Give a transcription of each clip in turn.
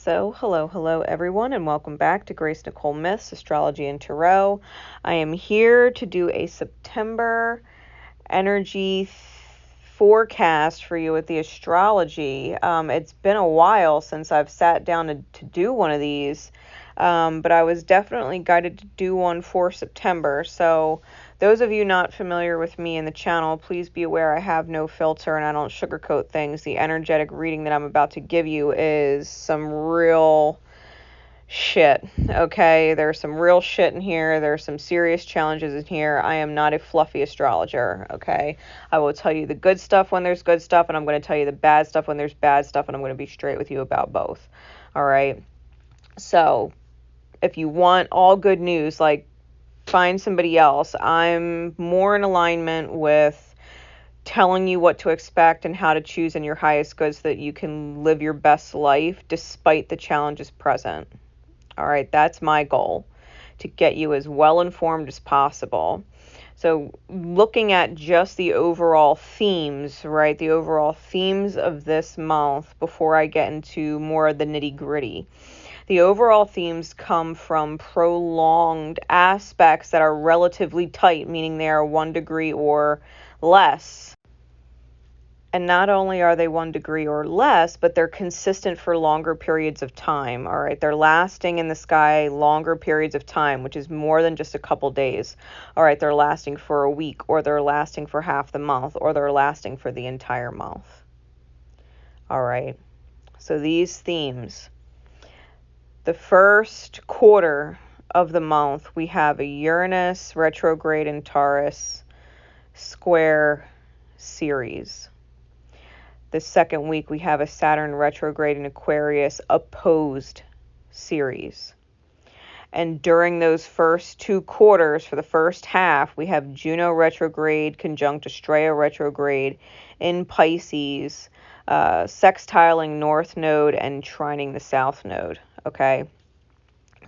So, hello everyone, and welcome back to Nicole Myths, Astrology and Tarot. I am here to do a September energy forecast for you with the astrology. It's been a while since I've sat down to do one of these, but I was definitely guided to do one for September. So those of you not familiar with me and the channel, please be aware I have no filter and I don't sugarcoat things. The energetic reading that I'm about to give you is some real shit, okay? There's some real shit in here. There's some serious challenges in here. I am not a fluffy astrologer, okay? I will tell you the good stuff when there's good stuff, and I'm going to tell you the bad stuff when there's bad stuff, and I'm going to be straight with you about both, all right? So, if you want all good news, like, find somebody else. I'm more in alignment with telling you what to expect and how to choose in your highest good so that you can live your best life despite the challenges present. All right, that's my goal, to get you as well informed as possible. So looking at just the overall themes, right, the overall themes of this month before I get into more of the nitty gritty. The overall themes come from prolonged aspects that are relatively tight, meaning they are 1 degree or less. And not only are they 1 degree or less, but they're consistent for longer periods of time. All right, they're lasting in the sky longer periods of time, which is more than just a couple days. All right, they're lasting for a week, or they're lasting for half the month, or they're lasting for the entire month. All right, so these themes. The first quarter of the month, we have a Uranus retrograde in Taurus square series. The second week, we have a Saturn retrograde in Aquarius opposed series. And during those first 2 quarters, for the first half, we have Juno retrograde conjunct Astrea retrograde in Pisces, sextiling North Node and trining the South Node. Okay,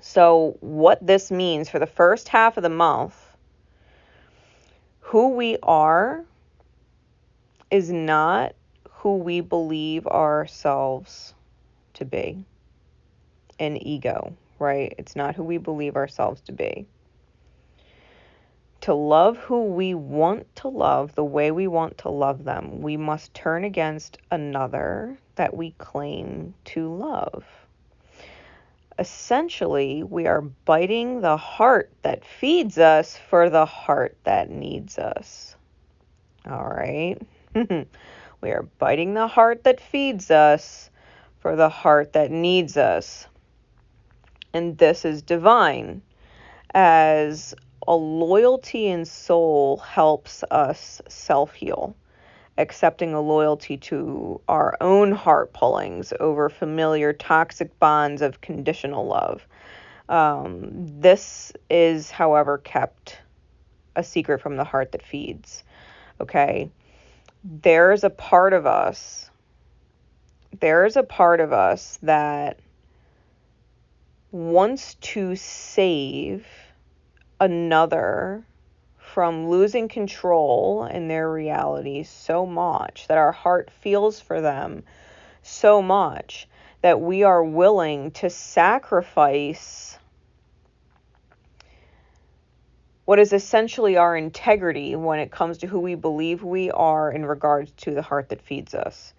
so what this means for the first half of the month, who we are is not who we believe ourselves to be. An ego, right? It's not who we believe ourselves to be. To love who we want to love the way we want to love them, we must turn against another that we claim to love. Essentially, we are biting the heart that feeds us for the heart that needs us. All right? We are biting the heart that feeds us for the heart that needs us. And this is divine, as a loyalty in soul helps us self-heal. Accepting a loyalty to our own heart pullings over familiar toxic bonds of conditional love. This is, however, kept a secret from the heart that feeds. Okay? There's a part of us that wants to save another from losing control in their reality so much, that our heart feels for them so much, that we are willing to sacrifice what is essentially our integrity when it comes to who we believe we are in regards to the heart that feeds us.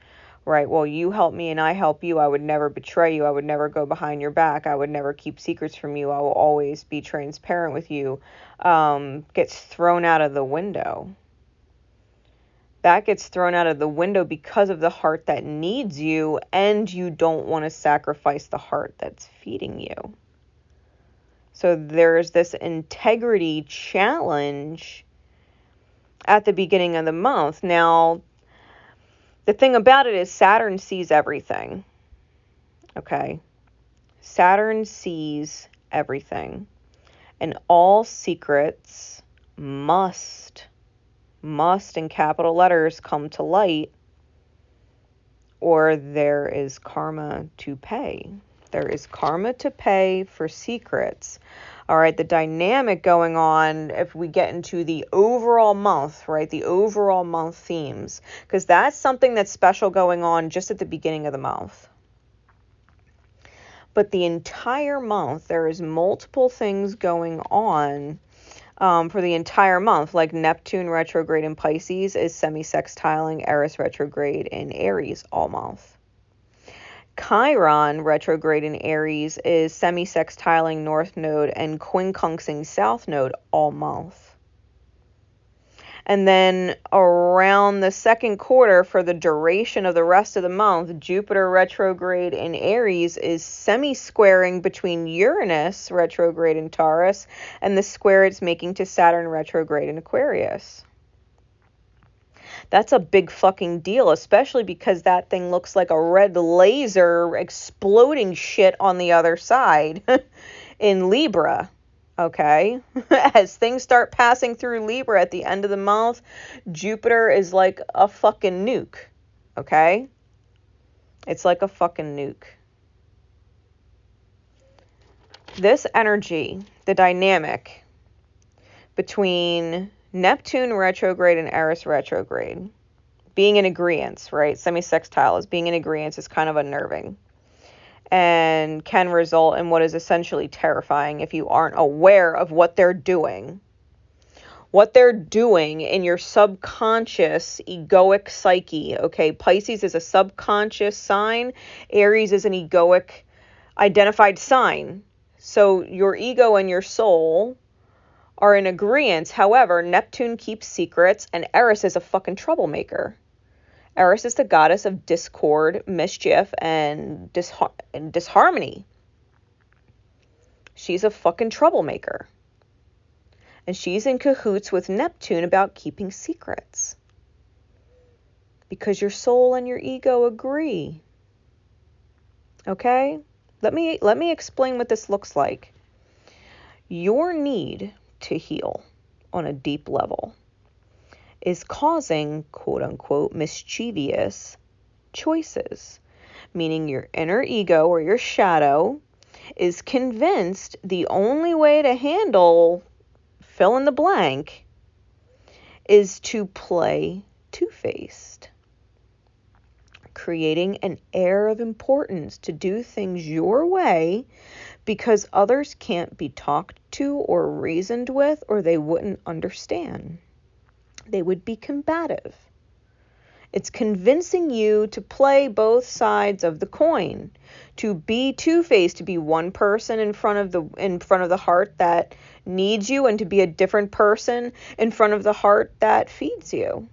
Right? Well, you help me and I help you. I would never betray you. I would never go behind your back. I would never keep secrets from you. I will always be transparent with you. Gets thrown out of the window. That gets thrown out of the window because of the heart that needs you, and you don't want to sacrifice the heart that's feeding you. So there's this integrity challenge at the beginning of the month. Now, the thing about it is Saturn sees everything, okay? Saturn sees everything. And all secrets must in capital letters come to light, or there is karma to pay. There is karma to pay for secrets. All right, the dynamic going on, if we get into the overall month, right, the overall month themes, because that's something that's special going on just at the beginning of the month. But the entire month, there is multiple things going on for the entire month, like Neptune retrograde in Pisces is semi-sextiling Eris retrograde in Aries all month. Chiron retrograde in Aries is semi-sextiling North Node and quincunxing South Node all month. And then around the second quarter, for the duration of the rest of the month, Jupiter retrograde in Aries is semi-squaring between Uranus retrograde in Taurus and the square it's making to Saturn retrograde in Aquarius. That's a big fucking deal, especially because that thing looks like a red laser exploding shit on the other side in Libra. Okay, as things start passing through Libra at the end of the month, Jupiter is like a fucking nuke. Okay, it's like a fucking nuke. This energy, the dynamic between Neptune retrograde and Eris retrograde, being in agreeance, right? Semi-sextile is being in agreeance is kind of unnerving and can result in what is essentially terrifying if you aren't aware of what they're doing. What they're doing in your subconscious egoic psyche, okay? Pisces is a subconscious sign. Aries is an egoic identified sign. So your ego and your soul are in agreement. However, Neptune keeps secrets and Eris is a fucking troublemaker. Eris is the goddess of discord, mischief, and disharmony. She's a fucking troublemaker. And she's in cahoots with Neptune about keeping secrets. Because your soul and your ego agree. Okay? Let me explain what this looks like. Your need to heal on a deep level is causing, quote unquote, mischievous choices, meaning your inner ego or your shadow is convinced the only way to handle fill in the blank is to play two-faced, creating an air of importance to do things your way because others can't be talked to or reasoned with or they wouldn't understand. They would be combative. It's convincing you to play both sides of the coin, to be two-faced, to be one person in front of the heart that needs you and to be a different person in front of the heart that feeds you.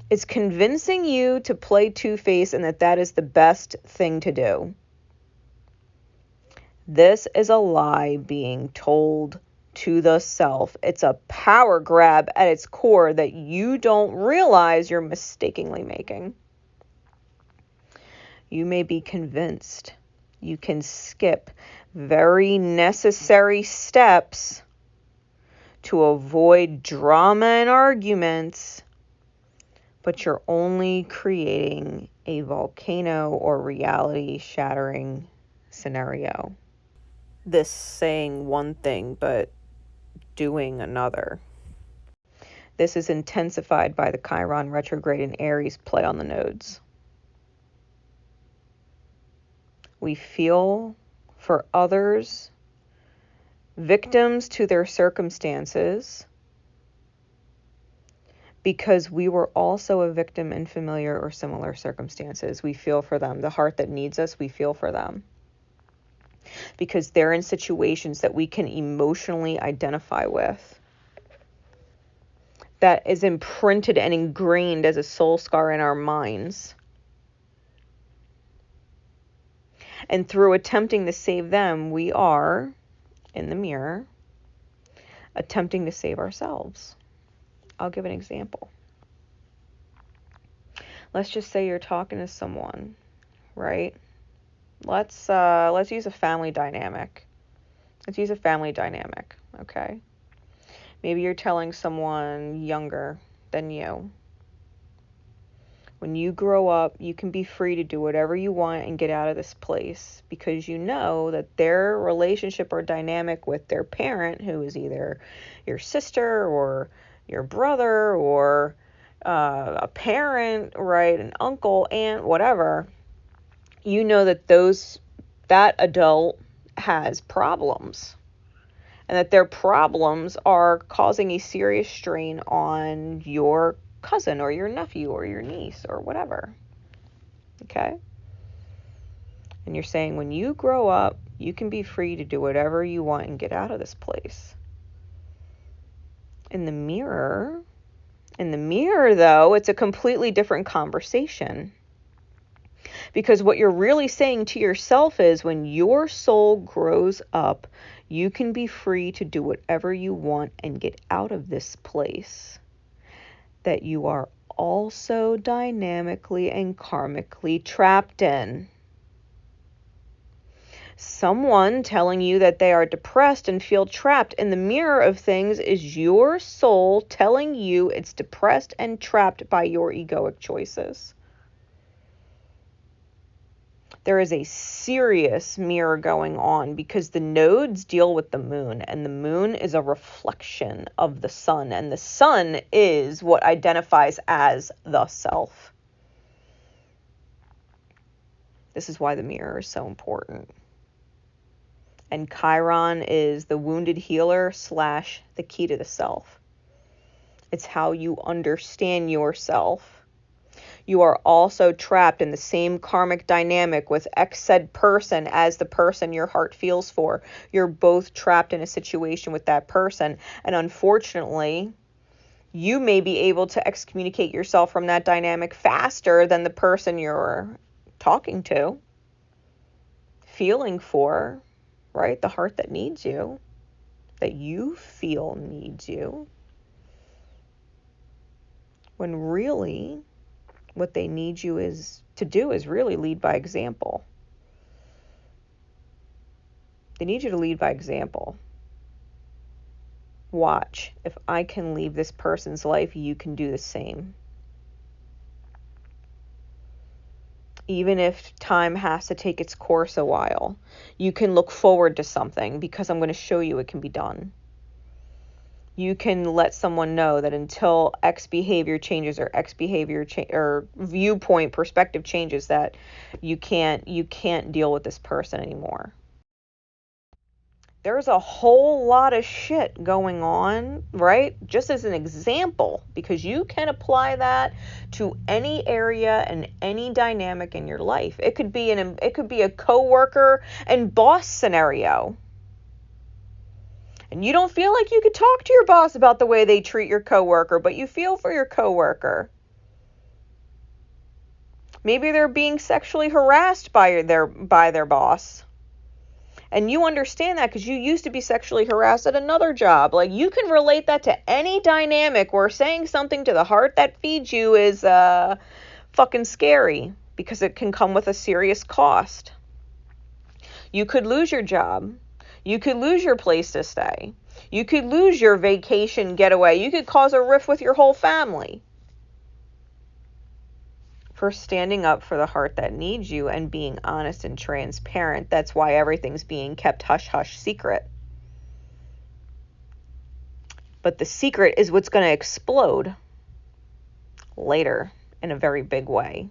It's convincing you to play two-faced and that is the best thing to do. This is a lie being told to the self. It's a power grab at its core that you don't realize you're mistakenly making. You may be convinced you can skip very necessary steps to avoid drama and arguments, but you're only creating a volcano or reality-shattering scenario. This saying one thing, but doing another. This is intensified by the Chiron retrograde in Aries play on the nodes. We feel for others, victims to their circumstances, because we were also a victim in familiar or similar circumstances. We feel for them. The heart that needs us, we feel for them. Because they're in situations that we can emotionally identify with. That is imprinted and ingrained as a soul scar in our minds. And through attempting to save them, we are, in the mirror, attempting to save ourselves. I'll give an example. Let's just say you're talking to someone, right? Let's use a family dynamic. Okay? Maybe you're telling someone younger than you. When you grow up, you can be free to do whatever you want and get out of this place because you know that their relationship or dynamic with their parent, who is either your sister or your brother or a parent, right, an uncle, aunt, whatever, you know that those that adult has problems, and that their problems are causing a serious strain on your cousin or your nephew or your niece or whatever. Okay? And you're saying when you grow up, you can be free to do whatever you want and get out of this place. In the mirror, though, it's a completely different conversation. Because what you're really saying to yourself is when your soul grows up, you can be free to do whatever you want and get out of this place that you are also dynamically and karmically trapped in. Someone telling you that they are depressed and feel trapped in the mirror of things is your soul telling you it's depressed and trapped by your egoic choices. There is a serious mirror going on because the nodes deal with the moon, and the moon is a reflection of the sun, and the sun is what identifies as the self. This is why the mirror is so important. And Chiron is the wounded healer / the key to the self. It's how you understand yourself. You are also trapped in the same karmic dynamic with X said person as the person your heart feels for. You're both trapped in a situation with that person. And unfortunately, you may be able to excommunicate yourself from that dynamic faster than the person you're talking to, feeling for, right? The heart that needs you, that you feel needs you. When really, what they need you to do is really lead by example. They need you to lead by example. Watch. If I can leave this person's life, you can do the same. Even if time has to take its course a while, you can look forward to something because I'm going to show you it can be done. You can let someone know that until X behavior changes or X behavior or viewpoint perspective changes, that you can't deal with this person anymore. There's a whole lot of shit going on, right? Just as an example, because you can apply that to any area and any dynamic in your life. It could be a coworker and boss scenario. And you don't feel like you could talk to your boss about the way they treat your coworker, but you feel for your coworker. Maybe they're being sexually harassed by their boss. And you understand that because you used to be sexually harassed at another job. Like, you can relate that to any dynamic where saying something to the heart that feeds you is fucking scary because it can come with a serious cost. You could lose your job. You could lose your place to stay. You could lose your vacation getaway. You could cause a rift with your whole family for standing up for the heart that needs you and being honest and transparent. That's why everything's being kept hush-hush secret. But the secret is what's going to explode later in a very big way.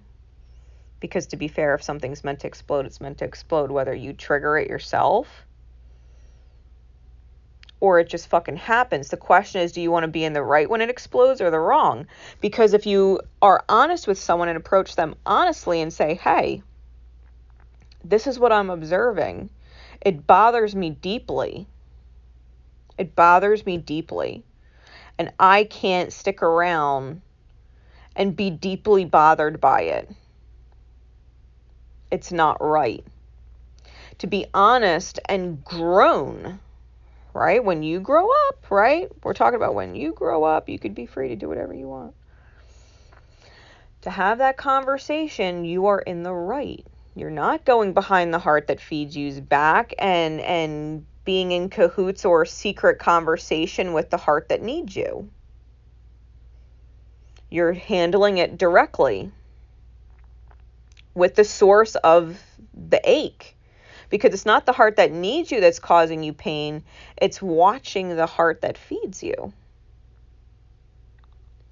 Because to be fair, if something's meant to explode, it's meant to explode, whether you trigger it yourself or it just fucking happens. The question is, do you want to be in the right when it explodes or the wrong? Because if you are honest with someone and approach them honestly and say, hey, this is what I'm observing. It bothers me deeply. It bothers me deeply. And I can't stick around and be deeply bothered by it. It's not right. To be honest and grown, right? When you grow up, right? We're talking about when you grow up, you could be free to do whatever you want. To have that conversation, you are in the right. You're not going behind the heart that feeds you's back and being in cahoots or secret conversation with the heart that needs you. You're handling it directly with the source of the ache. Because it's not the heart that needs you that's causing you pain. It's watching the heart that feeds you.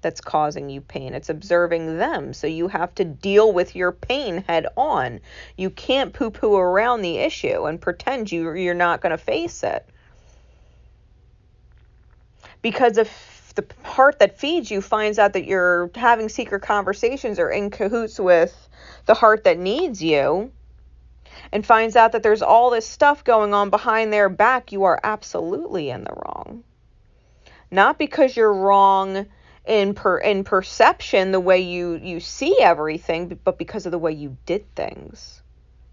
that's causing you pain. It's observing them. So you have to deal with your pain head on. You can't poo-poo around the issue and pretend you're not going to face it. Because if the heart that feeds you finds out that you're having secret conversations or in cahoots with the heart that needs you, and finds out that there's all this stuff going on behind their back, you are absolutely in the wrong. Not because you're wrong in perception, the way you see everything, but because of the way you did things.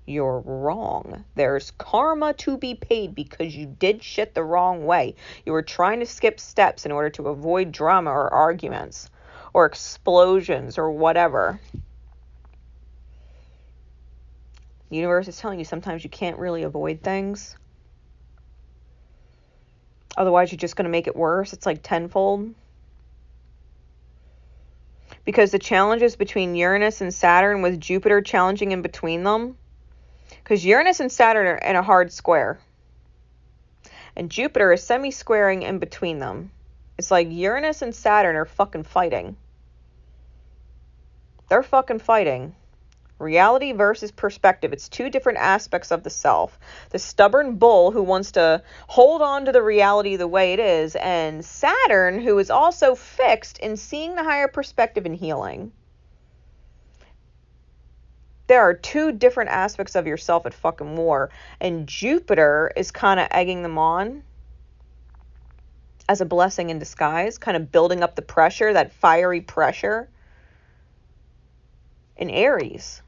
You're wrong. There's karma to be paid because you did shit the wrong way. You were trying to skip steps in order to avoid drama or arguments or explosions or whatever. The universe is telling you sometimes you can't really avoid things. Otherwise, you're just going to make it worse. It's like tenfold. Because the challenges between Uranus and Saturn, with Jupiter challenging in between them. Because Uranus and Saturn are in a hard square. And Jupiter is semi-squaring in between them. It's like Uranus and Saturn are fucking fighting. They're fucking fighting. Reality versus perspective. It's two different aspects of the self. The stubborn bull who wants to hold on to the reality the way it is, and Saturn who is also fixed in seeing the higher perspective and healing. There are two different aspects of yourself at fucking war, and Jupiter is kind of egging them on as a blessing in disguise, kind of building up the pressure, that fiery pressure in Aries.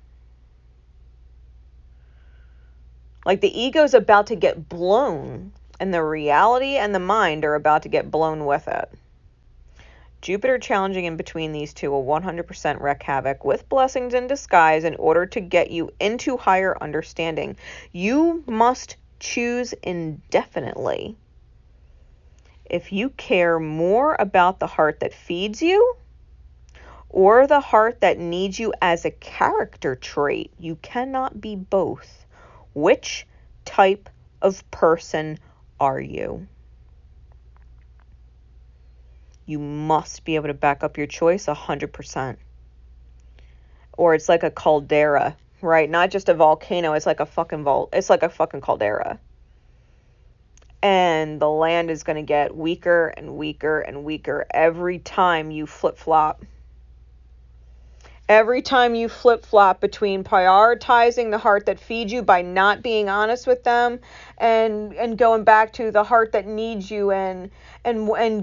Like the ego's about to get blown, and the reality and the mind are about to get blown with it. Jupiter challenging in between these two will 100% wreak havoc with blessings in disguise in order to get you into higher understanding. You must choose indefinitely. If you care more about the heart that feeds you or the heart that needs you as a character trait, you cannot be both. Which type of person are you? You must be able to back up your choice 100%. Or it's like a caldera, right? Not just a volcano, it's like a fucking caldera. And the land is going to get weaker and weaker and weaker every time you flip-flop. Every time you flip-flop between prioritizing the heart that feeds you by not being honest with them and going back to the heart that needs you and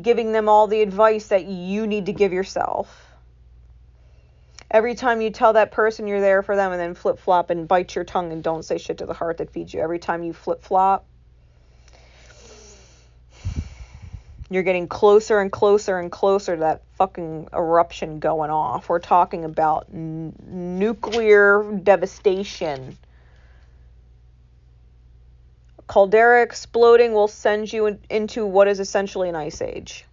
giving them all the advice that you need to give yourself. Every time you tell that person you're there for them and then flip-flop and bite your tongue and don't say shit to the heart that feeds you. Every time you flip-flop, you're getting closer and closer and closer to that fucking eruption going off. We're talking about nuclear devastation. Caldera exploding will send you into what is essentially an ice age.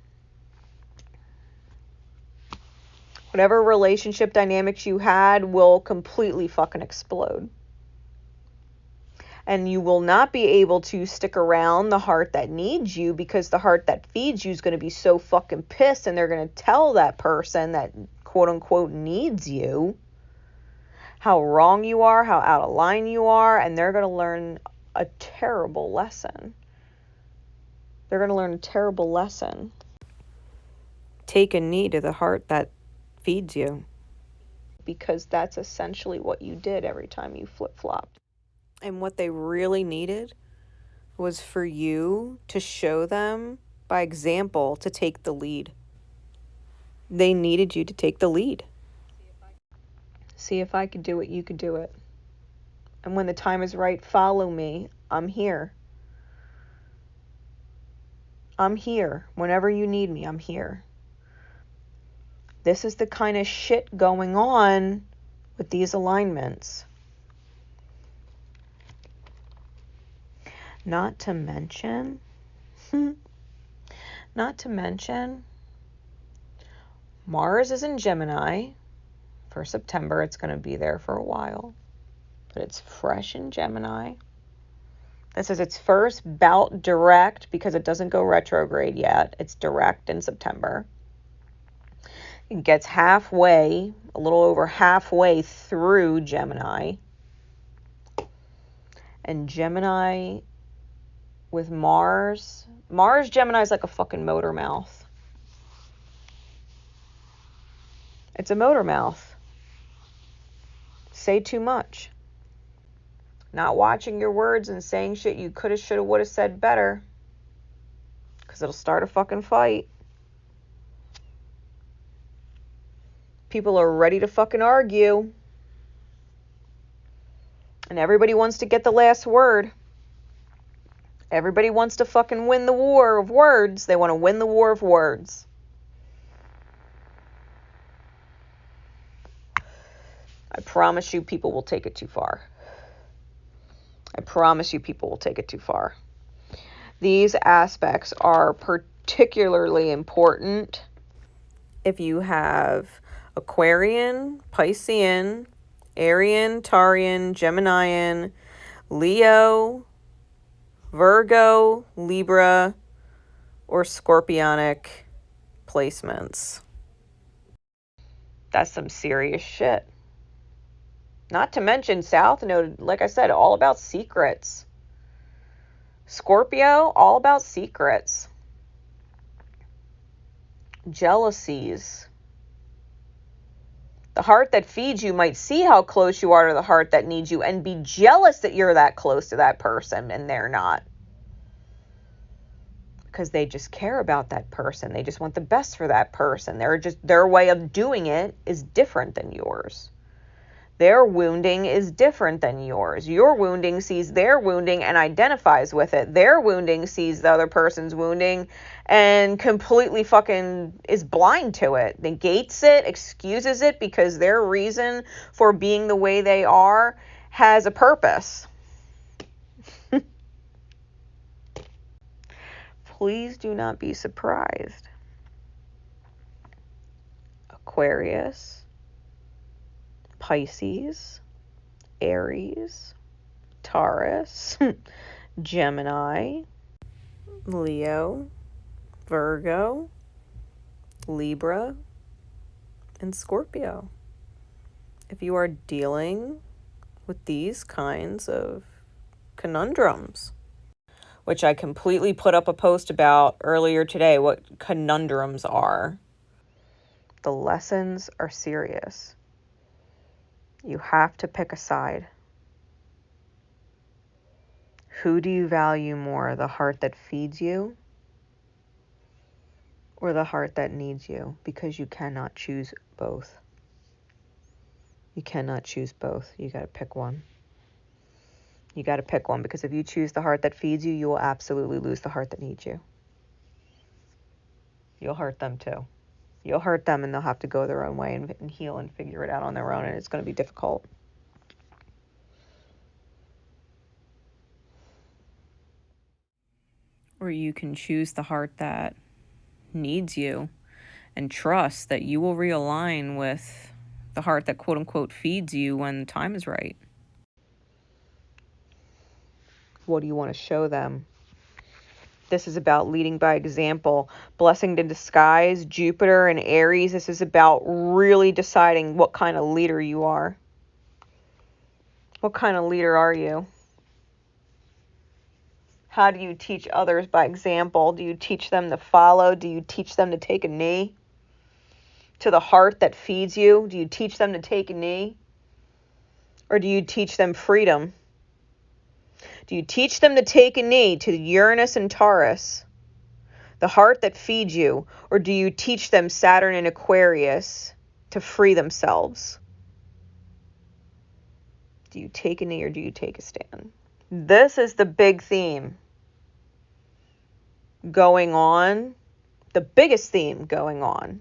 Whatever relationship dynamics you had will completely fucking explode. And you will not be able to stick around the heart that needs you because the heart that feeds you is going to be so fucking pissed, and they're going to tell that person that quote unquote needs you how wrong you are, how out of line you are, and they're going to learn a terrible lesson. They're going to learn a terrible lesson. Take a knee to the heart that feeds you. Because that's essentially what you did every time you flip-flopped. And what they really needed was for you to show them by example to take the lead. They needed you to take the lead. See if I could do it, you could do it. And when the time is right, follow me. I'm here. I'm here. Whenever you need me, I'm here. This is the kind of shit going on with these alignments. Not to mention, Mars is in Gemini for September. It's going to be there for a while, but it's fresh in Gemini. This is its first bout direct because it doesn't go retrograde yet. It's direct in September. It gets halfway, a little over halfway through Gemini. And Gemini with Mars. Mars, Gemini is like a fucking motor mouth. It's a motor mouth. Say too much. Not watching your words and saying shit you coulda, shoulda, woulda said better. Because it'll start a fucking fight. People are ready to fucking argue. And everybody wants to get the last word. Everybody wants to fucking win the war of words. They want to win the war of words. I promise you people will take it too far. I promise you people will take it too far. These aspects are particularly important if you have Aquarian, Piscean, Arian, Taurian, Geminian, Leo, Virgo, Libra, or Scorpionic placements. That's some serious shit. Not to mention South Node, like I said, all about secrets. Scorpio, all about secrets. Jealousies. The heart that feeds you might see how close you are to the heart that needs you and be jealous that you're that close to that person and they're not. Because they just care about that person. They just want the best for that person. Their way of doing it is different than yours. Their wounding is different than yours. Your wounding sees their wounding and identifies with it. Their wounding sees the other person's wounding and completely fucking is blind to it. Negates it, excuses it because their reason for being the way they are has a purpose. Please do not be surprised. Aquarius, Pisces, Aries, Taurus, Gemini, Leo, Virgo, Libra, and Scorpio. If you are dealing with these kinds of conundrums, which I completely put up a post about earlier today, what conundrums are. The lessons are serious. You have to pick a side. Who do you value more, the heart that feeds you or the heart that needs you? Because you cannot choose both. You cannot choose both. You got to pick one. You got to pick one, because if you choose the heart that feeds you, you will absolutely lose the heart that needs you. You'll hurt them too. You'll hurt them and they'll have to go their own way and heal and figure it out on their own, and it's going to be difficult. Or you can choose the heart that needs you and trust that you will realign with the heart that quote unquote feeds you when the time is right. What do you want to show them? This is about leading by example. Blessing in disguise, Jupiter and Aries. This is about really deciding what kind of leader you are. What kind of leader are you? How do you teach others by example? Do you teach them to follow? Do you teach them to take a knee to the heart that feeds you? Do you teach them to take a knee? Or do you teach them freedom? Do you teach them to take a knee to Uranus and Taurus, the heart that feeds you? Or do you teach them Saturn and Aquarius to free themselves? Do you take a knee or do you take a stand? This is the big theme going on, the biggest theme going on.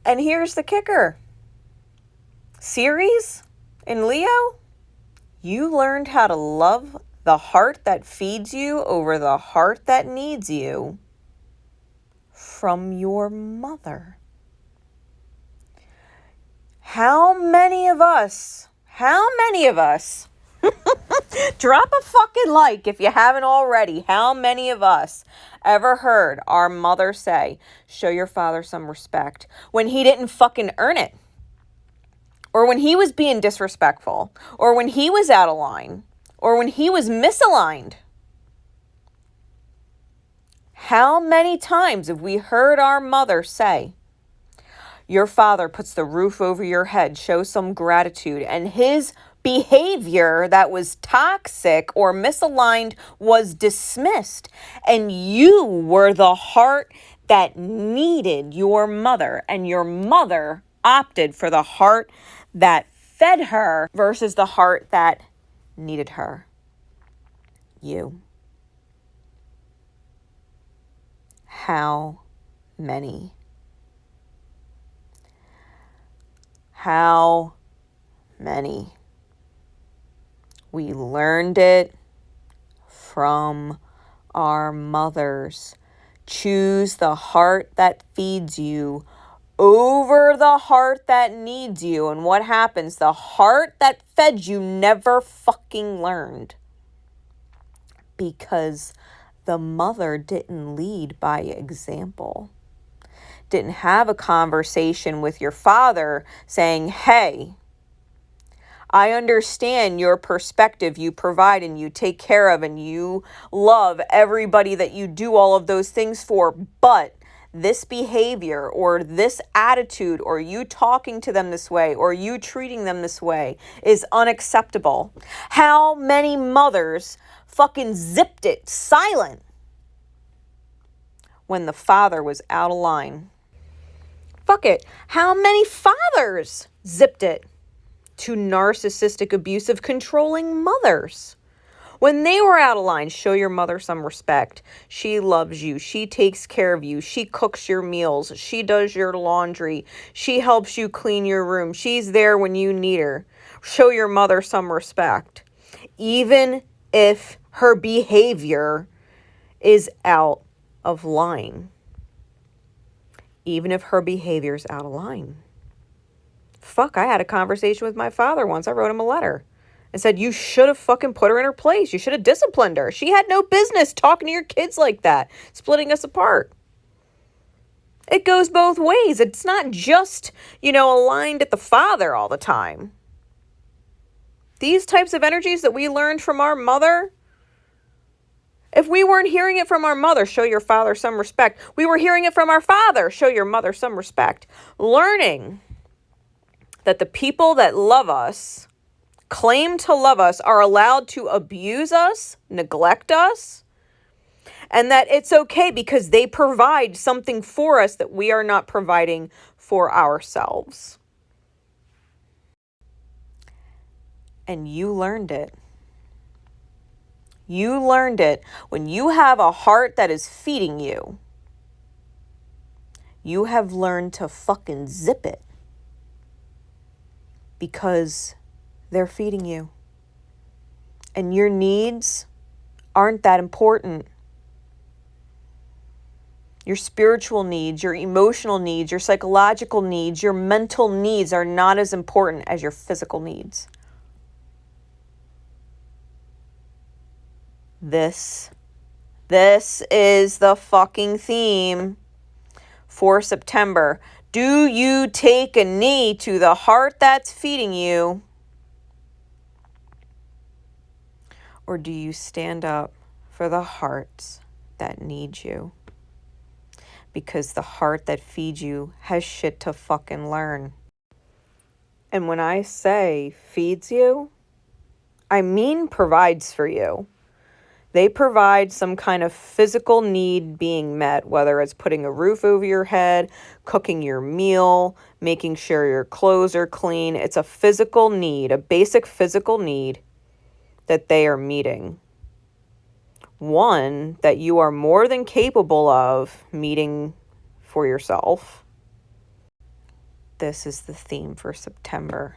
And here's the kicker. Ceres in Leo, you learned how to love the heart that feeds you over the heart that needs you from your mother. How many of us Drop a fucking like if you haven't already. How many of us ever heard our mother say, show your father some respect, when he didn't fucking earn it? Or when he was being disrespectful, or when he was out of line, or when he was misaligned. How many times have we heard our mother say, your father puts the roof over your head, show some gratitude, and his behavior that was toxic or misaligned was dismissed, and you were the heart that needed your mother, and your mother opted for the heart that fed her versus the heart that needed her. You. How many? How many? We learned it from our mothers. Choose the heart that feeds you over the heart that needs you. And what happens? The heart that fed you never fucking learned. Because the mother didn't lead by example. Didn't have a conversation with your father saying, hey, I understand your perspective, you provide and you take care of and you love everybody that you do all of those things for, but this behavior or this attitude or you talking to them this way or you treating them this way is unacceptable. How many mothers fucking zipped it silent when the father was out of line? Fuck it. How many fathers zipped it to narcissistic, abusive, controlling mothers? When they were out of line, show your mother some respect. She loves you. She takes care of you. She cooks your meals. She does your laundry. She helps you clean your room. She's there when you need her. Show your mother some respect. Even if her behavior is out of line. Even if her behavior is out of line. Fuck, I had a conversation with my father once. I wrote him a letter and said, you should have fucking put her in her place. You should have disciplined her. She had no business talking to your kids like that, splitting us apart. It goes both ways. It's not just, aligned at the father all the time. These types of energies that we learned from our mother, if we weren't hearing it from our mother, show your father some respect. We were hearing it from our father, show your mother some respect. Learning that the people that love us, claim to love us, are allowed to abuse us, neglect us, and that it's okay because they provide something for us that we are not providing for ourselves. And you learned it. You learned it when you have a heart that is feeding you. You have learned to fucking zip it. Because they're feeding you. And your needs aren't that important. Your spiritual needs, your emotional needs, your psychological needs, your mental needs are not as important as your physical needs. This is the fucking theme for September. Do you take a knee to the heart that's feeding you? Or do you stand up for the hearts that need you? Because the heart that feeds you has shit to fucking learn. And when I say feeds you, I mean provides for you. They provide some kind of physical need being met, whether it's putting a roof over your head, cooking your meal, making sure your clothes are clean. It's a physical need, a basic physical need that they are meeting. One that you are more than capable of meeting for yourself. This is the theme for September.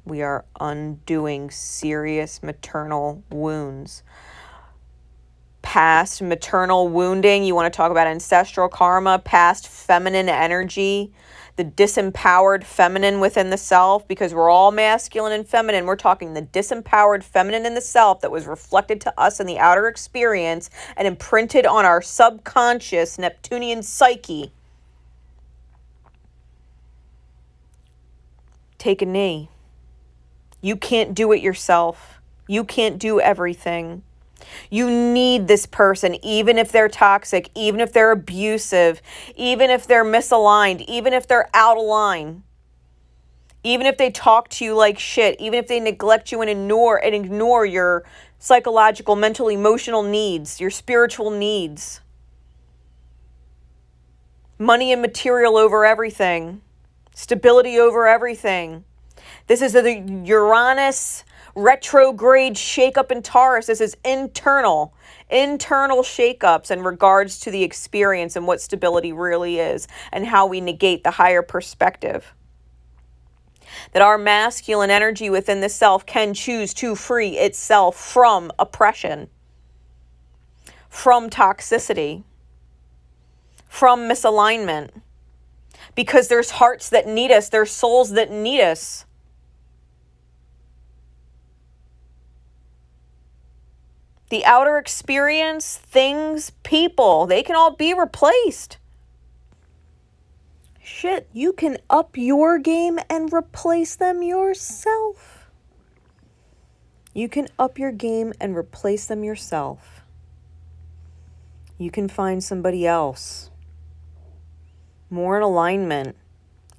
We are undoing serious maternal wounds. past maternal wounding. You want to talk about ancestral karma, past feminine energy, the disempowered feminine within the self, because we're all masculine and feminine. We're talking the disempowered feminine in the self that was reflected to us in the outer experience and imprinted on our subconscious Neptunian psyche. Take a knee. You can't do it yourself. You can't do everything. You need this person, even if they're toxic, even if they're abusive, even if they're misaligned, even if they're out of line, even if they talk to you like shit, even if they neglect you and ignore your psychological, mental, emotional needs, your spiritual needs. Money and material over everything. Stability over everything. This is the Uranus retrograde shakeup in Taurus. This is internal shakeups in regards to the experience and what stability really is and how we negate the higher perspective. That our masculine energy within the self can choose to free itself from oppression, from toxicity, from misalignment. Because there's hearts that need us, there's souls that need us. The outer experience, things, people, they can all be replaced. Shit, you can up your game and replace them yourself. You can up your game and replace them yourself. You can find somebody else more in alignment,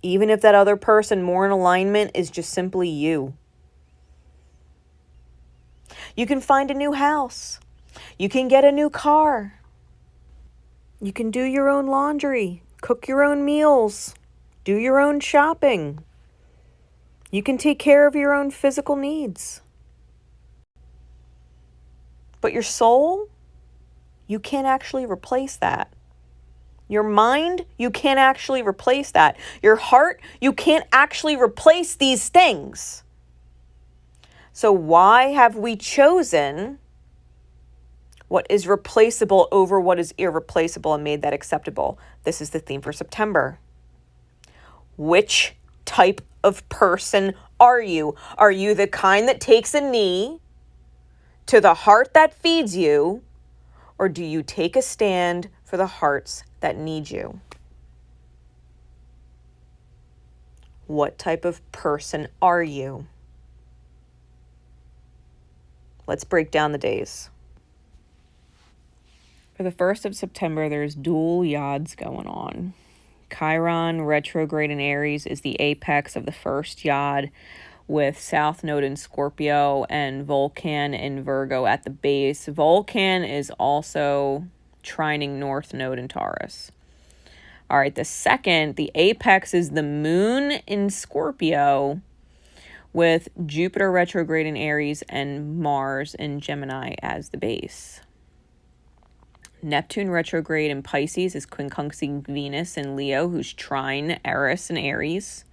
even if that other person more in alignment is just simply you. You can find a new house. You can get a new car. You can do your own laundry, cook your own meals, do your own shopping. You can take care of your own physical needs. But your soul, you can't actually replace that. Your mind, you can't actually replace that. Your heart, you can't actually replace these things. So why have we chosen what is replaceable over what is irreplaceable and made that acceptable? This is the theme for September. Which type of person are you? Are you the kind that takes a knee to the heart that feeds you? Or do you take a stand for the hearts that need you? What type of person are you? Let's break down the days. For the 1st of September, there's dual yads going on. Chiron retrograde in Aries is the apex of the first yad, with South Node in Scorpio and Vulcan in Virgo at the base. Vulcan is also trining North Node in Taurus. All right, the second, the apex is the moon in Scorpio, with Jupiter retrograde in Aries and Mars in Gemini as the base. Neptune retrograde in Pisces is quincunxing Venus in Leo, who's trine Eris in Aries.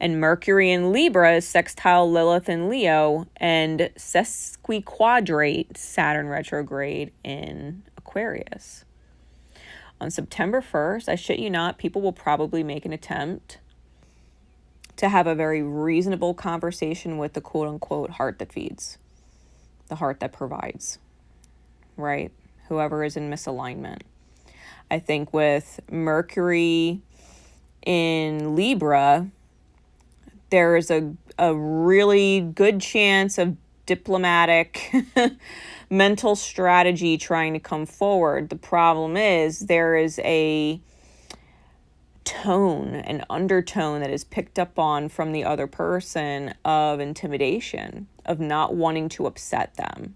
And Mercury in Libra is sextile Lilith in Leo and sesquiquadrate Saturn retrograde in Aquarius. On September 1st, I shit you not, people will probably make an attempt to have a very reasonable conversation with the quote-unquote heart that feeds, the heart that provides, right? Whoever is in misalignment. I think with Mercury in Libra, there is a really good chance of diplomatic mental strategy trying to come forward. The problem is there is a tone, an undertone that is picked up on from the other person of intimidation, of not wanting to upset them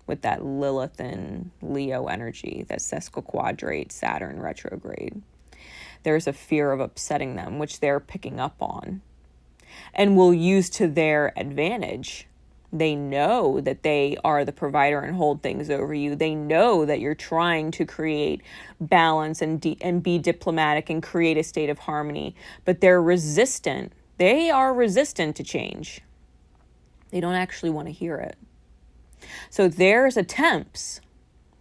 with that Lilith and Leo energy, that sesquiquadrate Saturn retrograde. There's a fear of upsetting them, which they're picking up on and will use to their advantage. They know that they are the provider and hold things over you. They know that you're trying to create balance and be diplomatic and create a state of harmony, but they're resistant. They are resistant to change. They don't actually want to hear it. So there's attempts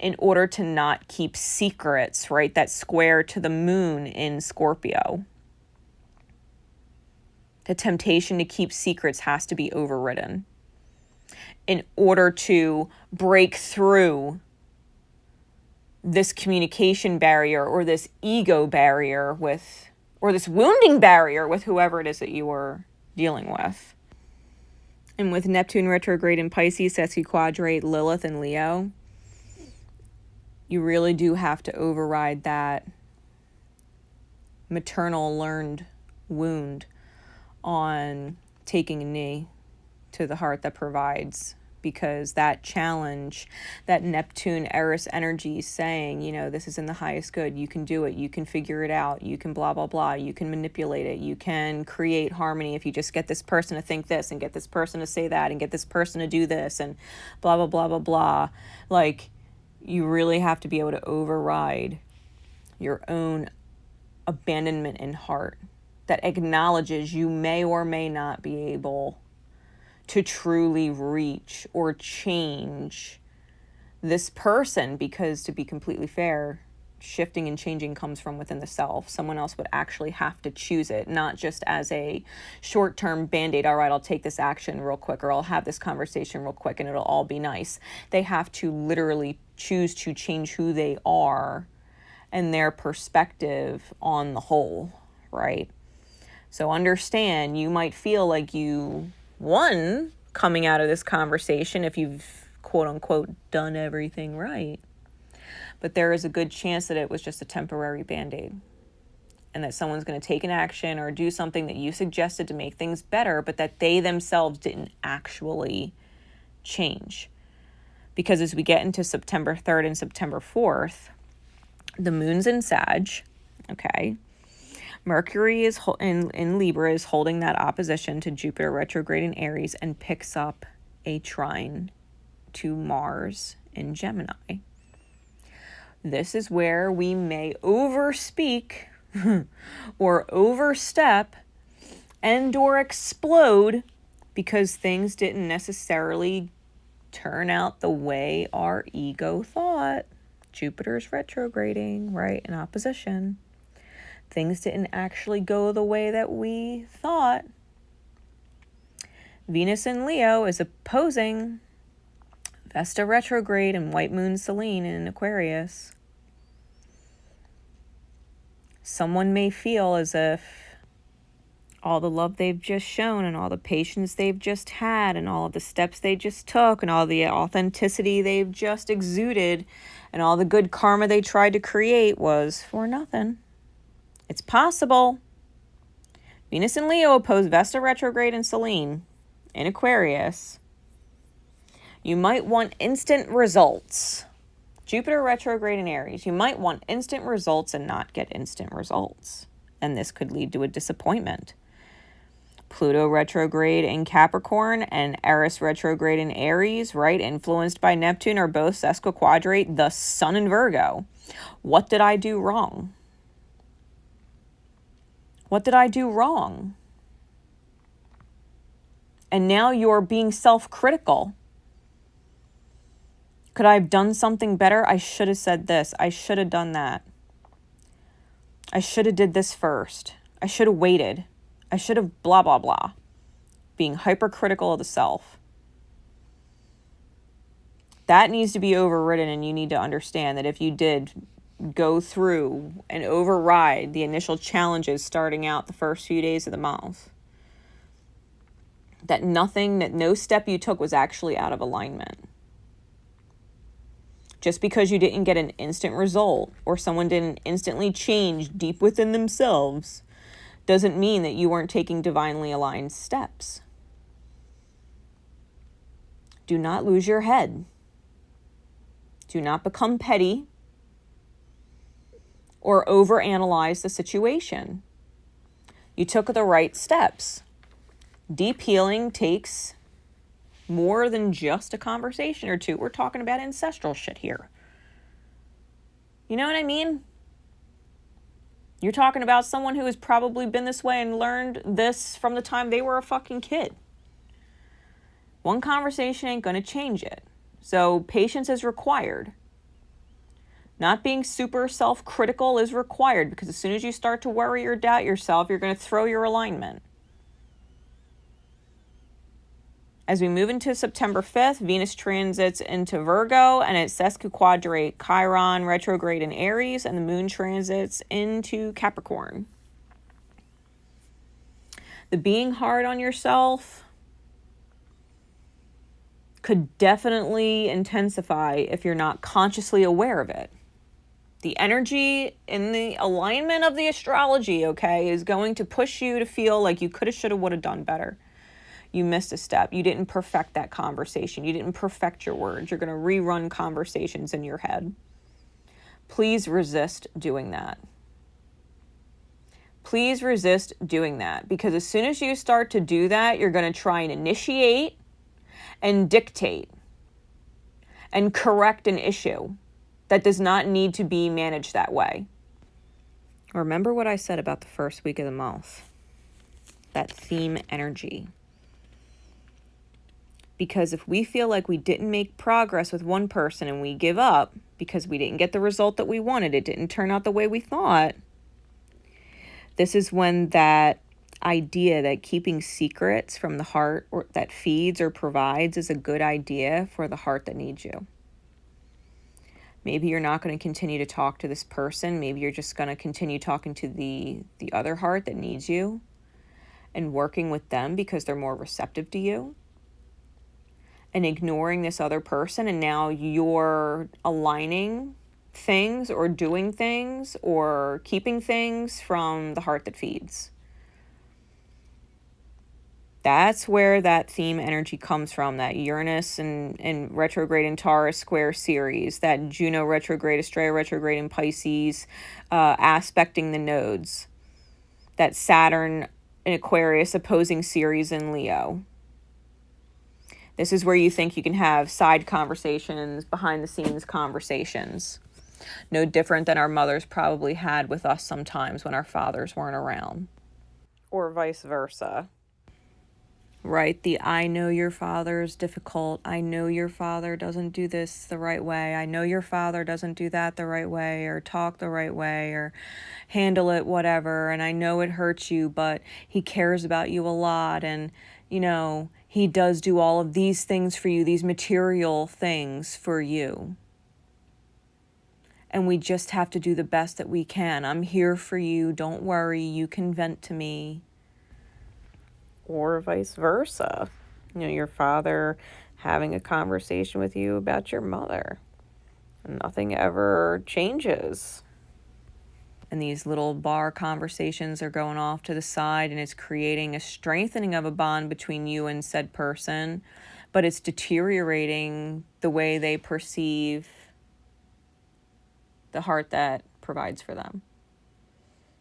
in order to not keep secrets, right? That square to the moon in Scorpio. The temptation to keep secrets has to be overridden in order to break through this communication barrier or this ego barrier with, or this wounding barrier with whoever it is that you are dealing with. And with Neptune retrograde in Pisces, sesquiquadrate Lilith and Leo, you really do have to override that maternal learned wound on taking a knee to the heart that provides, because that challenge, that Neptune Eris energy saying, you know, this is in the highest good, you can do it, you can figure it out, you can blah, blah, blah, you can manipulate it, you can create harmony if you just get this person to think this and get this person to say that and get this person to do this and blah, blah, blah, blah, blah. Like, you really have to be able to override your own abandonment in heart that acknowledges you may or may not be able to truly reach or change this person, because to be completely fair, shifting and changing comes from within the self. Someone else would actually have to choose it, not just as a short-term band-aid. All right, I'll take this action real quick, or I'll have this conversation real quick and it'll all be nice. They have to literally choose to change who they are and their perspective on the whole, right? So understand, you might feel like you won coming out of this conversation if you've quote unquote done everything right. But there is a good chance that it was just a temporary band-aid, and that someone's going to take an action or do something that you suggested to make things better, but that they themselves didn't actually change. Because as we get into September 3rd and September 4th, the moon's in Sag, okay? Mercury is in Libra is holding that opposition to Jupiter retrograde in Aries and picks up a trine to Mars in Gemini. This is where we may overspeak or overstep and or explode because things didn't necessarily turn out the way our ego thought. Jupiter's retrograding, right, in opposition. Things didn't actually go the way that we thought. Venus in Leo is opposing Vesta retrograde and White Moon Selene in Aquarius. Someone may feel as if all the love they've just shown and all the patience they've just had and all of the steps they just took and all the authenticity they've just exuded and all the good karma they tried to create was for nothing. It's possible. Venus and Leo oppose Vesta retrograde and Selene in Aquarius. You might want instant results. Jupiter retrograde in Aries. You might want instant results and not get instant results. And this could lead to a disappointment. Pluto retrograde in Capricorn and Eris retrograde in Aries, right? Influenced by Neptune, are both sesquiquadrate the Sun in Virgo. What did I do wrong? What did I do wrong? And now you're being self-critical. Could I have done something better? I should have said this. I should have done that. I should have did this first. I should have waited. I should have blah, blah, blah. Being hypercritical of the self. That needs to be overridden, and you need to understand that if you did go through and override the initial challenges starting out the first few days of the month, that no step you took was actually out of alignment. Just because you didn't get an instant result or someone didn't instantly change deep within themselves doesn't mean that you weren't taking divinely aligned steps. Do not lose your head. Do not become petty or overanalyze the situation. You took the right steps. Deep healing takes more than just a conversation or two. We're talking about ancestral shit here. You know what I mean? You're talking about someone who has probably been this way and learned this from the time they were a fucking kid. One conversation ain't going to change it. So patience is required. Not being super self-critical is required, because as soon as you start to worry or doubt yourself, you're going to throw your alignment. As we move into September 5th, Venus transits into Virgo, and it sesquiquadrate Chiron retrograde in Aries, and the moon transits into Capricorn. The being hard on yourself could definitely intensify if you're not consciously aware of it. The energy in the alignment of the astrology, okay, is going to push you to feel like you coulda, shoulda, woulda done better. You missed a step. You didn't perfect that conversation. You didn't perfect your words. You're going to rerun conversations in your head. Please resist doing that. Please resist doing that, because as soon as you start to do that, you're going to try and initiate and dictate and correct an issue that does not need to be managed that way. Remember what I said about the first week of the month, that theme energy. Because if we feel like we didn't make progress with one person and we give up because we didn't get the result that we wanted, it didn't turn out the way we thought, this is when that idea that keeping secrets from the heart or that feeds or provides is a good idea for the heart that needs you. Maybe you're not going to continue to talk to this person. Maybe you're just going to continue talking to the other heart that needs you and working with them because they're more receptive to you, and ignoring this other person, and now you're aligning things or doing things or keeping things from the heart that feeds. That's where that theme energy comes from, that Uranus and retrograde in Taurus square series, that Juno retrograde, Astrea retrograde in Pisces, aspecting the nodes, that Saturn in Aquarius opposing Ceres in Leo. This is where you think you can have side conversations, behind the scenes conversations. No different than our mothers probably had with us sometimes when our fathers weren't around. Or vice versa. Right? The I know your father is difficult. I know your father doesn't do this the right way. I know your father doesn't do that the right way, or talk the right way, or handle it whatever. And I know it hurts you, but he cares about you a lot. And, you know, he does do all of these things for you, these material things for you. And we just have to do the best that we can. I'm here for you. Don't worry. You can vent to me. Or vice versa. You know, your father having a conversation with you about your mother. Nothing ever changes. And these little bar conversations are going off to the side, and it's creating a strengthening of a bond between you and said person, but it's deteriorating the way they perceive the heart that provides for them.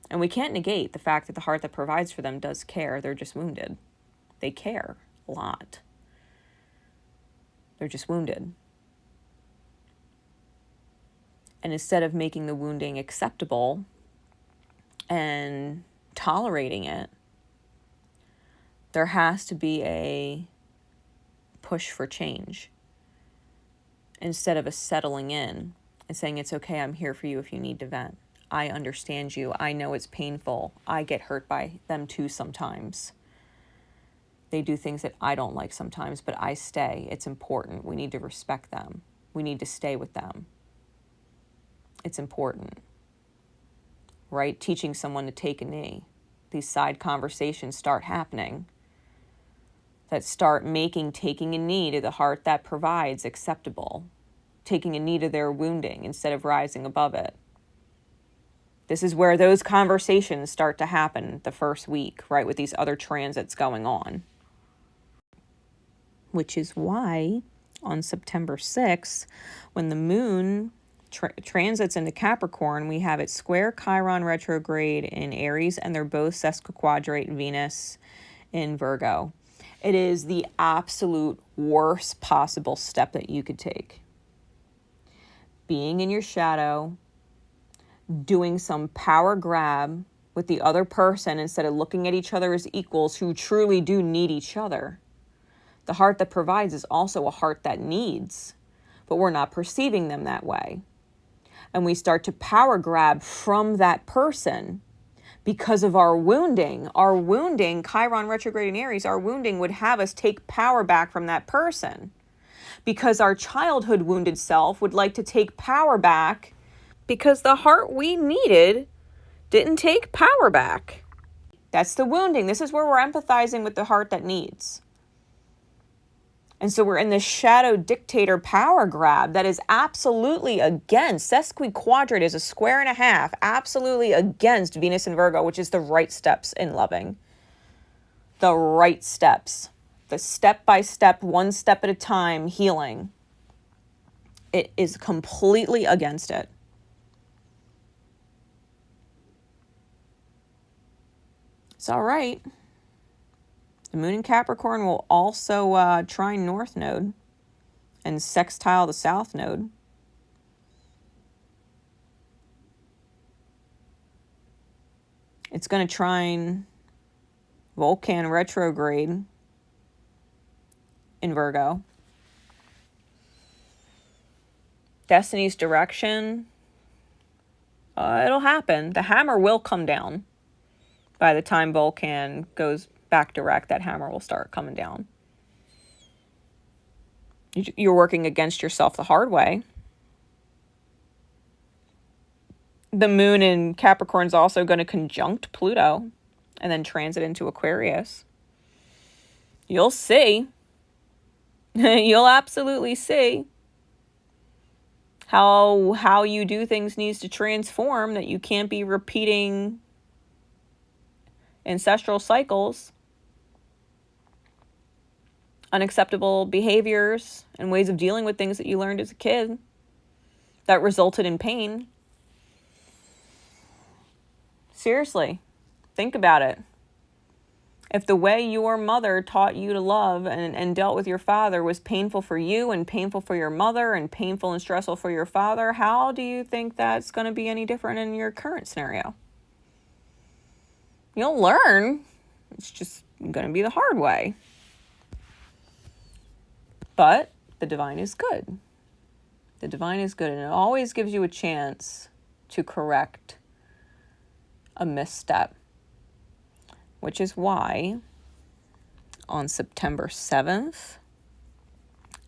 And we can't negate the fact that the heart that provides for them does care. They're just wounded. They care a lot. They're just wounded. And instead of making the wounding acceptable and tolerating it, there has to be a push for change instead of a settling in and saying, it's okay, I'm here for you if you need to vent. I understand you. I know it's painful. I get hurt by them too sometimes. They do things that I don't like sometimes, but I stay. It's important. We need to respect them. We need to stay with them. It's important, right? Teaching someone to take a knee. These side conversations start happening that start making taking a knee to the heart that provides acceptable. Taking a knee to their wounding instead of rising above it. This is where those conversations start to happen the first week, right, with these other transits going on. Which is why on September 6th, when the moon transits into Capricorn, we have it square Chiron retrograde in Aries, and they're both sesquiquadrate Venus in Virgo. It is the absolute worst possible step that you could take. Being in your shadow, doing some power grab with the other person instead of looking at each other as equals who truly do need each other. The heart that provides is also a heart that needs, but we're not perceiving them that way. and we start to power grab from that person because of our wounding. Our wounding, Chiron retrograde in Aries, our wounding would have us take power back from that person because our childhood wounded self would like to take power back because the heart we needed didn't take power back. That's the wounding. This is where we're empathizing with the heart that needs. And so we're in this shadow dictator power grab that is absolutely against, sesquiquadrate is a square and a half, absolutely against Venus and Virgo, which is the right steps in loving. The right steps. The step-by-step, one step at a time healing. It is completely against it. It's all right. The moon in Capricorn will also trine North Node and sextile the South Node. It's going to trine Vulcan retrograde in Virgo. Destiny's direction, it'll happen. The hammer will come down. By the time Vulcan goes back direct, that hammer will start coming down. You're working against yourself the hard way. The moon in Capricorn is also going to conjunct Pluto and then transit into Aquarius. You'll see. You'll absolutely see how you do things needs to transform, that you can't be repeating ancestral cycles, unacceptable behaviors and ways of dealing with things that you learned as a kid that resulted in pain. Seriously, think about it. If the way your mother taught you to love and dealt with your father was painful for you and painful for your mother and painful and stressful for your father, how do you think that's going to be any different in your current scenario? You'll learn. It's just going to be the hard way. But the divine is good. The divine is good, and it always gives you a chance to correct a misstep. Which is why on September 7th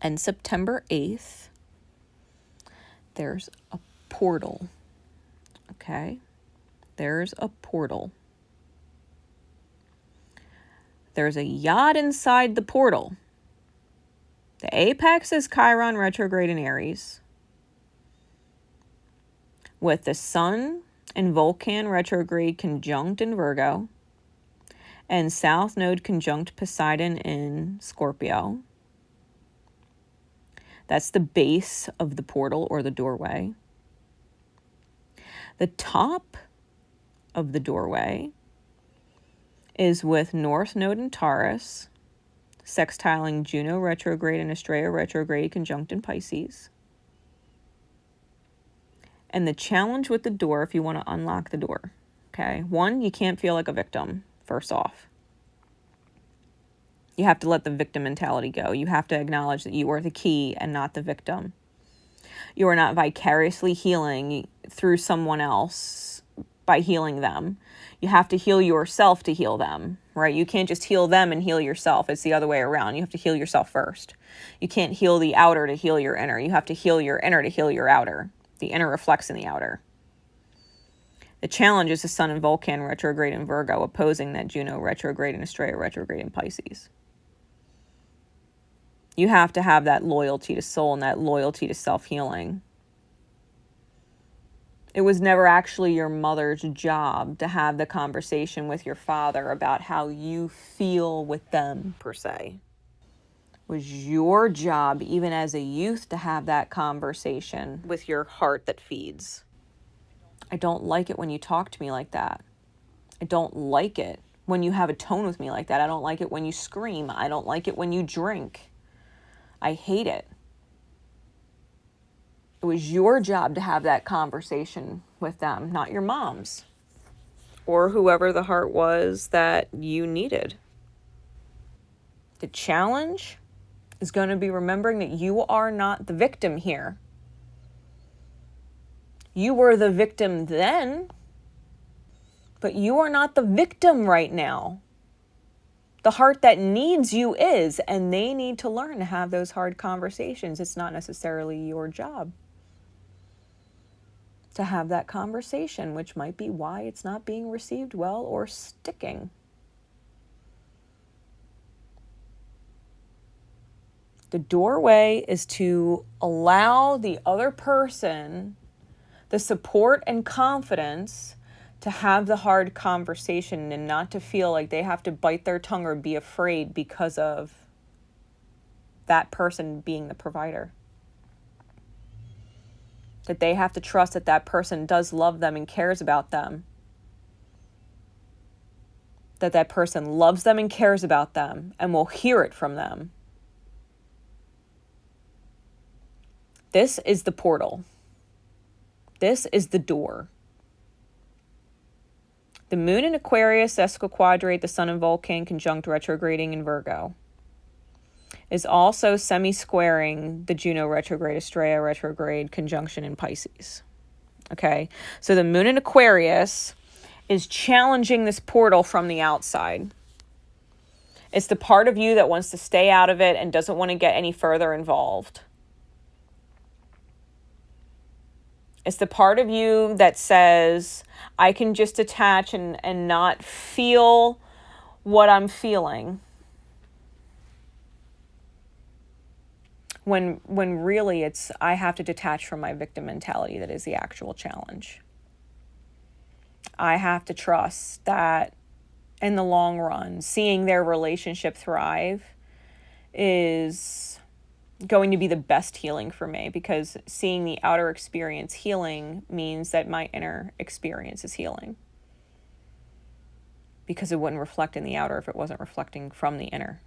and September 8th, there's a portal. Okay? There's a portal. There's a yacht inside the portal. The apex is Chiron retrograde in Aries, with the Sun and Vulcan retrograde conjunct in Virgo, and South Node conjunct Poseidon in Scorpio. That's the base of the portal or the doorway. The top of the doorway is with North Node in Taurus, sextiling Juno retrograde and Estrella retrograde conjunct in Pisces. And the challenge with the door, if you want to unlock the door, okay? One, you can't feel like a victim, first off. You have to let the victim mentality go. You have to acknowledge that you are the key and not the victim. You are not vicariously healing through someone else by healing them. You have to heal yourself to heal them, right? You can't just heal them and heal yourself. It's the other way around. You have to heal yourself first. You can't heal the outer to heal your inner. You have to heal your inner to heal your outer. The inner reflects in the outer. The challenge is the Sun and Vulcan retrograde in Virgo opposing that Juno retrograde and Estrella retrograde in Pisces. You have to have that loyalty to soul and that loyalty to self-healing. It was never actually your mother's job to have the conversation with your father about how you feel with them, per se. It was your job, even as a youth, to have that conversation with your heart that feeds. I don't like it when you talk to me like that. I don't like it when you have a tone with me like that. I don't like it when you scream. I don't like it when you drink. I hate it. It was your job to have that conversation with them, not your mom's. Or whoever the heart was that you needed. The challenge is going to be remembering that you are not the victim here. You were the victim then, but you are not the victim right now. The heart that needs you is, and they need to learn to have those hard conversations. It's not necessarily your job to have that conversation, which might be why it's not being received well or sticking. The doorway is to allow the other person the support and confidence to have the hard conversation and not to feel like they have to bite their tongue or be afraid because of that person being the provider. That they have to trust that that person does love them and cares about them. That that person loves them and cares about them and will hear it from them. This is the portal. This is the door. The moon in Aquarius sesquiquadrate the sun in Vulcan conjunct retrograding in Virgo is also semi-squaring the Juno retrograde, Estrella retrograde conjunction in Pisces. Okay, so the moon in Aquarius is challenging this portal from the outside. It's the part of you that wants to stay out of it and doesn't want to get any further involved. It's the part of you that says, I can just detach and not feel what I'm feeling. When really it's, I have to detach from my victim mentality that is the actual challenge. I have to trust that in the long run, seeing their relationship thrive is going to be the best healing for me, because seeing the outer experience healing means that my inner experience is healing, because it wouldn't reflect in the outer if it wasn't reflecting from the inner.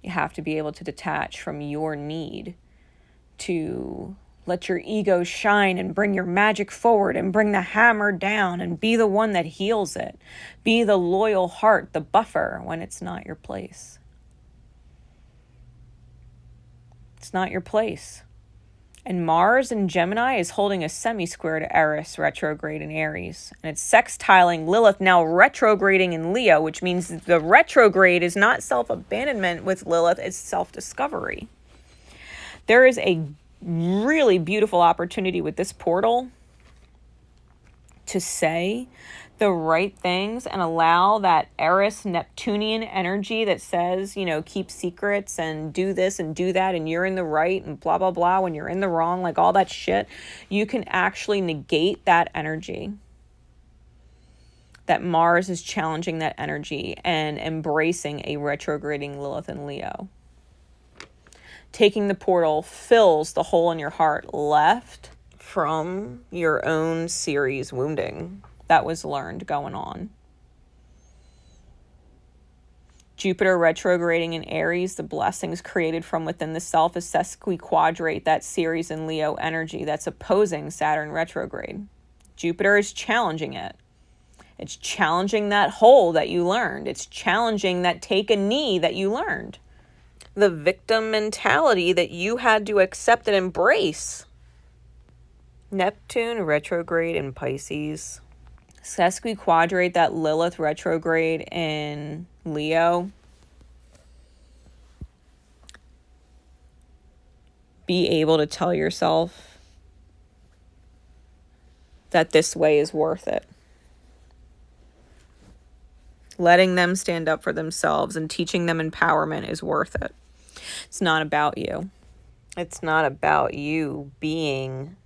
You have to be able to detach from your need to let your ego shine and bring your magic forward and bring the hammer down and be the one that heals it. Be the loyal heart, the buffer, when it's not your place. It's not your place. And Mars in Gemini is holding a semi-square to Eris retrograde in Aries. And it's sextiling Lilith, now retrograding in Leo, which means the retrograde is not self-abandonment with Lilith, it's self-discovery. There is a really beautiful opportunity with this portal to say the right things and allow that Eris Neptunian energy that says, keep secrets and do this and do that and you're in the right and blah, blah, blah when you're in the wrong, like all that shit. You can actually negate that energy. That Mars is challenging that energy and embracing a retrograding Lilith and Leo. Taking the portal fills the hole in your heart left from your own series wounding that was learned going on. Jupiter retrograding in Aries, the blessings created from within the self is sesquiquadrate that series in Leo energy that's opposing Saturn retrograde. Jupiter is challenging it. It's challenging that hole that you learned. It's challenging that take a knee that you learned. The victim mentality that you had to accept and embrace. Neptune retrograde in Pisces. Sesquiquadrate that Lilith retrograde in Leo. Be able to tell yourself that this way is worth it. Letting them stand up for themselves and teaching them empowerment is worth it. It's not about you. It's not about you being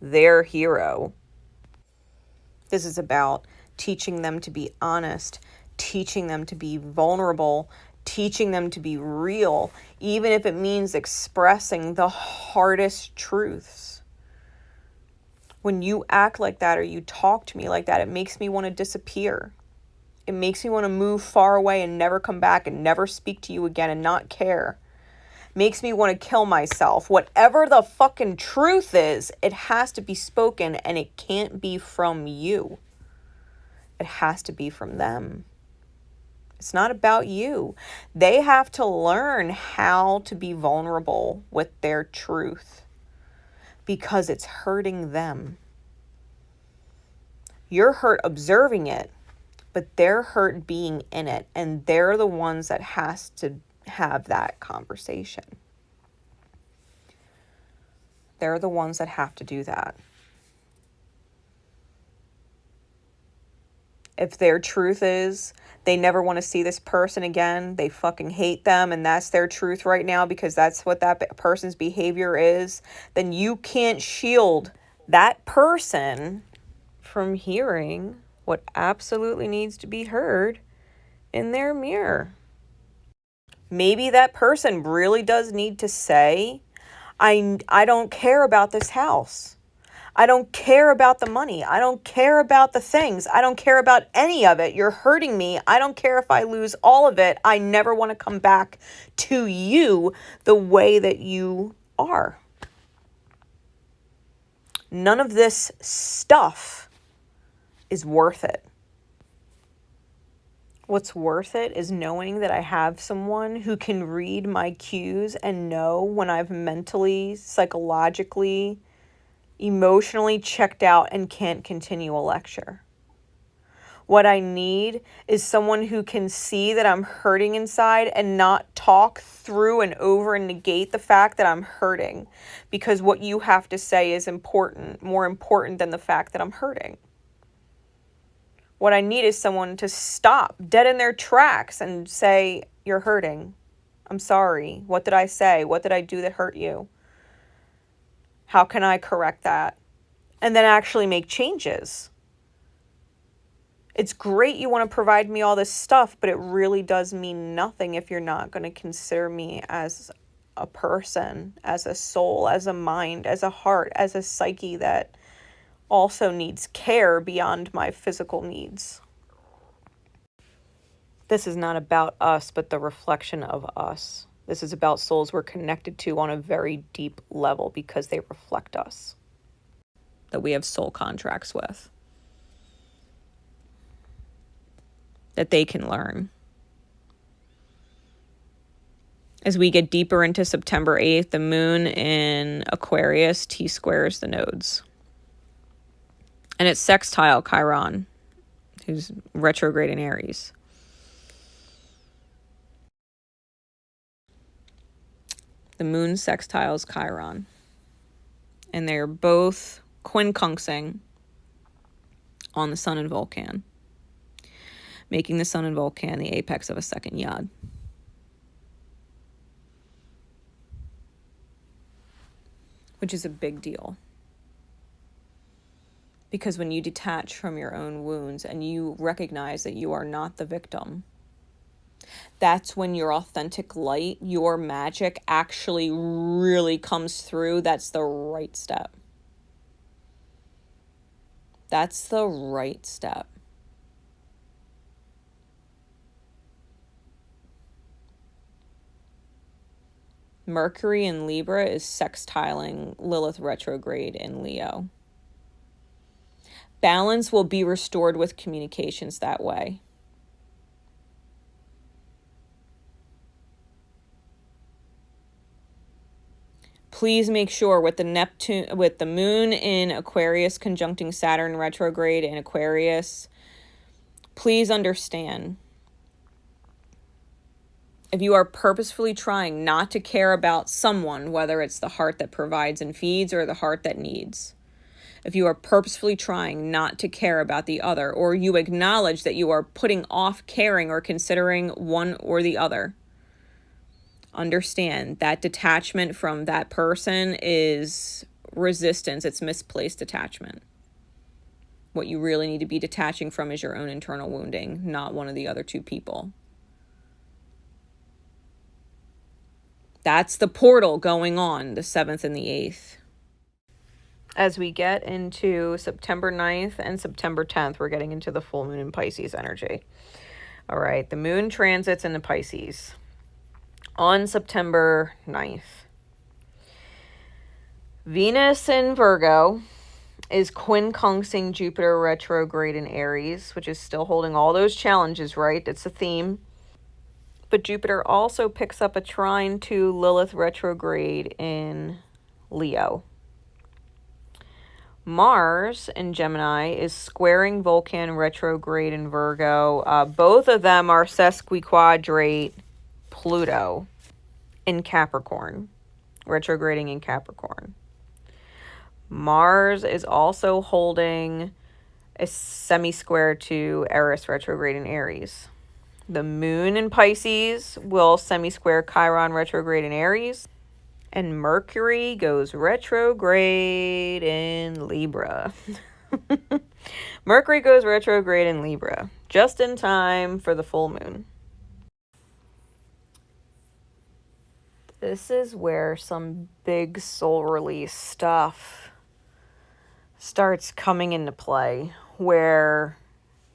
their hero. This is about teaching them to be honest, teaching them to be vulnerable, teaching them to be real, even if it means expressing the hardest truths. When you act like that or you talk to me like that, it makes me want to disappear. It makes me want to move far away and never come back and never speak to you again and not care. Makes me want to kill myself. Whatever the fucking truth is, it has to be spoken, and it can't be from you. It has to be from them. It's not about you. They have to learn how to be vulnerable with their truth. because it's hurting them. You're hurt observing it, but they're hurt being in it, and they're the ones that has to have that conversation. They're the ones that have to do that. If their truth is they never want to see this person again, they fucking hate them, and that's their truth right now because that's what that person's behavior is, then you can't shield that person from hearing what absolutely needs to be heard in their mirror. Maybe that person really does need to say, I don't care about this house. I don't care about the money. I don't care about the things. I don't care about any of it. You're hurting me. I don't care if I lose all of it. I never want to come back to you the way that you are. None of this stuff is worth it. What's worth it is knowing that I have someone who can read my cues and know when I've mentally, psychologically, emotionally checked out and can't continue a lecture. What I need is someone who can see that I'm hurting inside and not talk through and over and negate the fact that I'm hurting, because what you have to say is important, more important than the fact that I'm hurting. What I need is someone to stop dead in their tracks and say, you're hurting. I'm sorry. What did I say? What did I do that hurt you? How can I correct that? And then actually make changes. It's great you want to provide me all this stuff, but it really does mean nothing if you're not going to consider me as a person, as a soul, as a mind, as a heart, as a psyche that also needs care beyond my physical needs. This is not about us, but the reflection of us. This is about souls we're connected to on a very deep level because they reflect us, that we have soul contracts with, that they can learn. As we get deeper into September 8th, the moon in Aquarius T-squares the nodes. And it's sextile Chiron, who's retrograde in Aries. The moon sextiles Chiron. And they're both quincunxing on the sun and Vulcan, making the sun and Vulcan the apex of a second yod. Which is a big deal. Because when you detach from your own wounds and you recognize that you are not the victim, that's when your authentic light, your magic actually really comes through. That's the right step. That's the right step. Mercury in Libra is sextiling Lilith retrograde in Leo. Balance will be restored with communications that way. Please make sure with the moon in Aquarius conjuncting Saturn retrograde in Aquarius, please understand, if you are purposefully trying not to care about someone, whether it's the heart that provides and feeds or the heart that needs, if you are purposefully trying not to care about the other, or you acknowledge that you are putting off caring or considering one or the other, understand that detachment from that person is resistance. It's misplaced attachment. What you really need to be detaching from is your own internal wounding, not one of the other two people. That's the portal going on the 7th and the 8th. As we get into September 9th and September 10th, we're getting into the full moon in Pisces energy. All right, the moon transits into Pisces on September 9th. Venus in Virgo is quincunxing Jupiter retrograde in Aries, which is still holding all those challenges, right? That's a theme. But Jupiter also picks up a trine to Lilith retrograde in Leo. Mars in Gemini is squaring Vulcan retrograde in Virgo. Both of them are sesquiquadrate Pluto in Capricorn, retrograding in Capricorn. Mars is also holding a semi-square to Eris retrograde in Aries. The moon in Pisces will semi-square Chiron retrograde in Aries. And Mercury goes retrograde in Libra. Mercury goes retrograde in Libra, just in time for the full moon. This is where some big soul release stuff starts coming into play, where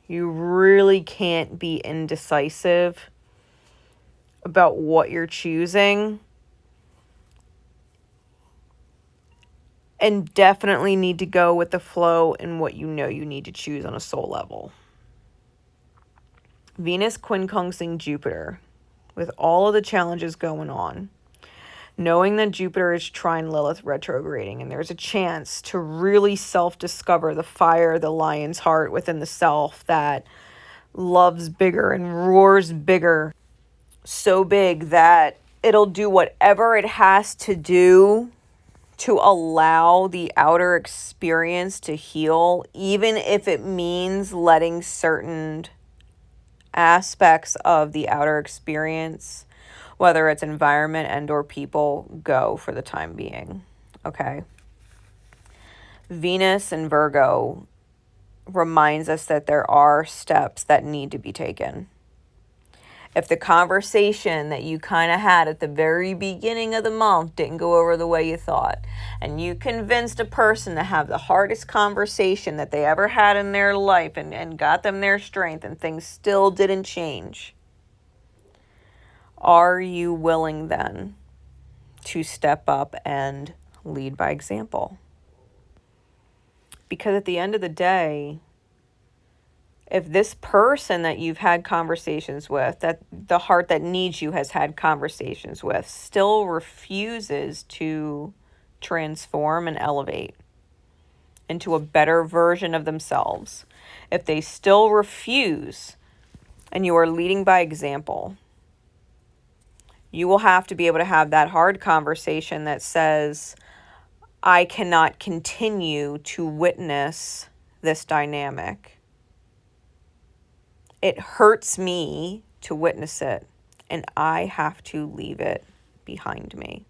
you really can't be indecisive about what you're choosing. And definitely need to go with the flow in what you know you need to choose on a soul level. Venus quincunxing Jupiter, with all of the challenges going on, knowing that Jupiter is trine Lilith retrograding, and there's a chance to really self-discover the fire, the lion's heart within the self that loves bigger and roars bigger, so big that it'll do whatever it has to do to allow the outer experience to heal, even if it means letting certain aspects of the outer experience, whether it's environment and or people, go for the time being. Okay. Venus in Virgo reminds us that there are steps that need to be taken. If the conversation that you kind of had at the very beginning of the month didn't go over the way you thought, and you convinced a person to have the hardest conversation that they ever had in their life and got them their strength, and things still didn't change, are you willing then to step up and lead by example? Because at the end of the day, if this person that you've had conversations with, that the heart that needs you has had conversations with, still refuses to transform and elevate into a better version of themselves, if they still refuse and you are leading by example, you will have to be able to have that hard conversation that says, I cannot continue to witness this dynamic. It hurts me to witness it, and I have to leave it behind me.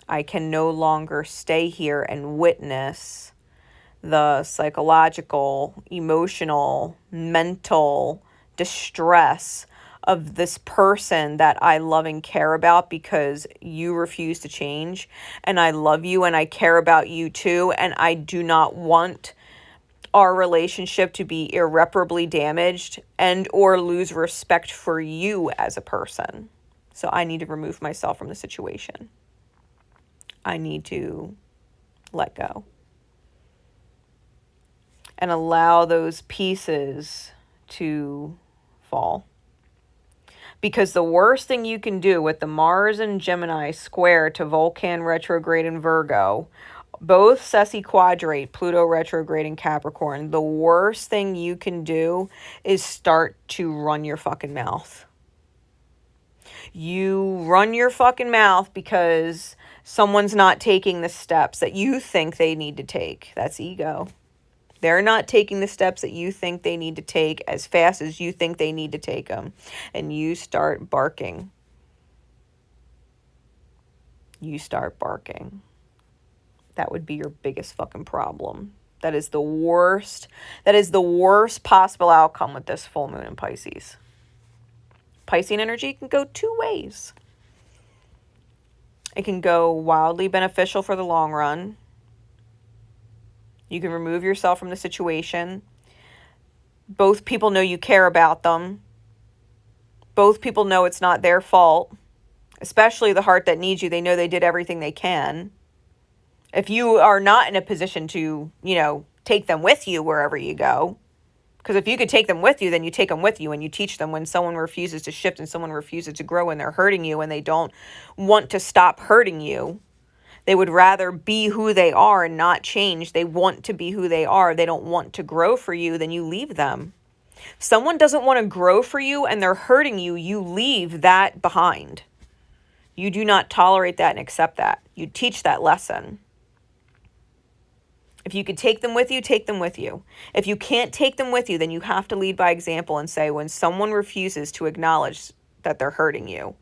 I can no longer stay here and witness the psychological, emotional, mental distress of this person that I love and care about because you refuse to change. And I love you and I care about you too. And I do not want our relationship to be irreparably damaged and or lose respect for you as a person. So I need to remove myself from the situation. I need to let go and allow those pieces to fall. Because the worst thing you can do with the Mars and Gemini square to Vulcan retrograde in Virgo, both sesquiquadrate Pluto retrograde in Capricorn, the worst thing you can do is start to run your fucking mouth. You run your fucking mouth because someone's not taking the steps that you think they need to take. That's ego. They're not taking the steps that you think they need to take as fast as you think they need to take them. And you start barking. You start barking. That would be your biggest fucking problem. That is the worst. That is the worst possible outcome with this full moon in Pisces. Piscean energy can go two ways. It can go wildly beneficial for the long run. You can remove yourself from the situation. Both people know you care about them. Both people know it's not their fault. Especially the heart that needs you. They know they did everything they can. If you are not in a position to, take them with you wherever you go. Because if you could take them with you, then you take them with you and you teach them. When someone refuses to shift and someone refuses to grow and they're hurting you and they don't want to stop hurting you, They would rather be who they are and not change. They want to be who they are. They don't want to grow for you. Then you leave them. If someone doesn't want to grow for you and they're hurting you, you leave that behind. You do not tolerate that and accept that. You teach that lesson. If you could take them with you, take them with you. If you can't take them with you, then you have to lead by example and say when someone refuses to acknowledge that they're hurting you,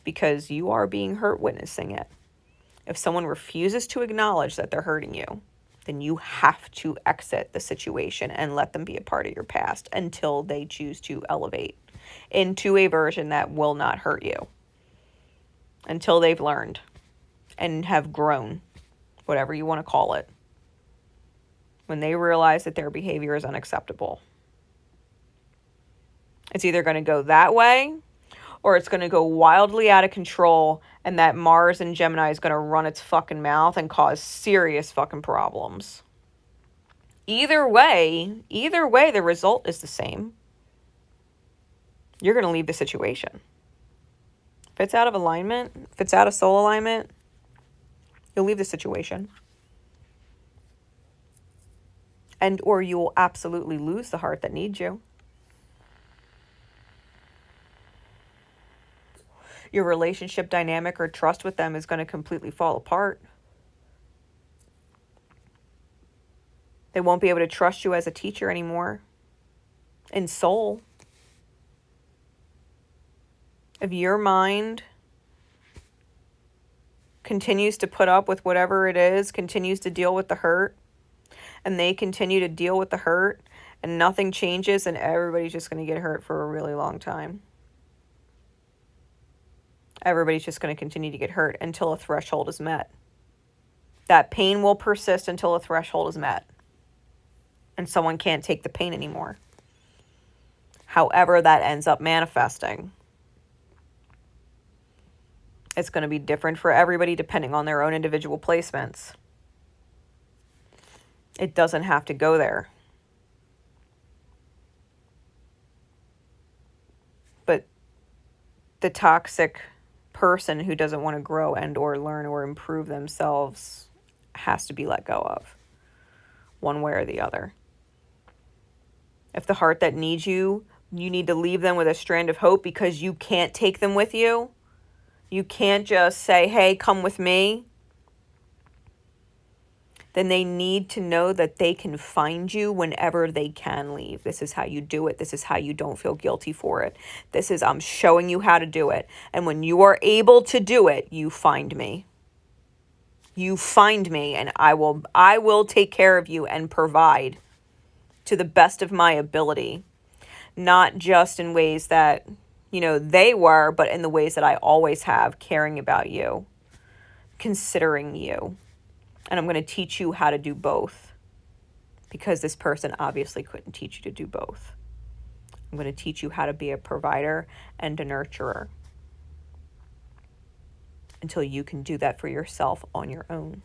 because you are being hurt witnessing it. If someone refuses to acknowledge that they're hurting you, then you have to exit the situation and let them be a part of your past until they choose to elevate into a version that will not hurt you. Until they've learned and have grown, whatever you want to call it. When they realize that their behavior is unacceptable. It's either going to go that way or it's going to go wildly out of control, and that Mars in Gemini is going to run its fucking mouth and cause serious fucking problems. Either way, the result is the same. You're going to leave the situation. If it's out of alignment, if it's out of soul alignment, you'll leave the situation. And or you will absolutely lose the heart that needs you. Your relationship dynamic or trust with them is going to completely fall apart. They won't be able to trust you as a teacher anymore. In soul. If your mind continues to put up with whatever it is, continues to deal with the hurt, and they continue to deal with the hurt, and nothing changes, and everybody's just going to get hurt for a really long time. Everybody's just going to continue to get hurt until a threshold is met. That pain will persist until a threshold is met. And someone can't take the pain anymore. However that ends up manifesting. It's going to be different for everybody depending on their own individual placements. It doesn't have to go there. But the toxic person who doesn't want to grow and or learn or improve themselves has to be let go of. One way or the other. If the heart that needs you, you need to leave them with a strand of hope because you can't take them with you. You can't just say, hey, come with me. Then they need to know that they can find you whenever they can leave. This is how you do it. This is how you don't feel guilty for it. This is, I'm showing you how to do it. And when you are able to do it, you find me. You find me and I will take care of you and provide to the best of my ability. Not just in ways that, they were, but in the ways that I always have, caring about you, considering you. And I'm going to teach you how to do both because this person obviously couldn't teach you to do both. I'm going to teach you how to be a provider and a nurturer until you can do that for yourself on your own.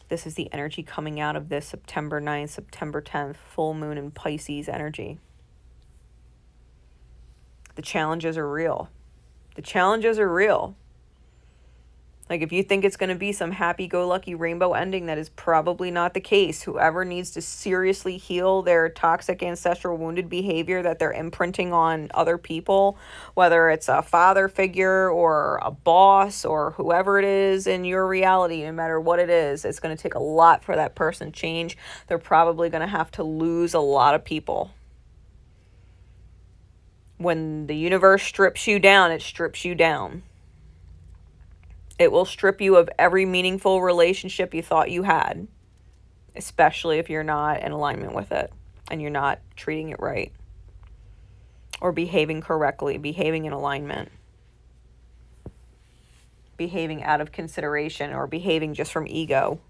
This is the energy coming out of this September 9th, September 10th, full moon in Pisces energy. The challenges are real. The challenges are real. Like if you think it's going to be some happy-go-lucky rainbow ending, that is probably not the case. Whoever needs to seriously heal their toxic ancestral wounded behavior that they're imprinting on other people, whether it's a father figure or a boss or whoever it is in your reality, no matter what it is, it's going to take a lot for that person to change. They're probably going to have to lose a lot of people. When the universe strips you down, it strips you down. It will strip you of every meaningful relationship you thought you had, especially if you're not in alignment with it and you're not treating it right or behaving correctly, behaving in alignment, behaving out of consideration or behaving just from ego,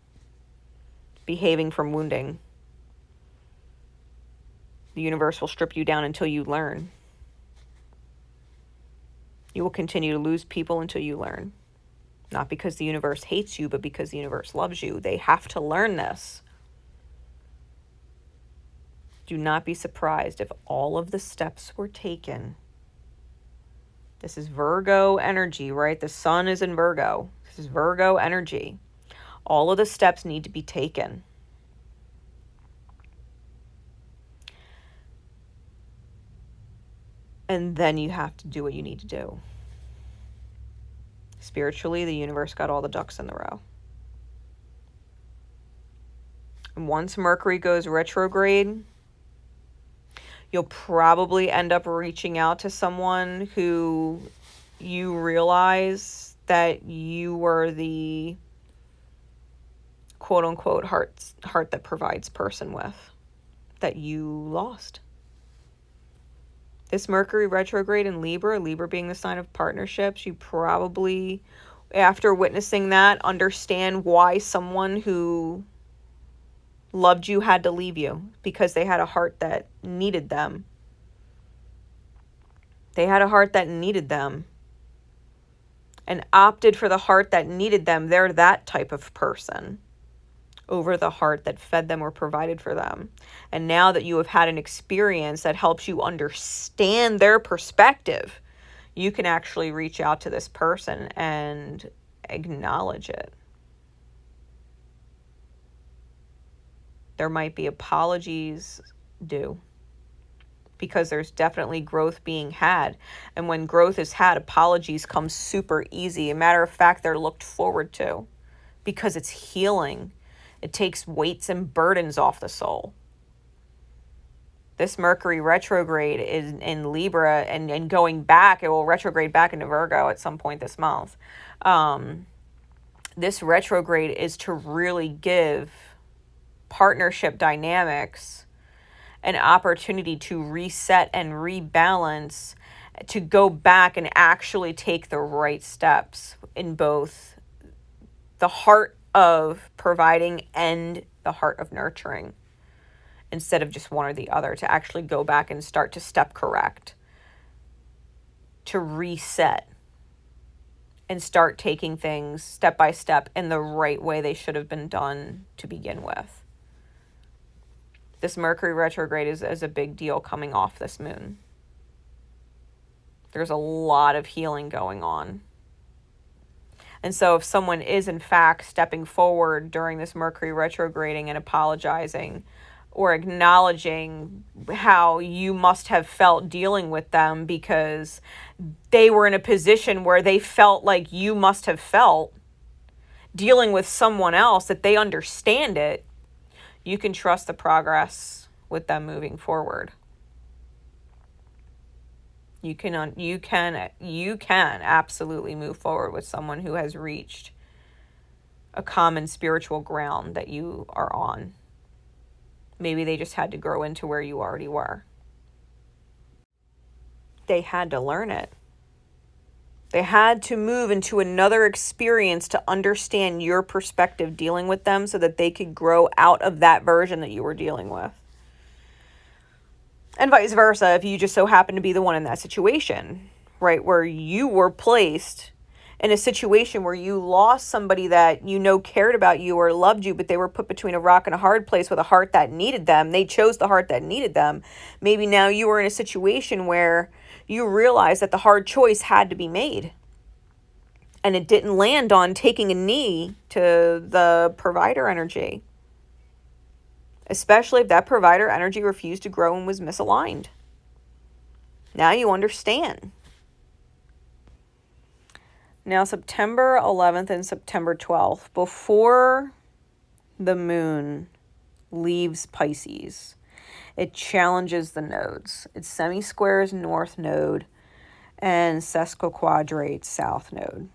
behaving from wounding. The universe will strip you down until you learn. You will continue to lose people until you learn. Not because the universe hates you, but because the universe loves you. They have to learn this. Do not be surprised if all of the steps were taken This is Virgo energy, right? The sun is in Virgo. This is Virgo energy. All of the steps need to be taken. And then you have to do what you need to do. Spiritually, the universe got all the ducks in the row. And once Mercury goes retrograde, you'll probably end up reaching out to someone who you realize that you were the quote-unquote heart that provides person with, that you lost. This Mercury retrograde in Libra being the sign of partnerships, you probably, after witnessing that, understand why someone who loved you had to leave you, because they had a heart that needed them. They had a heart that needed them and opted for the heart that needed them. They're that type of person over the heart that fed them or provided for them. And now that you have had an experience that helps you understand their perspective, you can actually reach out to this person and acknowledge it. There might be apologies due, because there's definitely growth being had. And when growth is had, apologies come super easy. A matter of fact, they're looked forward to because it's healing. It takes weights and burdens off the soul. This Mercury retrograde is in Libra and going back. It will retrograde back into Virgo at some point this month. This retrograde is to really give partnership dynamics an opportunity to reset and rebalance, to go back and actually take the right steps in both the heart of providing and the heart of nurturing, instead of just one or the other, to actually go back and start to step correct, to reset and start taking things step by step in the right way they should have been done to begin with. This Mercury retrograde is a big deal coming off this moon. There's a lot of healing going on. And so if someone is in fact stepping forward during this Mercury retrograding and apologizing or acknowledging how you must have felt dealing with them because they were in a position where they felt like you must have felt dealing with someone else, that they understand it, you can trust the progress with them moving forward. You can absolutely move forward with someone who has reached a common spiritual ground that you are on. Maybe they just had to grow into where you already were. They had to learn it. They had to move into another experience to understand your perspective dealing with them so that they could grow out of that version that you were dealing with. And vice versa, if you just so happen to be the one in that situation, right, where you were placed in a situation where you lost somebody that you know cared about you or loved you, but they were put between a rock and a hard place with a heart that needed them. They chose the heart that needed them. Maybe now you were in a situation where you realized that the hard choice had to be made. And it didn't land on taking a knee to the provider energy. Especially if that provider energy refused to grow and was misaligned. Now you understand. Now September 11th and September 12th, before the moon leaves Pisces, it challenges the nodes. It semi-squares north node and sesquiquadrates south node.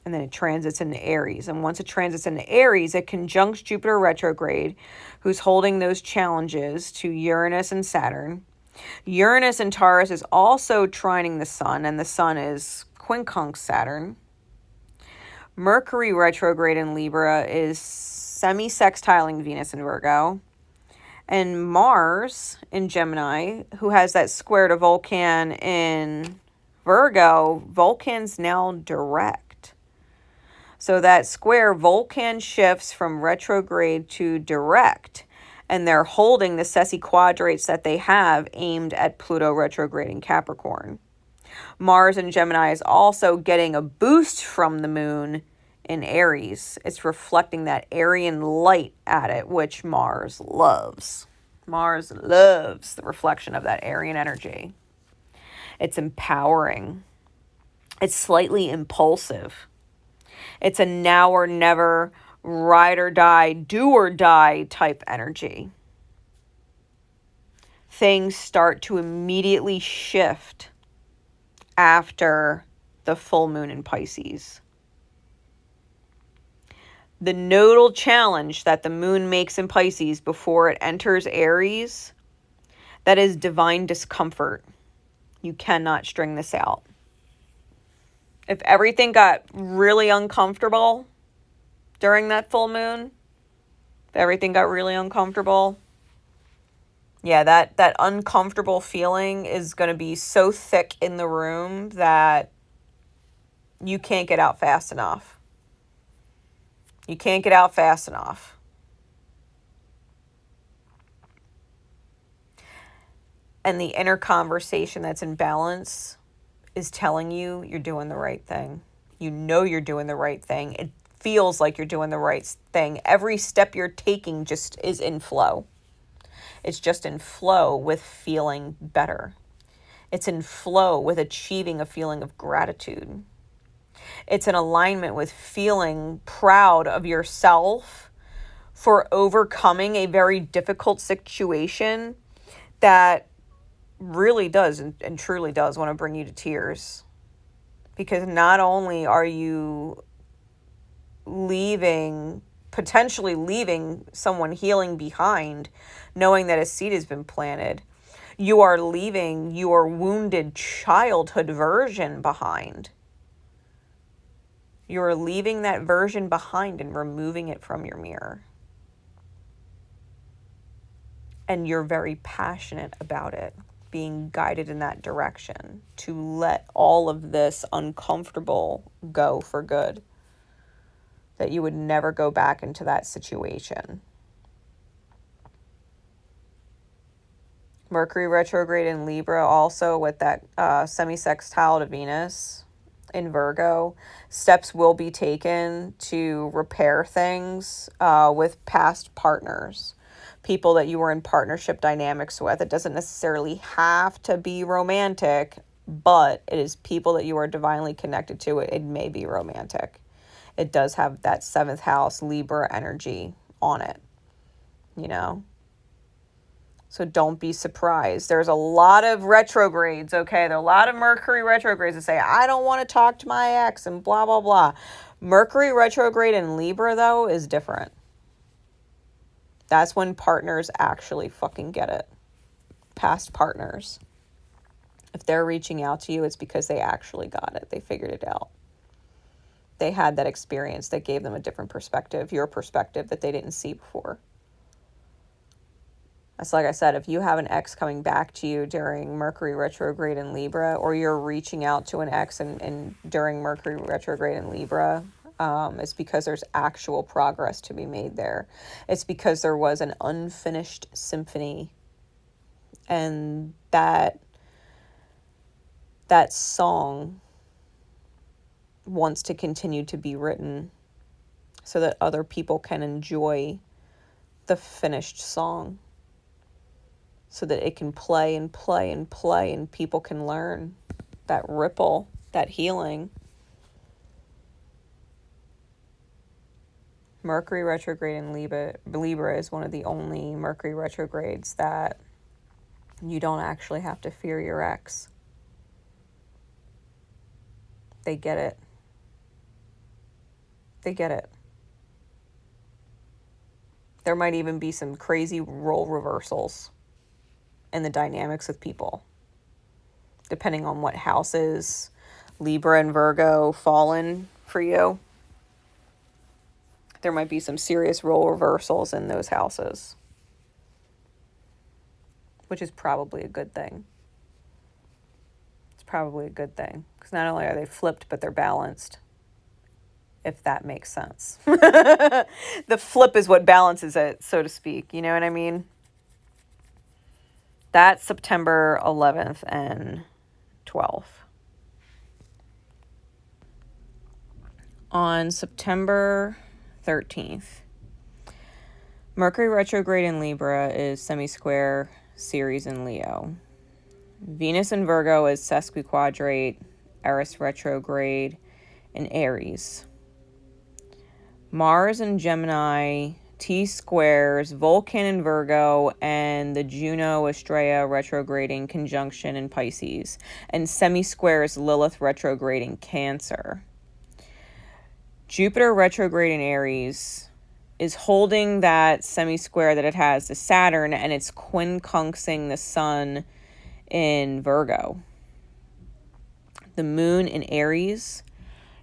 And then it transits into Aries. And once it transits into Aries, it conjuncts Jupiter retrograde, who's holding those challenges to Uranus and Saturn. Uranus in Taurus is also trining the sun, and the sun is quincunx Saturn. Mercury retrograde in Libra is semi-sextiling Venus in Virgo. And Mars in Gemini, who has that square to Vulcan in Virgo, Vulcan's now direct. So that square, Vulcan shifts from retrograde to direct, and they're holding the sesquiquadrates that they have aimed at Pluto retrograde in Capricorn. Mars in Gemini is also getting a boost from the moon in Aries. It's reflecting that Aryan light at it, which Mars loves. Mars loves the reflection of that Aryan energy. It's empowering. It's slightly impulsive. It's a now or never, ride or die, do or die type energy. Things start to immediately shift after the full moon in Pisces. The nodal challenge that the moon makes in Pisces before it enters Aries, that is divine discomfort. You cannot string this out. If everything got really uncomfortable during that full moon, if everything got really uncomfortable, yeah, that uncomfortable feeling is going to be so thick in the room that you can't get out fast enough. You can't get out fast enough. And the inner conversation that's in balance is telling you you're doing the right thing. You know you're doing the right thing. It feels like you're doing the right thing. Every step you're taking just is in flow. It's just in flow with feeling better. It's in flow with achieving a feeling of gratitude. It's in alignment with feeling proud of yourself for overcoming a very difficult situation that really does and truly does want to bring you to tears. Because not only are you potentially leaving someone healing behind, knowing that a seed has been planted, you are leaving your wounded childhood version behind. You're leaving that version behind and removing it from your mirror. And you're very passionate about it, being guided in that direction to let all of this uncomfortable go for good. That you would never go back into that situation. Mercury retrograde in Libra also with that semi-sextile to Venus in Virgo. Steps will be taken to repair things with past partners. People that you were in partnership dynamics with. It doesn't necessarily have to be romantic, but it is people that you are divinely connected to. It may be romantic. It does have that 7th house Libra energy on it, you know? So don't be surprised. There's a lot of retrogrades, okay? There are a lot of Mercury retrogrades that say, I don't want to talk to my ex and blah, blah, blah. Mercury retrograde in Libra, though, is different. That's when partners actually fucking get it. Past partners. If they're reaching out to you, it's because they actually got it. They figured it out. They had that experience that gave them a different perspective, your perspective that they didn't see before. That's like I said, if you have an ex coming back to you during Mercury retrograde in Libra, or you're reaching out to an ex and during Mercury retrograde in Libra, it's because there's actual progress to be made there. It's because there was an unfinished symphony, and that song wants to continue to be written so that other people can enjoy the finished song, so that it can play and play and play and people can learn that ripple, that healing. Mercury retrograde in Libra is one of the only Mercury retrogrades that you don't actually have to fear your ex. They get it. They get it. There might even be some crazy role reversals in the dynamics of people, depending on what houses Libra and Virgo fall in for you. There might be some serious role reversals in those houses, which is probably a good thing. It's probably a good thing, because not only are they flipped, but they're balanced, if that makes sense. The flip is what balances it, so to speak. You know what I mean? That's September 11th and 12th. On September 13th, Mercury retrograde in Libra is semi-square Ceres in Leo. Venus in Virgo is sesquiquadrate, Eris retrograde in Aries. Mars in Gemini, T-squares, Vulcan in Virgo, and the Juno Estrella retrograding conjunction in Pisces, and semi-squares Lilith retrograding Cancer. Jupiter retrograde in Aries is holding that semi-square that it has to Saturn, and it's quincunxing the Sun in Virgo. The Moon in Aries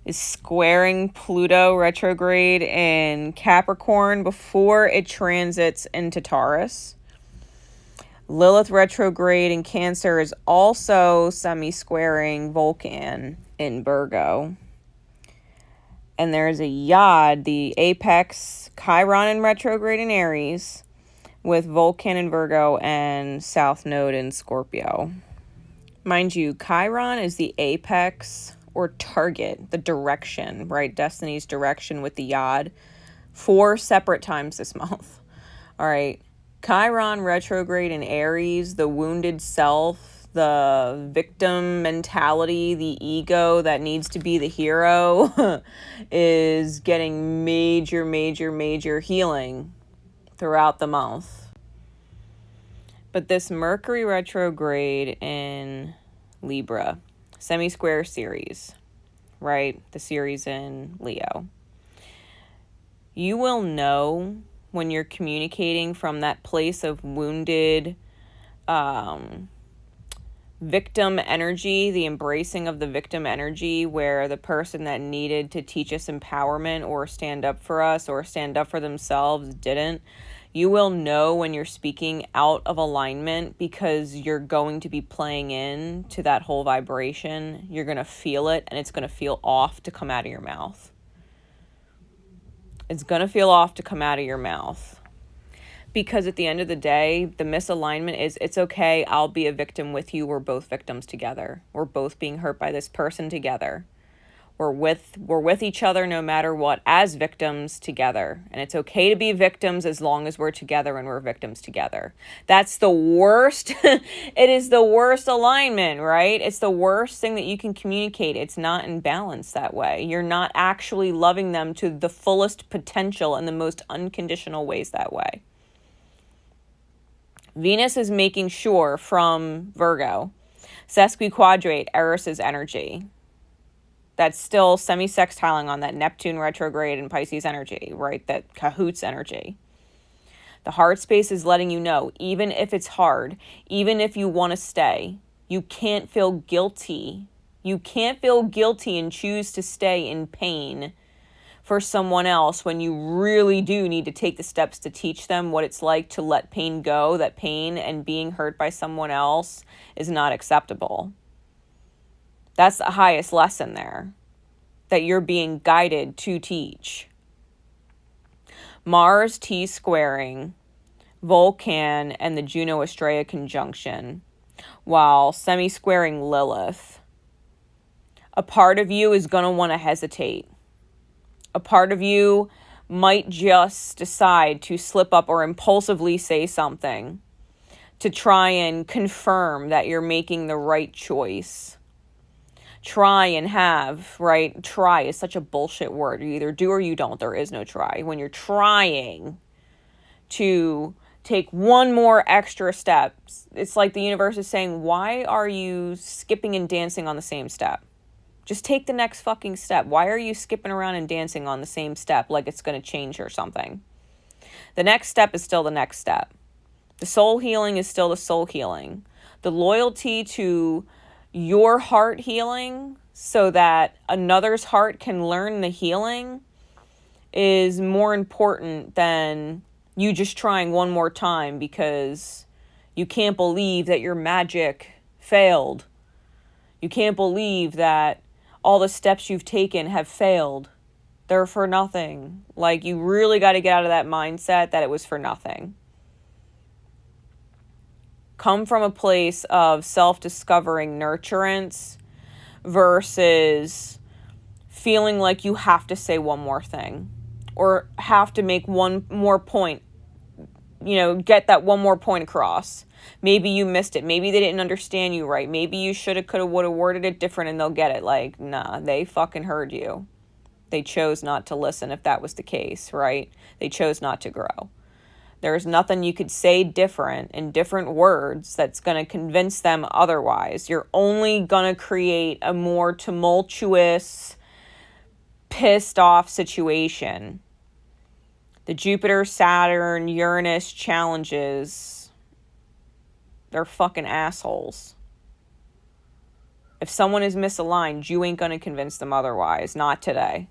is squaring Pluto retrograde in Capricorn before it transits into Taurus. Lilith retrograde in Cancer is also semi-squaring Vulcan in Virgo. And there's a Yod, the apex Chiron in retrograde in Aries, with Vulcan in Virgo and South Node in Scorpio. Mind you, Chiron is the apex or target, the direction, right? Destiny's direction with the Yod, 4 separate times this month. All right. Chiron retrograde in Aries, the wounded self, the victim mentality, the ego that needs to be the hero is getting major healing throughout the month. But this Mercury retrograde in Libra, semi-square Ceres, right? The Ceres in Leo. You will know when you're communicating from that place of wounded, victim energy, the embracing of the victim energy, where the person that needed to teach us empowerment or stand up for us or stand up for themselves didn't. You will know when you're speaking out of alignment because you're going to be playing in to that whole vibration. You're going to feel it, and it's going to feel off to come out of your mouth. It's going to feel off to come out of your mouth. Because at the end of the day, the misalignment is, it's okay, I'll be a victim with you. We're both victims together. We're both being hurt by this person together. We're with each other no matter what, as victims together. And it's okay to be victims as long as we're together and we're victims together. That's the worst. It is the worst alignment, right? It's the worst thing that you can communicate. It's not in balance that way. You're not actually loving them to the fullest potential in the most unconditional ways that way. Venus is making sure from Virgo, sesquiquadrate Eris's energy. That's still semi-sextiling on that Neptune retrograde and Pisces energy, right? That cahoots energy. The heart space is letting you know, even if it's hard, even if you want to stay, you can't feel guilty. You can't feel guilty and choose to stay in pain for someone else when you really do need to take the steps to teach them what it's like to let pain go, that pain and being hurt by someone else is not acceptable. That's the highest lesson there that you're being guided to teach. Mars T-squaring Vulcan and the Juno Estrella conjunction while semi-squaring Lilith. A part of you is going to want to hesitate. A part of you might just decide to slip up or impulsively say something to try and confirm that you're making the right choice. Try and have, right? Try is such a bullshit word. You either do or you don't. There is no try. When you're trying to take one more extra step, it's like the universe is saying, why are you skipping and dancing on the same step? Just take the next fucking step. Why are you skipping around and dancing on the same step like it's going to change or something? The next step is still the next step. The soul healing is still the soul healing. The loyalty to your heart healing so that another's heart can learn the healing is more important than you just trying one more time because you can't believe that your magic failed. You can't believe that all the steps you've taken have failed. They're for nothing. Like, you really got to get out of that mindset that it was for nothing. Come from a place of self-discovering nurturance versus feeling like you have to say one more thing or have to make one more point, get that one more point across. Maybe you missed it. Maybe they didn't understand you right. Maybe you should have, could have, would have worded it different and they'll get it. Like, nah, they fucking heard you. They chose not to listen if that was the case, right? They chose not to grow. There's nothing you could say different in different words that's going to convince them otherwise. You're only going to create a more tumultuous, pissed off situation. The Jupiter, Saturn, Uranus challenges, they're fucking assholes. If someone is misaligned, you ain't going to convince them otherwise. Not today.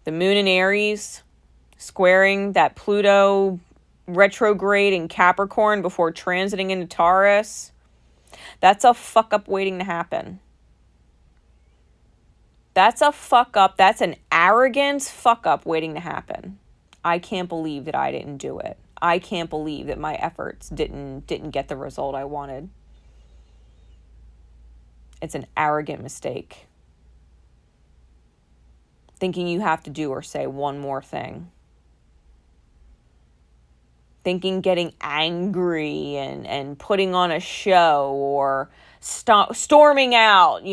The moon in Aries, squaring that Pluto retrograde in Capricorn before transiting into Taurus. That's a fuck up waiting to happen. That's a fuck up. That's an arrogance fuck up waiting to happen. I can't believe that I didn't do it. I can't believe that my efforts didn't get the result I wanted. It's an arrogant mistake. Thinking you have to do or say one more thing. Thinking getting angry and putting on a show or storming out,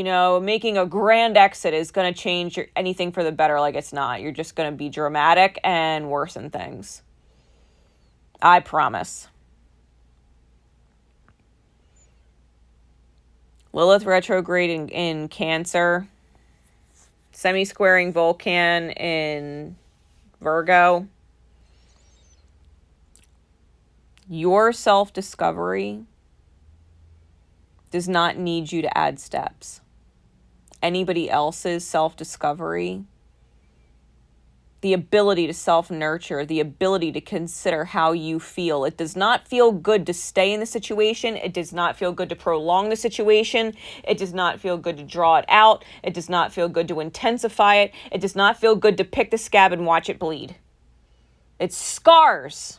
making a grand exit is going to change anything for the better. Like, it's not. You're just going to be dramatic and worsen things. I promise. Lilith retrograde in Cancer. Semi-squaring Vulcan in Virgo. Your self-discovery does not need you to add steps. Anybody else's self-discovery, the ability to self-nurture, the ability to consider how you feel. It does not feel good to stay in the situation. It does not feel good to prolong the situation. It does not feel good to draw it out. It does not feel good to intensify it. It does not feel good to pick the scab and watch it bleed. It scars.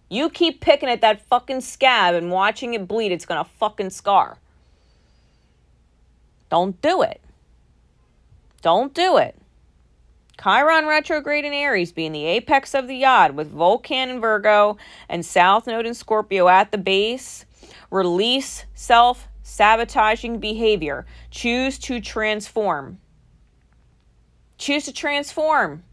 You keep picking at that fucking scab and watching it bleed, it's gonna fucking scar. Don't do it. Don't do it. Chiron retrograde in Aries being the apex of the yod with Vulcan in Virgo and South Node in Scorpio at the base. Release self-sabotaging behavior. Choose to transform. Choose to transform.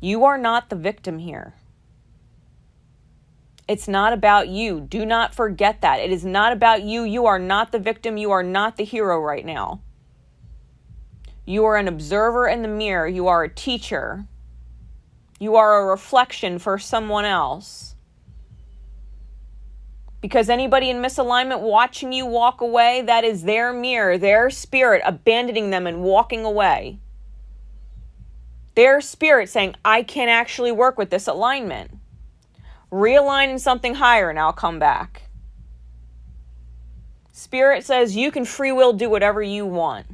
You are not the victim here. It's not about you. Do not forget that. It is not about you. You are not the victim. You are not the hero right now. You are an observer in the mirror. You are a teacher. You are a reflection for someone else. Because anybody in misalignment watching you walk away, that is their mirror, their spirit abandoning them and walking away. Their spirit saying, I can't actually work with this alignment. Realign in something higher and I'll come back. Spirit says you can free will do whatever you want.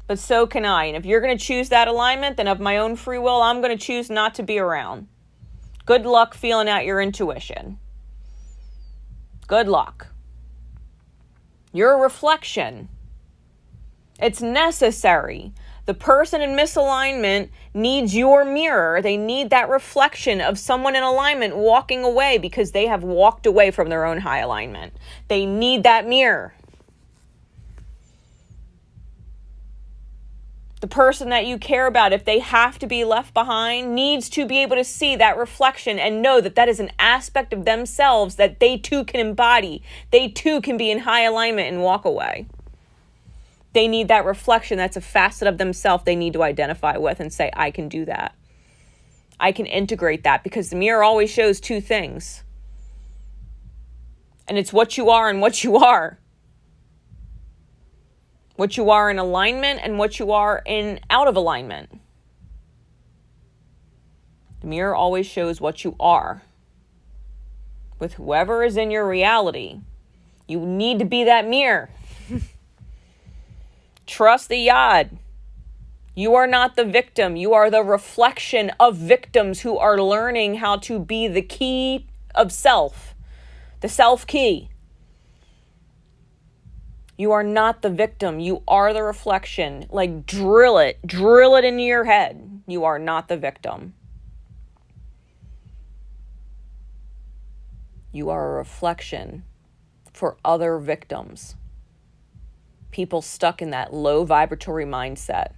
But so can I. And if you're going to choose that alignment, then of my own free will, I'm going to choose not to be around. Good luck feeling out your intuition. Good luck. You're a reflection. It's necessary. The person in misalignment needs your mirror. They need that reflection of someone in alignment walking away because they have walked away from their own high alignment. They need that mirror. The person that you care about, if they have to be left behind, needs to be able to see that reflection and know that that is an aspect of themselves that they too can embody. They too can be in high alignment and walk away. They need that reflection. That's a facet of themselves they need to identify with and say, I can do that. I can integrate that, because the mirror always shows two things. And it's what you are and what you are. What you are in alignment and what you are in out of alignment. The mirror always shows what you are. With whoever is in your reality, you need to be that mirror. Trust the yod. You are not the victim. You are the reflection of victims who are learning how to be the key of self. The self key. You are not the victim. You are the reflection. Like, drill it into your head. You are not the victim. You are a reflection for other victims. People stuck in that low vibratory mindset.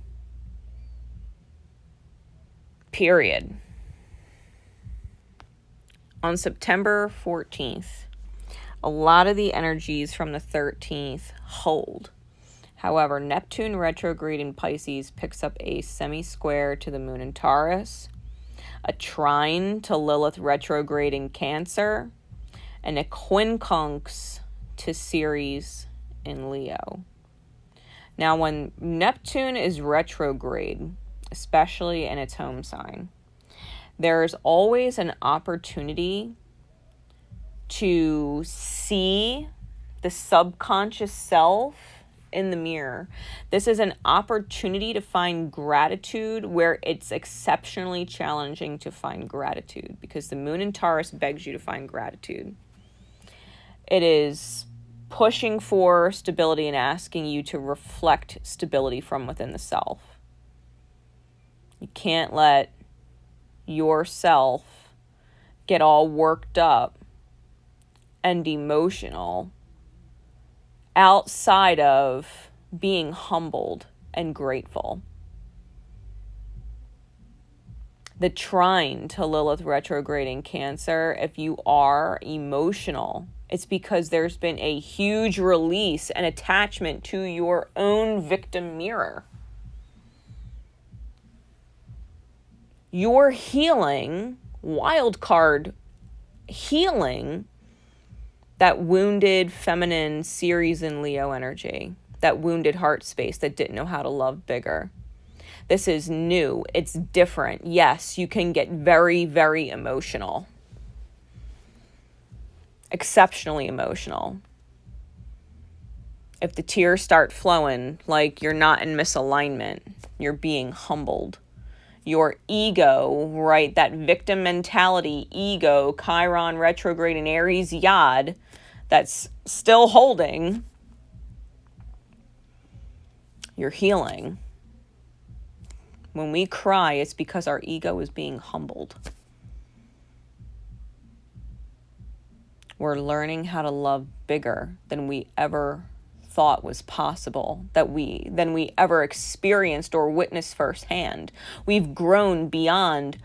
Period. On September 14th, a lot of the energies from the 13th hold. However, Neptune retrograde in Pisces picks up a semi-square to the moon in Taurus, a trine to Lilith retrograde in Cancer, and a quincunx to Ceres in Leo. Now, when Neptune is retrograde, especially in its home sign, there is always an opportunity to see the subconscious self in the mirror. This is an opportunity to find gratitude where it's exceptionally challenging to find gratitude, because the moon in Taurus begs you to find gratitude. It is pushing for stability and asking you to reflect stability from within the self. You can't let yourself get all worked up and emotional outside of being humbled and grateful. The trine to Lilith retrograding Cancer, if you are emotional, it's because there's been a huge release and attachment to your own victim mirror. You're healing, wild card healing, that wounded feminine Ceres in Leo energy, that wounded heart space that didn't know how to love bigger. This is new. It's different. Yes, you can get very, very emotional. Exceptionally emotional. If the tears start flowing, like you're not in misalignment, you're being humbled. Your ego, right, that victim mentality, ego, Chiron retrograde in Aries, Yod, that's still holding, you're healing. When we cry, it's because our ego is being humbled. We're learning how to love bigger than we ever thought was possible, than we ever experienced or witnessed firsthand. We've grown beyond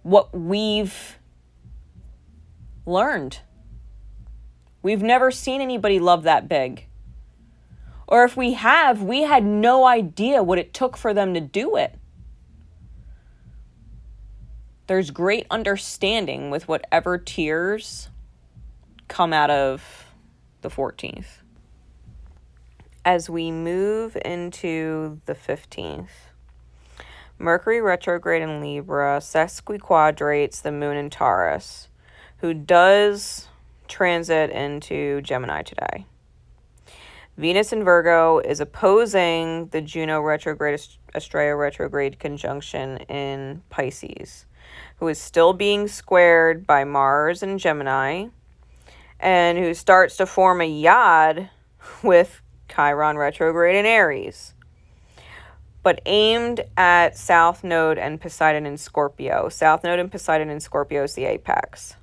what we've learned. We've never seen anybody love that big. Or if we have, we had no idea what it took for them to do it. There's great understanding with whatever tears come out of the 14th. As we move into the 15th, Mercury retrograde in Libra sesquiquadrates the moon in Taurus, who does transit into Gemini today. Venus in Virgo is opposing the Juno retrograde, Estrella retrograde conjunction in Pisces, who is still being squared by Mars in Gemini, and who starts to form a yod with Chiron retrograde in Aries, but aimed at South Node and Poseidon in Scorpio. South Node and Poseidon in Scorpio is the apex.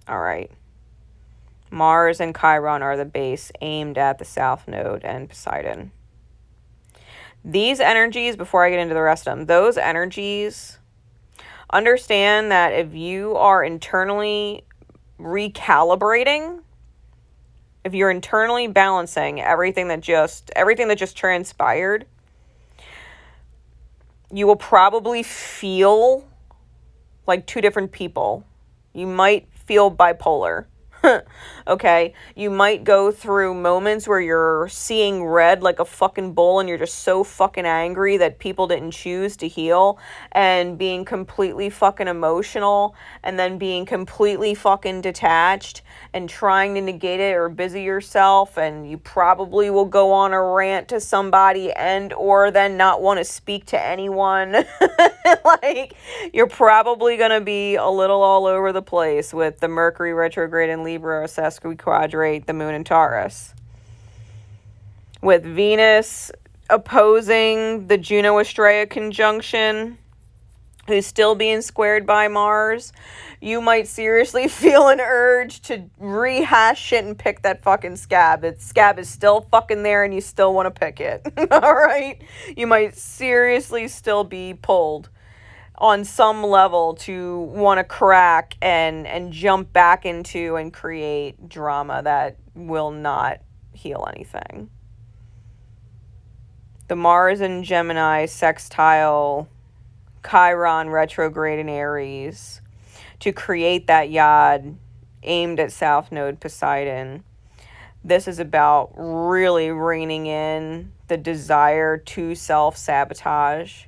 All right. Mars and Chiron are the base aimed at the South Node and Poseidon. These energies, before I get into the rest of them, those energies, understand that if you are internally recalibrating, if you're internally balancing everything that just transpired, you will probably feel like two different people. You might feel bipolar. Okay, you might go through moments where you're seeing red like a fucking bull and you're just so fucking angry that people didn't choose to heal, and being completely fucking emotional, and then being completely fucking detached and trying to negate it or busy yourself, and you probably will go on a rant to somebody and or then not want to speak to anyone. Like, you're probably going to be a little all over the place with the Mercury retrograde in Libra sesquiquadrate the moon in Taurus. with Venus opposing the Juno-Astrea conjunction, who's still being squared by Mars, you might seriously feel an urge to rehash shit and pick that fucking scab. That scab is still fucking there and you still want to pick it. Alright? You might seriously still be pulled on some level to want to crack and jump back into and create drama that will not heal anything. The Mars and Gemini sextile Chiron retrograde in Aries to create that yod aimed at South Node Poseidon. This is about really reining in the desire to self-sabotage,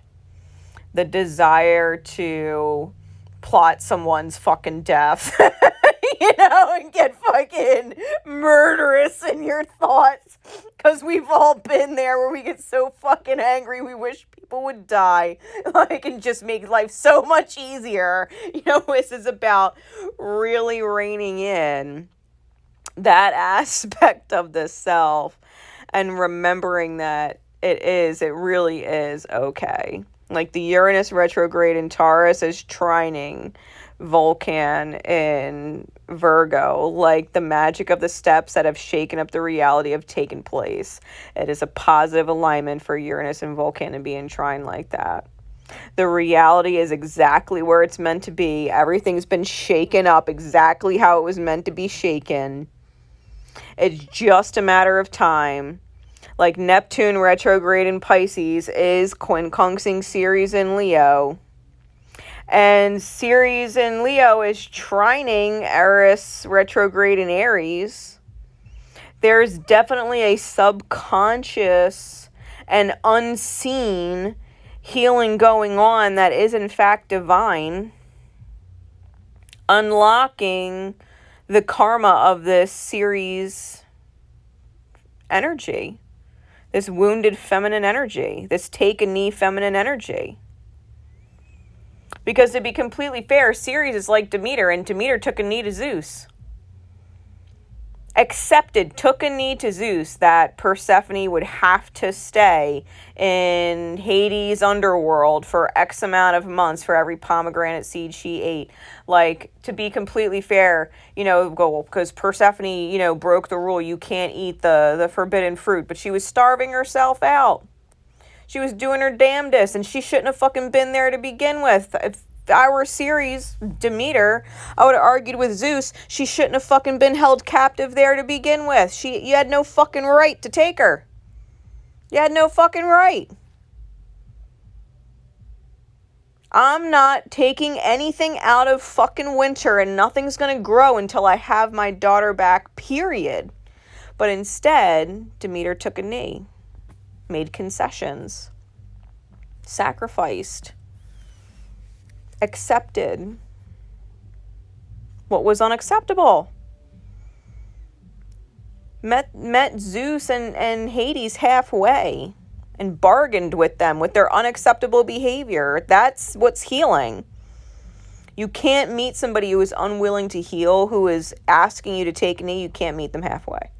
the desire to plot someone's fucking death, and get fucking murderous in your thoughts. Because we've all been there where we get so fucking angry we wish people would die, and just make life so much easier. This is about really reining in that aspect of the self and remembering that it really is okay. Like the Uranus retrograde in Taurus is trining Vulcan in Virgo, like the magic of the steps that have shaken up the reality have taken place. It is a positive alignment for Uranus and Vulcan to be in trine like that. The reality is exactly where it's meant to be. Everything's been shaken up exactly how it was meant to be shaken. It's just a matter of time. Like Neptune retrograde in Pisces is quincunxing Ceres in Leo. And Ceres in Leo is trining Eris retrograde in Aries. There's definitely a subconscious and unseen healing going on that is in fact divine, unlocking the karma of this Ceres energy. This wounded feminine energy, this take a knee feminine energy. Because to be completely fair, Ceres is like Demeter, and Demeter took a knee to Zeus. Took a knee to Zeus that Persephone would have to stay in Hades' underworld for X amount of months for every pomegranate seed she ate. Like, to be completely fair, because Persephone, broke the rule, you can't eat the forbidden fruit, but she was starving herself out. She was doing her damnedest, and she shouldn't have fucking been there to begin with. If I were Ceres, Demeter, I would have argued with Zeus, she shouldn't have fucking been held captive there to begin with. You had no fucking right to take her. You had no fucking right. I'm not taking anything out of fucking winter, and nothing's gonna grow until I have my daughter back, period. But instead, Demeter took a knee, made concessions, sacrificed, accepted what was unacceptable. Met Zeus and Hades halfway and bargained with them with their unacceptable behavior. That's what's healing. You can't meet somebody who is unwilling to heal, who is asking you to take a knee. You can't meet them halfway.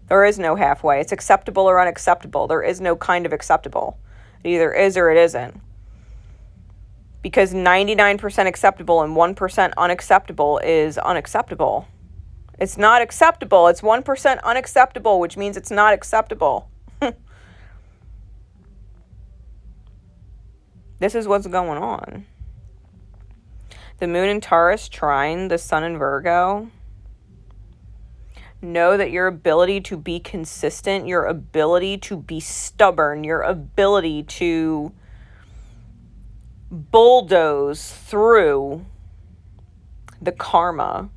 There is no halfway. It's acceptable or unacceptable. There is no kind of acceptable. It either is or it isn't. Because 99% acceptable and 1% unacceptable is unacceptable. It's not acceptable. It's 1% unacceptable, which means it's not acceptable. This is what's going on. The moon in Taurus trine the sun in Virgo. Know that your ability to be consistent, your ability to be stubborn, your ability to bulldoze through the karma,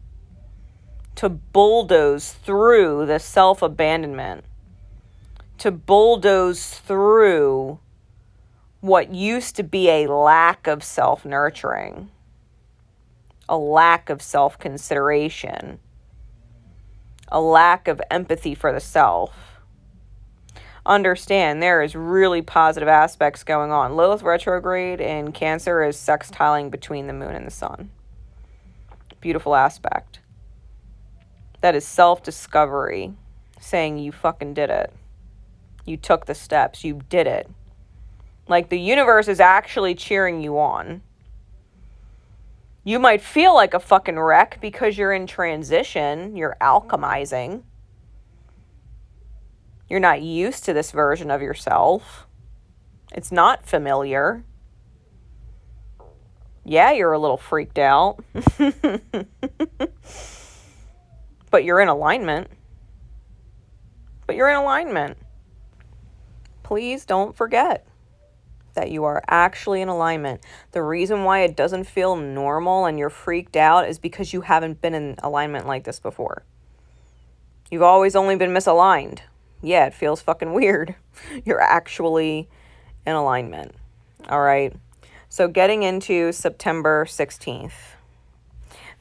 to bulldoze through the self-abandonment, to bulldoze through what used to be a lack of self-nurturing, a lack of self-consideration, a lack of empathy for the self. Understand there is really positive aspects going on. Lilith retrograde in Cancer is sextiling between the moon and the sun. Beautiful aspect. That is self-discovery, saying you fucking did it. You took the steps. You did it. Like, the universe is actually cheering you on. You might feel like a fucking wreck because you're in transition. You're alchemizing. You're not used to this version of yourself. It's not familiar. Yeah, you're a little freaked out. But you're in alignment. Please don't forget that you are actually in alignment. The reason why it doesn't feel normal and you're freaked out is because you haven't been in alignment like this before. You've always only been misaligned. Yeah, it feels fucking weird. You're actually in alignment. All right. So getting into September 16th.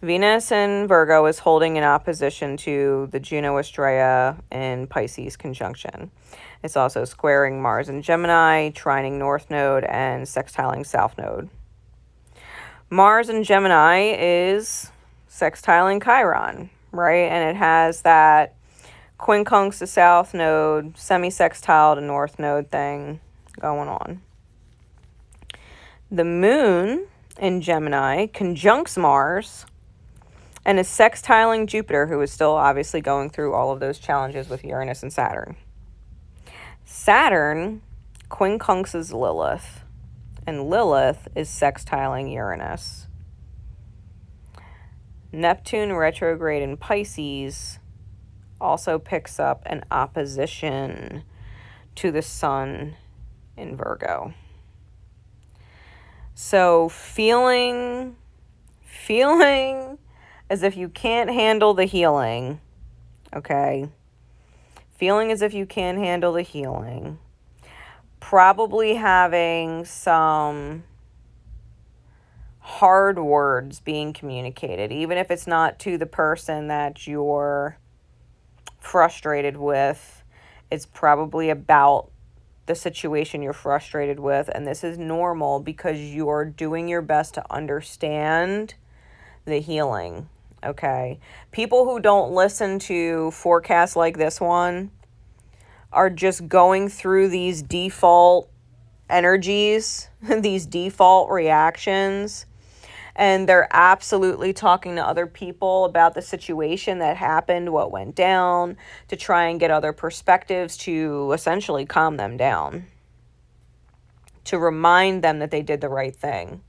Venus in Virgo is holding in opposition to the Juno Estrella in Pisces conjunction. It's also squaring Mars in Gemini, trining North Node, and sextiling South Node. Mars in Gemini is sextiling Chiron, right? And it has that quincunx to South Node, semi-sextile to North Node thing going on. The Moon in Gemini conjuncts Mars and is sextiling Jupiter, who is still obviously going through all of those challenges with Uranus and Saturn. Saturn quincunxes Lilith, and Lilith is sextiling Uranus. Neptune retrograde in Pisces also picks up an opposition to the Sun in Virgo. So feeling as if you can't handle the healing, okay? Feeling as if you can't handle the healing. Probably having some hard words being communicated, even if it's not to the person that you're frustrated with. It's probably about the situation you're frustrated with, and this is normal because you're doing your best to understand the healing, okay? People who don't listen to forecasts like this one are just going through these default energies, these default reactions, and they're absolutely talking to other people about the situation that happened, what went down, to try and get other perspectives to essentially calm them down, to remind them that they did the right thing.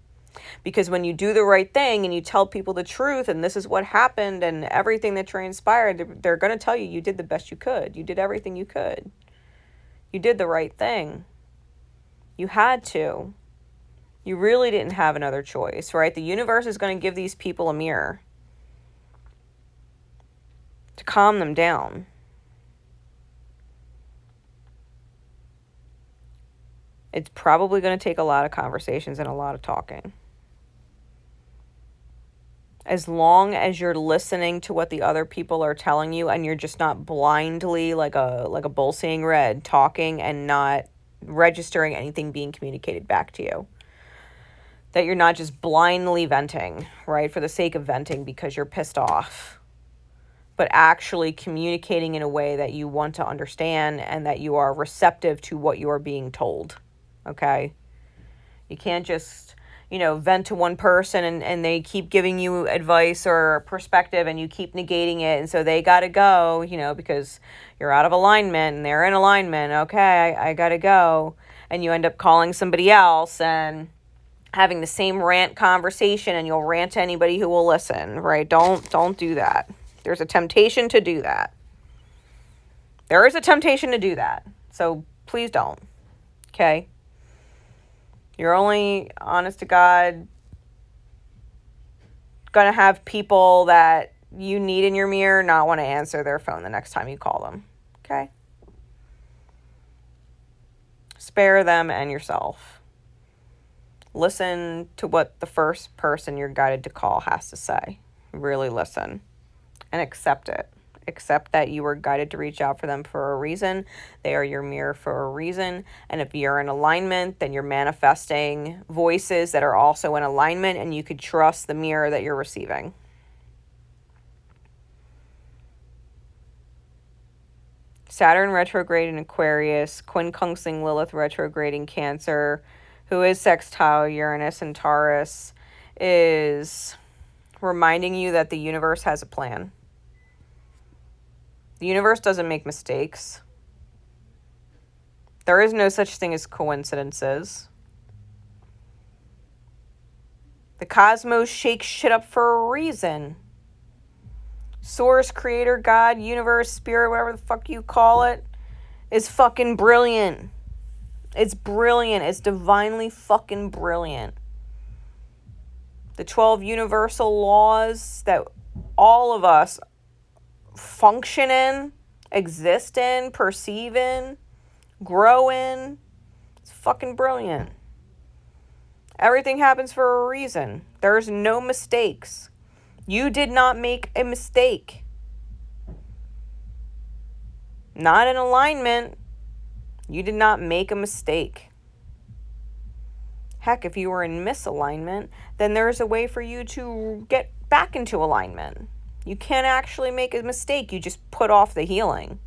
Because when you do the right thing and you tell people the truth and this is what happened and everything that transpired, they're going to tell you did the best you could. You did everything you could. You did the right thing. You had to. You really didn't have another choice, right? The universe is going to give these people a mirror to calm them down. It's probably going to take a lot of conversations and a lot of talking. As long as you're listening to what the other people are telling you and you're just not blindly like a bull seeing red talking and not registering anything being communicated back to you. That you're not just blindly venting, right, for the sake of venting because you're pissed off, but actually communicating in a way that you want to understand and that you are receptive to what you are being told, okay? You can't just, vent to one person and they keep giving you advice or perspective and you keep negating it, and so they got to go, because you're out of alignment and they're in alignment. Okay, I got to go. And you end up calling somebody else and having the same rant conversation, and you'll rant to anybody who will listen, right? Don't do that. There's a temptation to do that. There is a temptation to do that. So please don't. Okay? You're only, honest to God, going to have people that you need in your mirror not want to answer their phone the next time you call them. Okay? Spare them and yourself. Listen to what the first person you're guided to call has to say. Really listen and accept it. Accept that you were guided to reach out for them for a reason. They are your mirror for a reason. And if you're in alignment, then you're manifesting voices that are also in alignment, and you could trust the mirror that you're receiving. Saturn retrograde in Aquarius, quincunxing Lilith retrograde in Cancer, who is sextile Uranus and Taurus, is reminding you that the universe has a plan. The universe doesn't make mistakes. There is no such thing as coincidences. The cosmos shakes shit up for a reason. Source, creator, God, universe, spirit, whatever the fuck you call it, is fucking brilliant. It's brilliant. It's divinely fucking brilliant. The 12 universal laws that all of us function in, exist in, perceive in, grow in, it's fucking brilliant. Everything happens for a reason. There's no mistakes. You did not make a mistake. Not in alignment. You did not make a mistake. Heck, if you were in misalignment, then there's a way for you to get back into alignment. You can't actually make a mistake. You just put off the healing.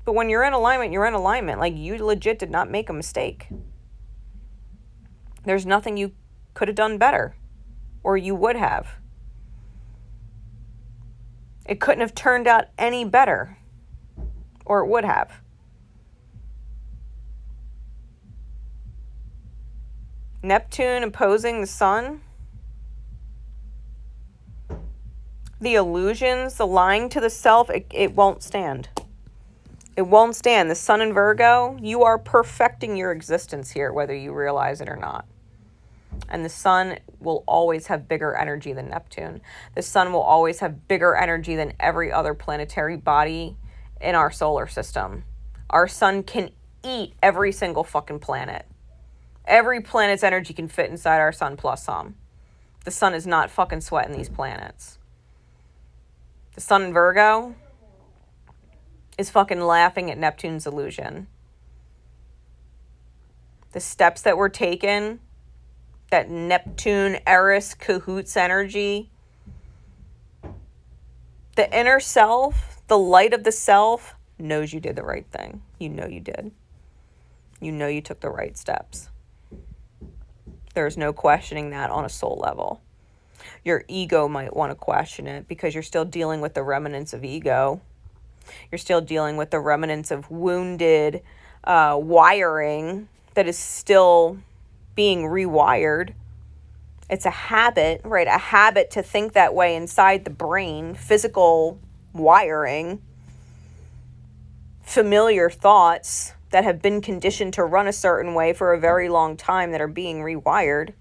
But when you're in alignment, you're in alignment. Like, you legit did not make a mistake. There's nothing you could have done better. Or you would have. It couldn't have turned out any better. Or it would have. Neptune opposing the sun. The illusions, the lying to the self, it won't stand. It won't stand. The sun in Virgo, you are perfecting your existence here, whether you realize it or not. And the sun will always have bigger energy than Neptune. The sun will always have bigger energy than every other planetary body in our solar system. Our sun can eat every single fucking planet. Every planet's energy can fit inside our sun plus some. The sun is not fucking sweating these planets. The sun in Virgo is fucking laughing at Neptune's illusion. The steps that were taken, that Neptune, Eris, cahoots energy, the inner self, the light of the self, knows you did the right thing. You know you did. You know you took the right steps. There's no questioning that on a soul level. Your ego might want to question it because you're still dealing with the remnants of ego. You're still dealing with the remnants of wounded wiring that is still being rewired. It's a habit, right? A habit to think that way inside the brain, physical wiring, familiar thoughts that have been conditioned to run a certain way for a very long time that are being rewired.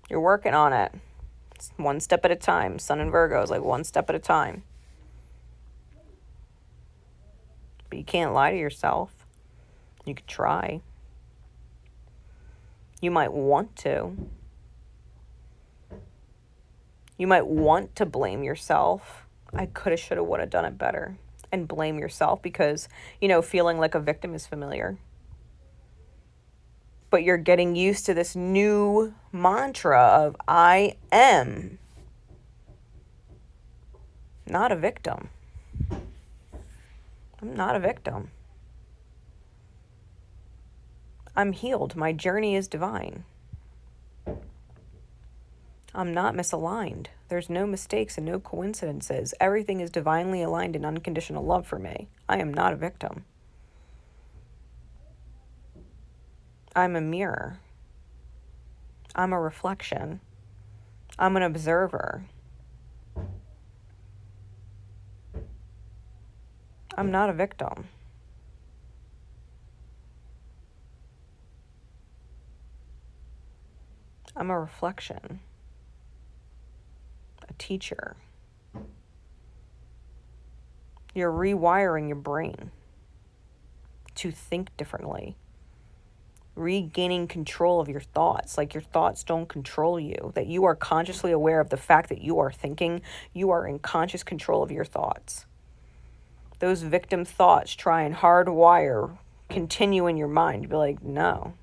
You're working on it. It's one step at a time. Sun in Virgo is like one step at a time. But you can't lie to yourself. You could try. You might want to. You might want to blame yourself. I coulda, shoulda, woulda done it better. And blame yourself because, feeling like a victim is familiar. But you're getting used to this new mantra of I am not a victim. I'm not a victim. I'm healed. My journey is divine. I'm not misaligned. There's no mistakes and no coincidences. Everything is divinely aligned in unconditional love for me. I am not a victim. I'm a mirror. I'm a reflection. I'm an observer. I'm not a victim. I'm a reflection. A teacher. You're rewiring your brain to think differently. Regaining control of your thoughts, like your thoughts don't control you, that you are consciously aware of the fact that you are thinking, you are in conscious control of your thoughts. Those victim thoughts try and hardwire, continue in your mind. You'd be like, no,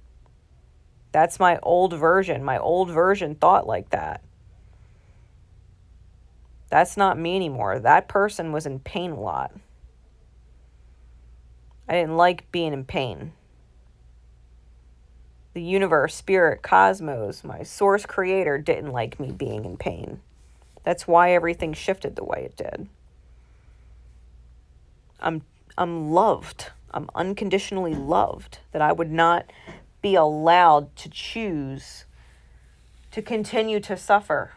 that's my old version. My old version thought like that. That's not me anymore. That person was in pain a lot. I didn't like being in pain. The universe, spirit, cosmos, my source creator didn't like me being in pain. That's why everything shifted the way it did. I'm loved. I'm unconditionally loved. That I would not be allowed to choose to continue to suffer.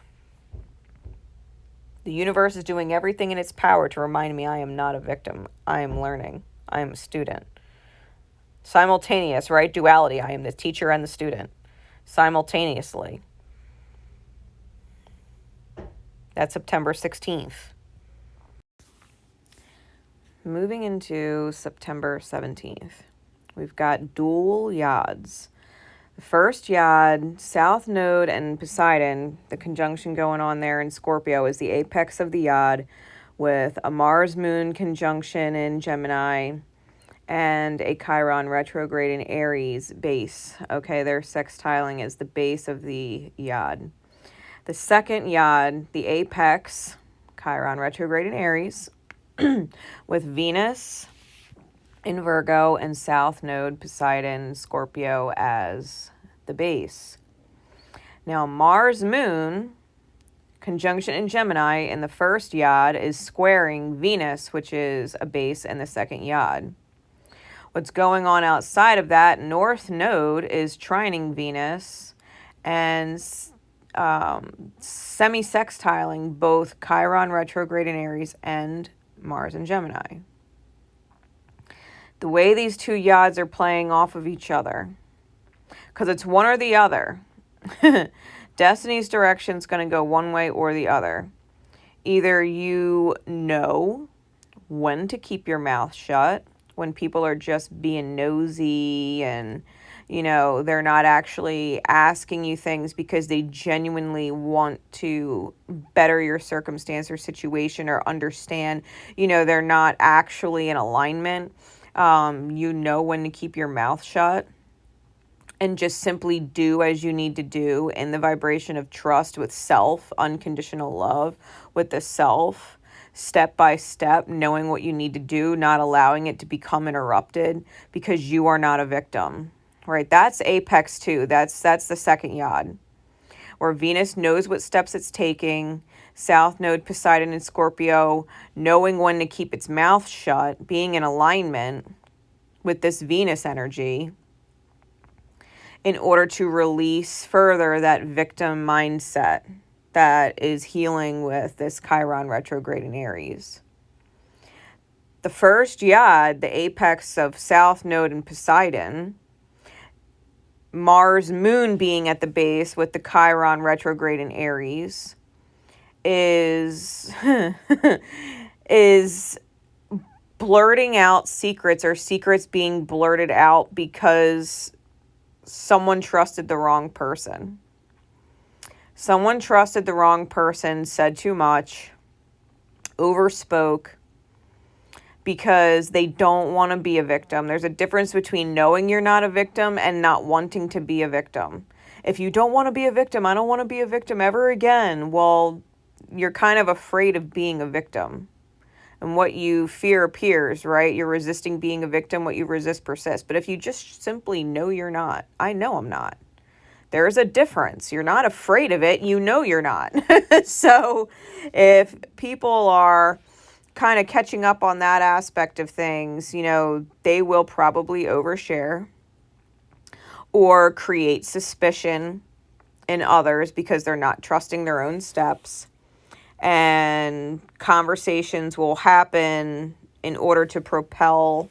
The universe is doing everything in its power to remind me I am not a victim. I am learning. I am a student. Simultaneous, right? Duality. I am the teacher and the student. Simultaneously. That's September 16th. Moving into September 17th. We've got dual yads. The first yad, South Node and Poseidon, the conjunction going on there in Scorpio, is the apex of the yad with a Mars-Moon conjunction in Gemini and a Chiron retrograde in Aries base. Okay, their sextiling is the base of the yad. The second yad, the apex, Chiron retrograde in Aries, with Venus in Virgo and South Node Poseidon Scorpio as the base. Now Mars Moon conjunction in Gemini in the first yad is squaring Venus, which is a base in the second yad. What's going on outside of that, North Node is trining Venus and semi-sextiling both Chiron retrograde in Aries and Mars in Gemini. The way these two yads are playing off of each other, because it's one or the other. Destiny's direction is going to go one way or the other. Either you know when to keep your mouth shut, when people are just being nosy and, you know, they're not actually asking you things because they genuinely want to better your circumstance or situation or understand, you know, they're not actually in alignment. You know when to keep your mouth shut and just simply do as you need to do in the vibration of trust with self, unconditional love with the self, step by step, knowing what you need to do, not allowing it to become interrupted because you are not a victim, right? That's apex too. That's the second yad, where Venus knows what steps it's taking, South Node Poseidon and Scorpio knowing when to keep its mouth shut, being in alignment with this Venus energy in order to release further that victim mindset that is healing with this Chiron retrograde in Aries. The first yad, the apex of South Node and Poseidon, Mars Moon being at the base with the Chiron retrograde in Aries, is is blurting out secrets, or secrets being blurted out because someone trusted the wrong person. Someone trusted the wrong person, said too much, overspoke, because they don't want to be a victim. There's a difference between knowing you're not a victim and not wanting to be a victim. If you don't want to be a victim, I don't want to be a victim ever again. Well, you're kind of afraid of being a victim. And what you fear appears, right? You're resisting being a victim. What you resist persists. But if you just simply know you're not, I know I'm not. There's a difference. You're not afraid of it. You know you're not. So if people are kind of catching up on that aspect of things, you know, they will probably overshare or create suspicion in others because they're not trusting their own steps. And conversations will happen in order to propel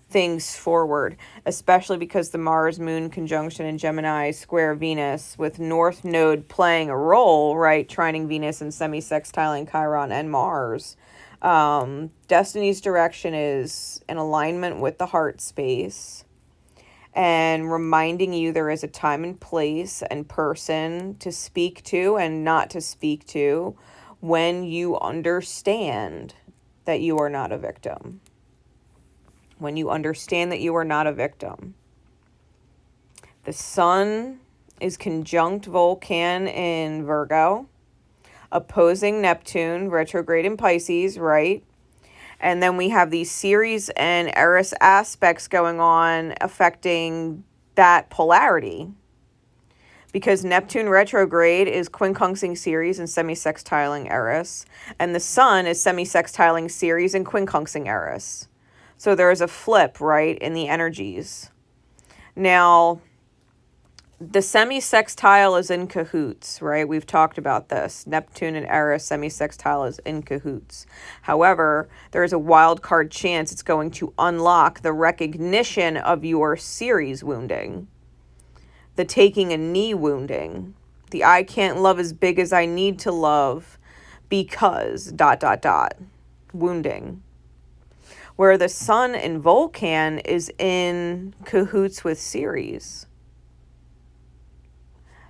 things forward, especially because the Mars Moon conjunction in Gemini square Venus with North Node playing a role, right? Trining Venus and semi-sextiling Chiron and Mars. Destiny's direction is in alignment with the heart space and reminding you there is a time and place and person to speak to and not to speak to when you understand that you are not a victim. When you understand that you are not a victim. The sun is conjunct Vulcan in Virgo. opposing Neptune, retrograde in Pisces, right? And then we have these Ceres and Eris aspects going on affecting that polarity. Because Neptune retrograde is quincunxing Ceres and semi-sextiling Eris. And the Sun is semi-sextiling Ceres and quincunxing Eris. So there is a flip, right, in the energies. Now, the semi-sextile is in cahoots, right? We've talked about this. Neptune and Eris semi-sextile is in cahoots. However, there is a wild card chance it's going to unlock the recognition of your Ceres wounding, the taking a knee wounding, the I can't love as big as I need to love because ... wounding. Where the Sun in Vulcan is in cahoots with Ceres.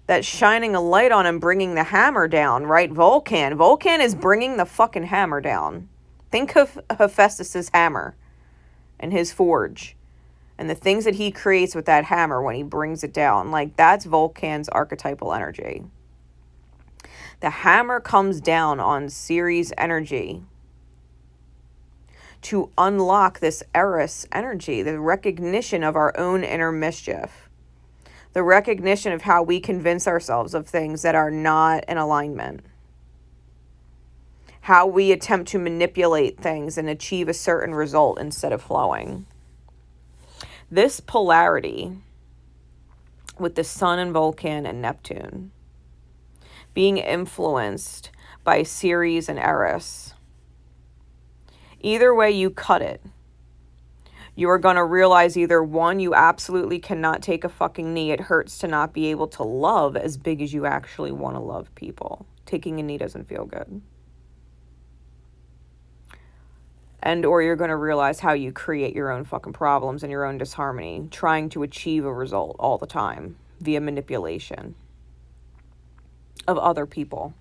That's shining a light on and bringing the hammer down, right? Vulcan. Vulcan is bringing the fucking hammer down. Think of Hephaestus's hammer and his forge and the things that he creates with that hammer when he brings it down. Like, that's Vulcan's archetypal energy. The hammer comes down on Ceres energy to unlock this Eris energy, the recognition of our own inner mischief, the recognition of how we convince ourselves of things that are not in alignment, how we attempt to manipulate things and achieve a certain result instead of flowing. This polarity with the Sun and Vulcan and Neptune being influenced by Ceres and Eris, either way you cut it, you are going to realize either one, you absolutely cannot take a fucking knee. It hurts to not be able to love as big as you actually want to love people. Taking a knee doesn't feel good. And or you're going to realize how you create your own fucking problems and your own disharmony, trying to achieve a result all the time via manipulation of other people.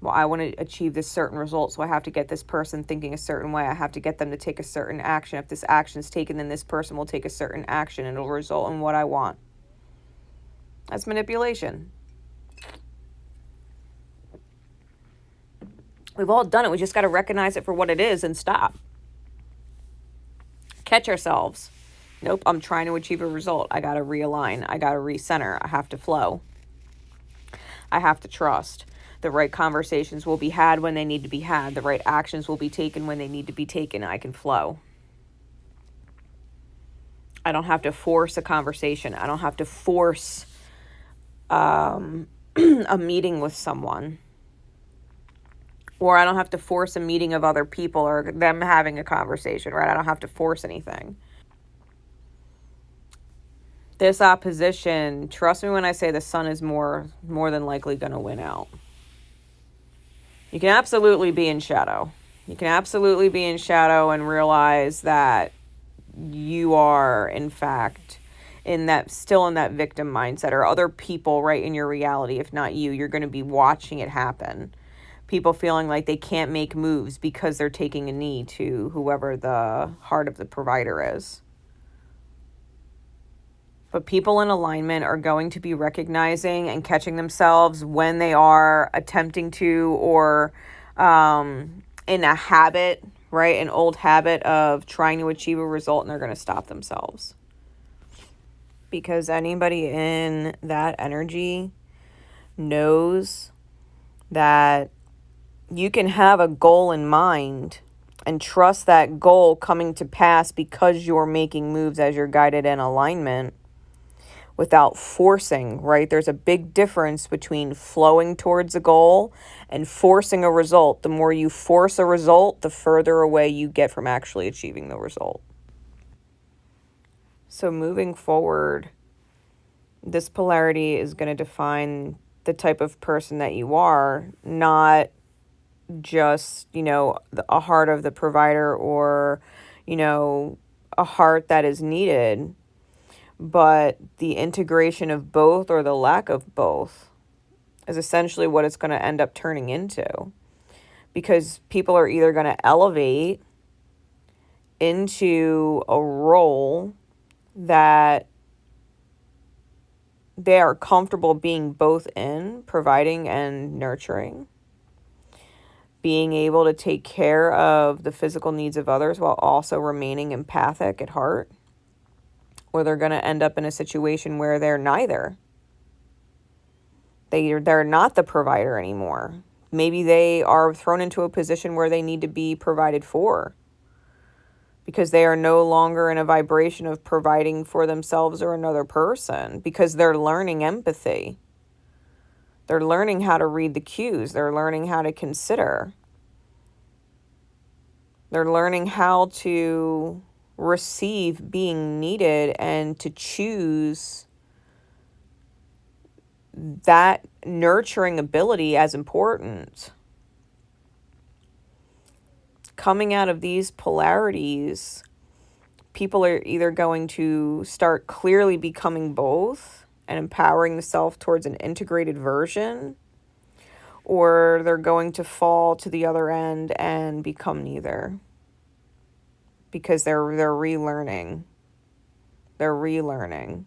Well, I want to achieve this certain result, so I have to get this person thinking a certain way. I have to get them to take a certain action. If this action is taken, then this person will take a certain action and it'll result in what I want. That's manipulation. We've all done it. We just got to recognize it for what it is and stop. Catch ourselves. Nope, I'm trying to achieve a result. I got to realign. I got to recenter. I have to flow. I have to trust. The right conversations will be had when they need to be had. The right actions will be taken when they need to be taken. I can flow. I don't have to force a conversation. I don't have to force a meeting with someone. Or I don't have to force a meeting of other people or them having a conversation, right? I don't have to force anything. This opposition, trust me when I say the Sun is more than likely going to win out. You can absolutely be in shadow. You can absolutely be in shadow and realize that you are, in fact, still in that victim mindset, or other people right in your reality. If not you, you're going to be watching it happen. People feeling like they can't make moves because they're taking a knee to whoever the heart of the provider is. But people in alignment are going to be recognizing and catching themselves when they are attempting to, or in a habit, right? An old habit of trying to achieve a result, and they're going to stop themselves. Because anybody in that energy knows that you can have a goal in mind and trust that goal coming to pass because you're making moves as you're guided in alignment, without forcing, right? There's a big difference between flowing towards a goal and forcing a result. The more you force a result, the further away you get from actually achieving the result. So moving forward, this polarity is going to define the type of person that you are, not just, a heart of the provider or, a heart that is needed, but the integration of both, or the lack of both, is essentially what it's going to end up turning into. Because people are either going to elevate into a role that they are comfortable being both in providing and nurturing, being able to take care of the physical needs of others while also remaining empathic at heart, or they're going to end up in a situation where they're neither. They're not the provider anymore. Maybe they are thrown into a position where they need to be provided for, because they are no longer in a vibration of providing for themselves or another person, because they're learning empathy. They're learning how to read the cues. They're learning how to consider. They're learning how to receive being needed and to choose that nurturing ability as important. Coming out of these polarities, people are either going to start clearly becoming both and empowering the self towards an integrated version, or they're going to fall to the other end and become neither, because they're relearning. They're relearning.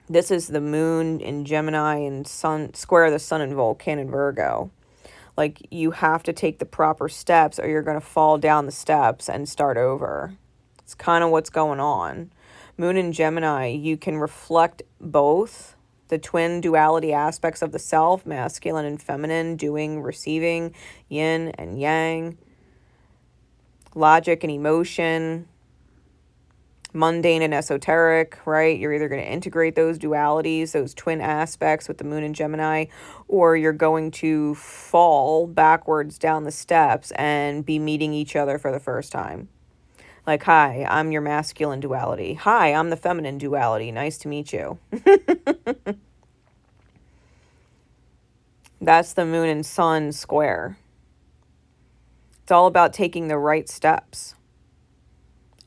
This is the moon in Gemini and sun square the sun in Vulcan and Virgo. Like, you have to take the proper steps or you're going to fall down the steps and start over. It's kind of what's going on. Moon in Gemini, you can reflect both the twin duality aspects of the self, masculine and feminine, doing, receiving, yin and yang, logic and emotion, mundane and esoteric, right? You're either going to integrate those dualities, those twin aspects with the moon in Gemini, or you're going to fall backwards down the steps and be meeting each other for the first time. Like, hi, I'm your masculine duality. Hi, I'm the feminine duality. Nice to meet you. That's the moon and sun square. It's all about taking the right steps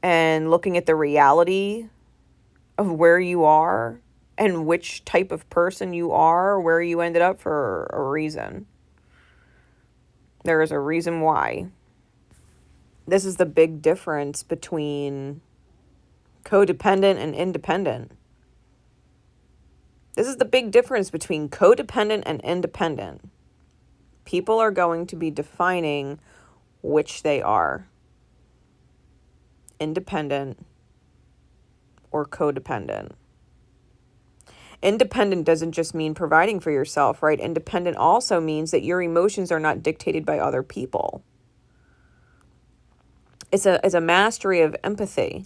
and looking at the reality of where you are and which type of person you are, where you ended up for a reason. There is a reason why. This is the big difference between codependent and independent. This is the big difference between codependent and independent. People are going to be defining which they are. Independent or codependent. Independent doesn't just mean providing for yourself, right? Independent also means that your emotions are not dictated by other people. It's a mastery of empathy,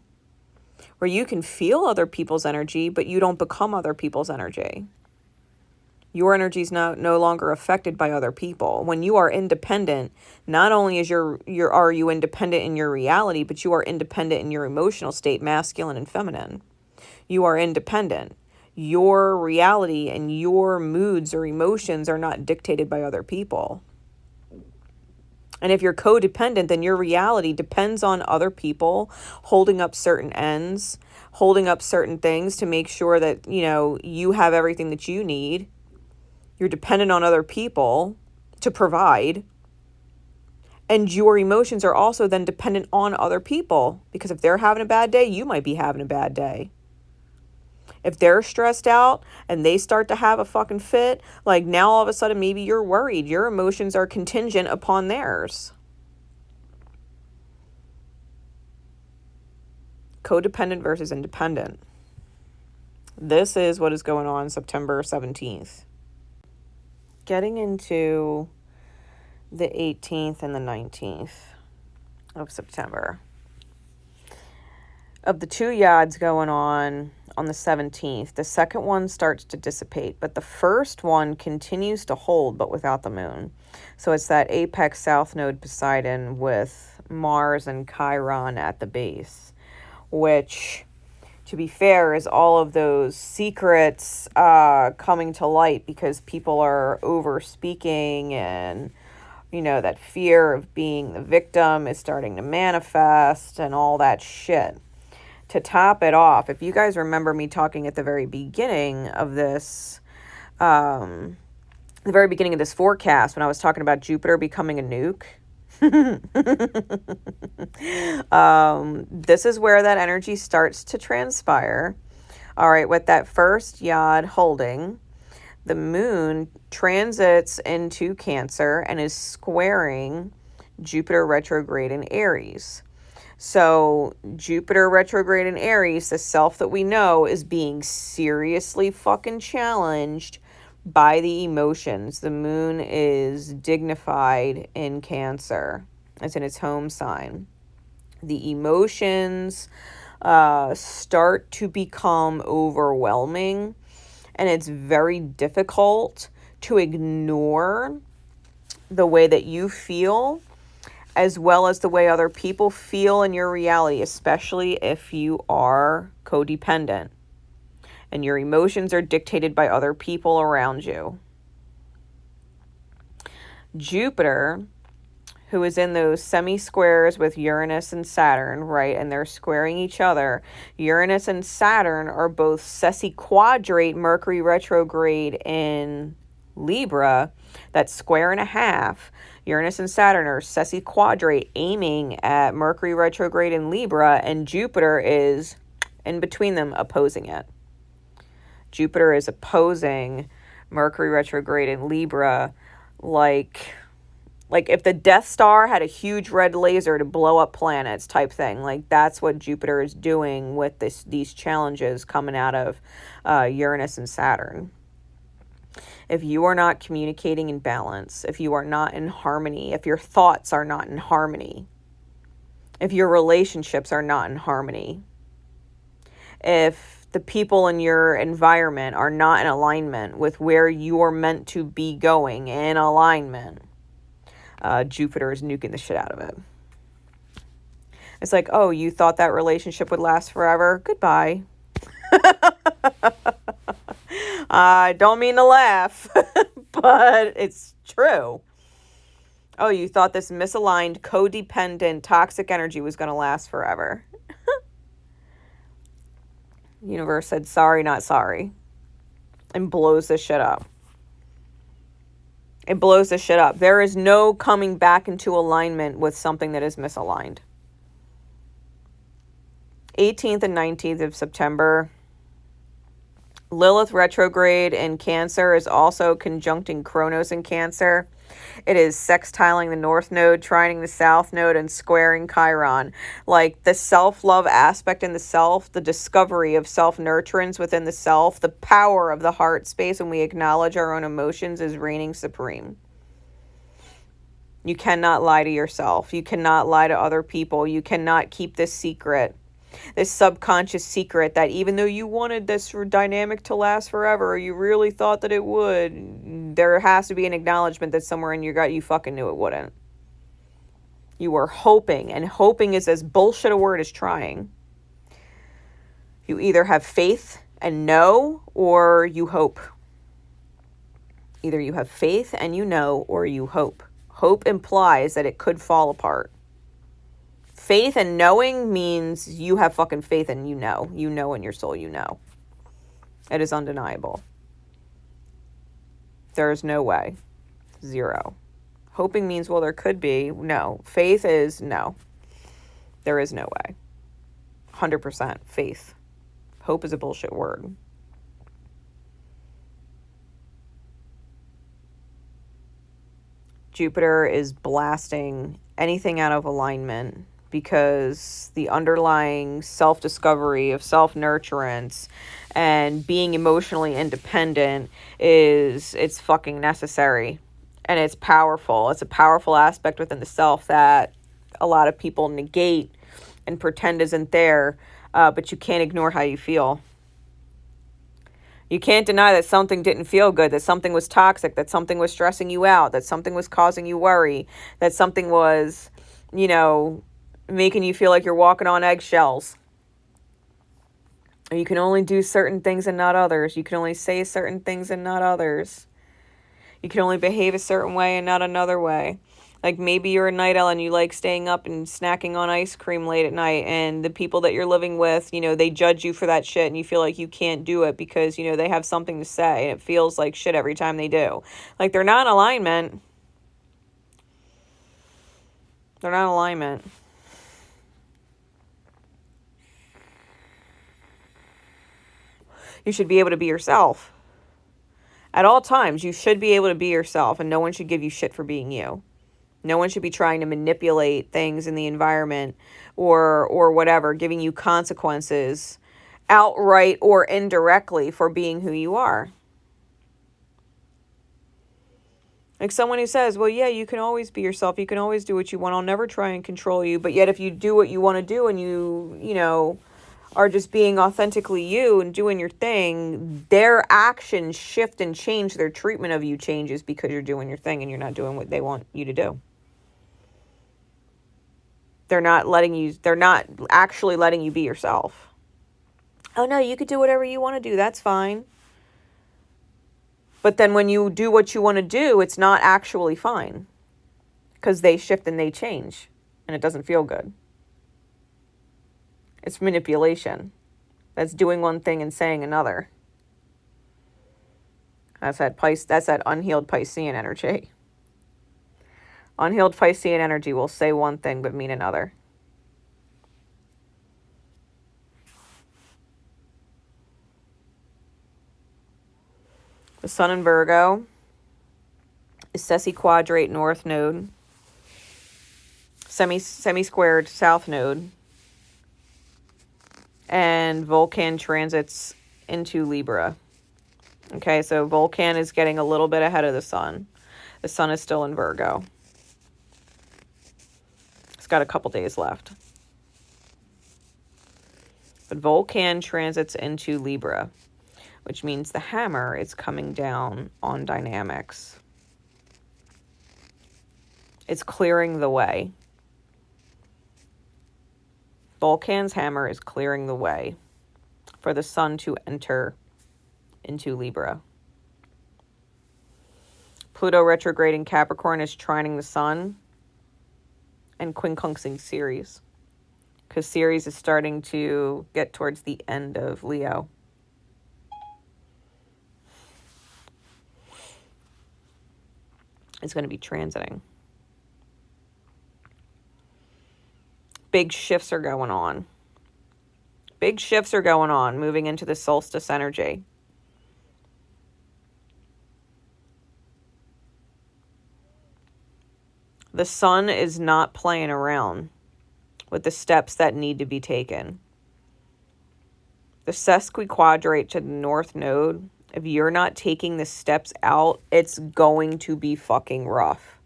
where you can feel other people's energy, but you don't become other people's energy. Your energy is no longer affected by other people. When you are independent, not only are you independent in your reality, but you are independent in your emotional state, masculine and feminine. You are independent. Your reality and your moods or emotions are not dictated by other people. And if you're codependent, then your reality depends on other people holding up certain ends, holding up certain things to make sure that, you have everything that you need. You're dependent on other people to provide. And your emotions are also then dependent on other people, because if they're having a bad day, you might be having a bad day. If they're stressed out and they start to have a fucking fit, like, now all of a sudden maybe you're worried. Your emotions are contingent upon theirs. Codependent versus independent. This is what is going on September 17th. Getting into the 18th and the 19th of September. Of the two yads going on the 17th, the second one starts to dissipate, but the first one continues to hold, but without the moon. So it's that apex south node Poseidon with Mars and Chiron at the base, which, to be fair, is all of those secrets coming to light because people are over speaking, and that fear of being the victim is starting to manifest and all that shit. To top it off, if you guys remember me talking at the very beginning of this, the very beginning of this forecast, when I was talking about Jupiter becoming a nuke, this is where that energy starts to transpire. All right, with that first yod holding, the moon transits into Cancer and is squaring Jupiter retrograde in Aries. So Jupiter retrograde in Aries, the self that we know, is being seriously fucking challenged by the emotions. The moon is dignified in Cancer. It's in its home sign. The emotions start to become overwhelming, and it's very difficult to ignore the way that you feel as well as the way other people feel in your reality, especially if you are codependent and your emotions are dictated by other people around you. Jupiter, who is in those semi-squares with Uranus and Saturn, right? And they're squaring each other. Uranus and Saturn are both sesquiquadrate Mercury retrograde in Libra. That's square and a half. Uranus and Saturn are sesquiquadrate aiming at Mercury retrograde in Libra, and Jupiter is in between them opposing it. Jupiter is opposing Mercury retrograde in Libra like if the Death Star had a huge red laser to blow up planets type thing. Like, that's what Jupiter is doing with these challenges coming out of Uranus and Saturn. If you are not communicating in balance, if you are not in harmony, if your thoughts are not in harmony, if your relationships are not in harmony, if the people in your environment are not in alignment with where you're meant to be going in alignment, Jupiter is nuking the shit out of it. It's like, oh, you thought that relationship would last forever? Goodbye. I don't mean to laugh, but it's true. Oh, you thought this misaligned, codependent, toxic energy was going to last forever. Universe said, sorry, not sorry. And blows this shit up. It blows this shit up. There is no coming back into alignment with something that is misaligned. 18th and 19th of September, Lilith retrograde in Cancer is also conjuncting Kronos in Cancer. It is sextiling the North Node, trining the South Node, and squaring Chiron. Like, the self-love aspect in the self, the discovery of self-nurturance within the self, the power of the heart space when we acknowledge our own emotions is reigning supreme. You cannot lie to yourself. You cannot lie to other people. You cannot keep this secret. This subconscious secret that even though you wanted this dynamic to last forever, or you really thought that it would, there has to be an acknowledgement that somewhere in your gut you fucking knew it wouldn't. You were hoping, and hoping is as bullshit a word as trying. You either have faith and know, or you hope. Either you have faith and you know, or you hope. Hope implies that it could fall apart. Faith and knowing means you have fucking faith and you know. You know in your soul you know. It is undeniable. There is no way. Zero. Hoping means, well, there could be. No. Faith is no. There is no way. 100% faith. Hope is a bullshit word. Jupiter is blasting anything out of alignment because the underlying self-discovery of self-nurturance and being emotionally independent it's fucking necessary. And it's powerful. It's a powerful aspect within the self that a lot of people negate and pretend isn't there, but you can't ignore how you feel. You can't deny that something didn't feel good, that something was toxic, that something was stressing you out, that something was causing you worry, that something was, making you feel like you're walking on eggshells. You can only do certain things and not others. You can only say certain things and not others. You can only behave a certain way and not another way. Like, maybe you're a night owl and you like staying up and snacking on ice cream late at night, and the people that you're living with, they judge you for that shit, and you feel like you can't do it because, they have something to say, and it feels like shit every time they do. Like, they're not in alignment. They're not in alignment. You should be able to be yourself. At all times, you should be able to be yourself, and no one should give you shit for being you. No one should be trying to manipulate things in the environment or whatever, giving you consequences outright or indirectly for being who you are. Like someone who says, well, yeah, you can always be yourself. You can always do what you want. I'll never try and control you. But yet if you do what you want to do and you know, are just being authentically you and doing your thing, their actions shift and change. Their treatment of you changes because you're doing your thing and you're not doing what they want you to do. They're not actually letting you be yourself. Oh, no, you could do whatever you want to do. That's fine. But then when you do what you want to do, it's not actually fine. Because they shift and they change. And it doesn't feel good. It's manipulation. That's doing one thing and saying another. That's that unhealed Piscean energy. Unhealed Piscean energy will say one thing but mean another. The Sun in Virgo is sesquiquadrate north node, semi-squared south node, and Vulcan transits into Libra. Okay, so Vulcan is getting a little bit ahead of the Sun. The Sun is still in Virgo. It's got a couple days left. But Vulcan transits into Libra, which means the hammer is coming down on dynamics. It's clearing the way. Vulcan's hammer is clearing the way for the Sun to enter into Libra. Pluto retrograde in Capricorn is trining the Sun and quincunxing Ceres, because Ceres is starting to get towards the end of Leo. Is going to be transiting. Big shifts are going on. Big shifts are going on, moving into the solstice energy. The Sun is not playing around with the steps that need to be taken. The sesquiquadrate to the north node, if you're not taking the steps out, it's going to be fucking rough.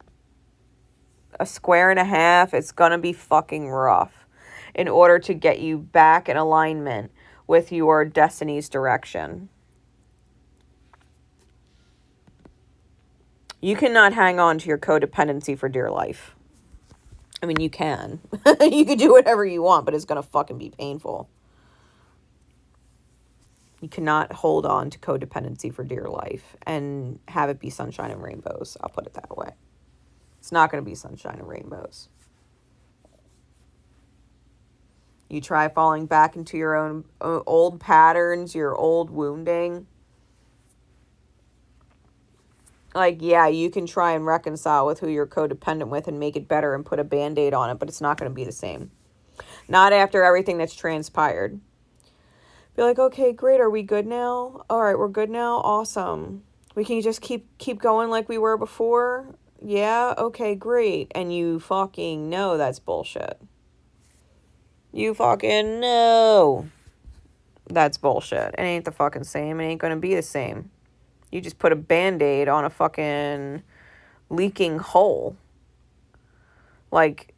A square and a half, it's going to be fucking rough in order to get you back in alignment with your destiny's direction. You cannot hang on to your codependency for dear life. I mean, you can. You can do whatever you want, but it's going to fucking be painful. You cannot hold on to codependency for dear life and have it be sunshine and rainbows. I'll put it that way. It's not going to be sunshine and rainbows. You try falling back into your own old patterns, your old wounding. Like, yeah, you can try and reconcile with who you're codependent with and make it better and put a Band-Aid on it, but it's not going to be the same. Not after everything that's transpired. Be like, okay, great, are we good now? All right, we're good now? Awesome. We can just keep going like we were before? Yeah? Okay, great. And you fucking know that's bullshit. You fucking know that's bullshit. It ain't the fucking same. It ain't gonna be the same. You just put a Band-Aid on a fucking leaking hole. Like,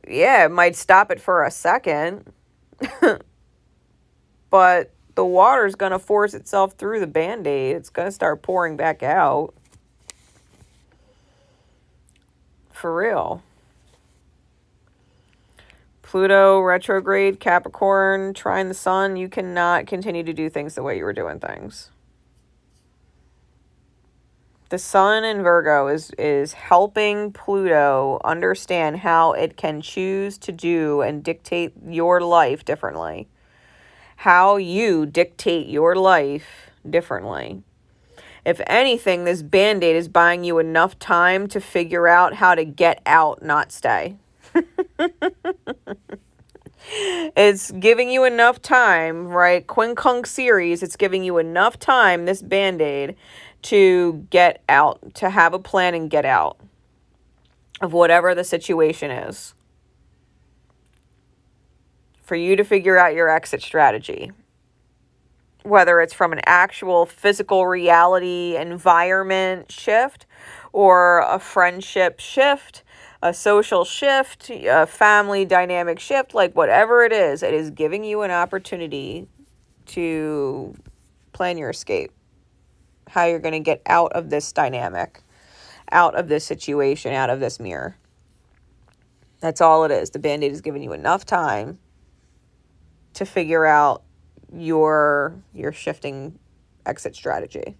yeah, it might stop it for a second. But the water's going to force itself through the Band-Aid. It's going to start pouring back out. For real. Pluto, retrograde, Capricorn, trine the Sun. You cannot continue to do things the way you were doing things. The Sun in Virgo is helping Pluto understand how it can choose to do and dictate your life differently. How you dictate your life differently. If anything, this Band-Aid is buying you enough time to figure out how to get out, not stay. It's giving you enough time, right? Quincunx series, it's giving you enough time, this Band-Aid, to get out, to have a plan and get out of whatever the situation is. For you to figure out your exit strategy. Whether it's from an actual physical reality environment shift or a friendship shift, a social shift, a family dynamic shift, like whatever it is giving you an opportunity to plan your escape. How you're going to get out of this dynamic, out of this situation, out of this mirror. That's all it is. The Band-Aid is giving you enough time to figure out your shifting exit strategy.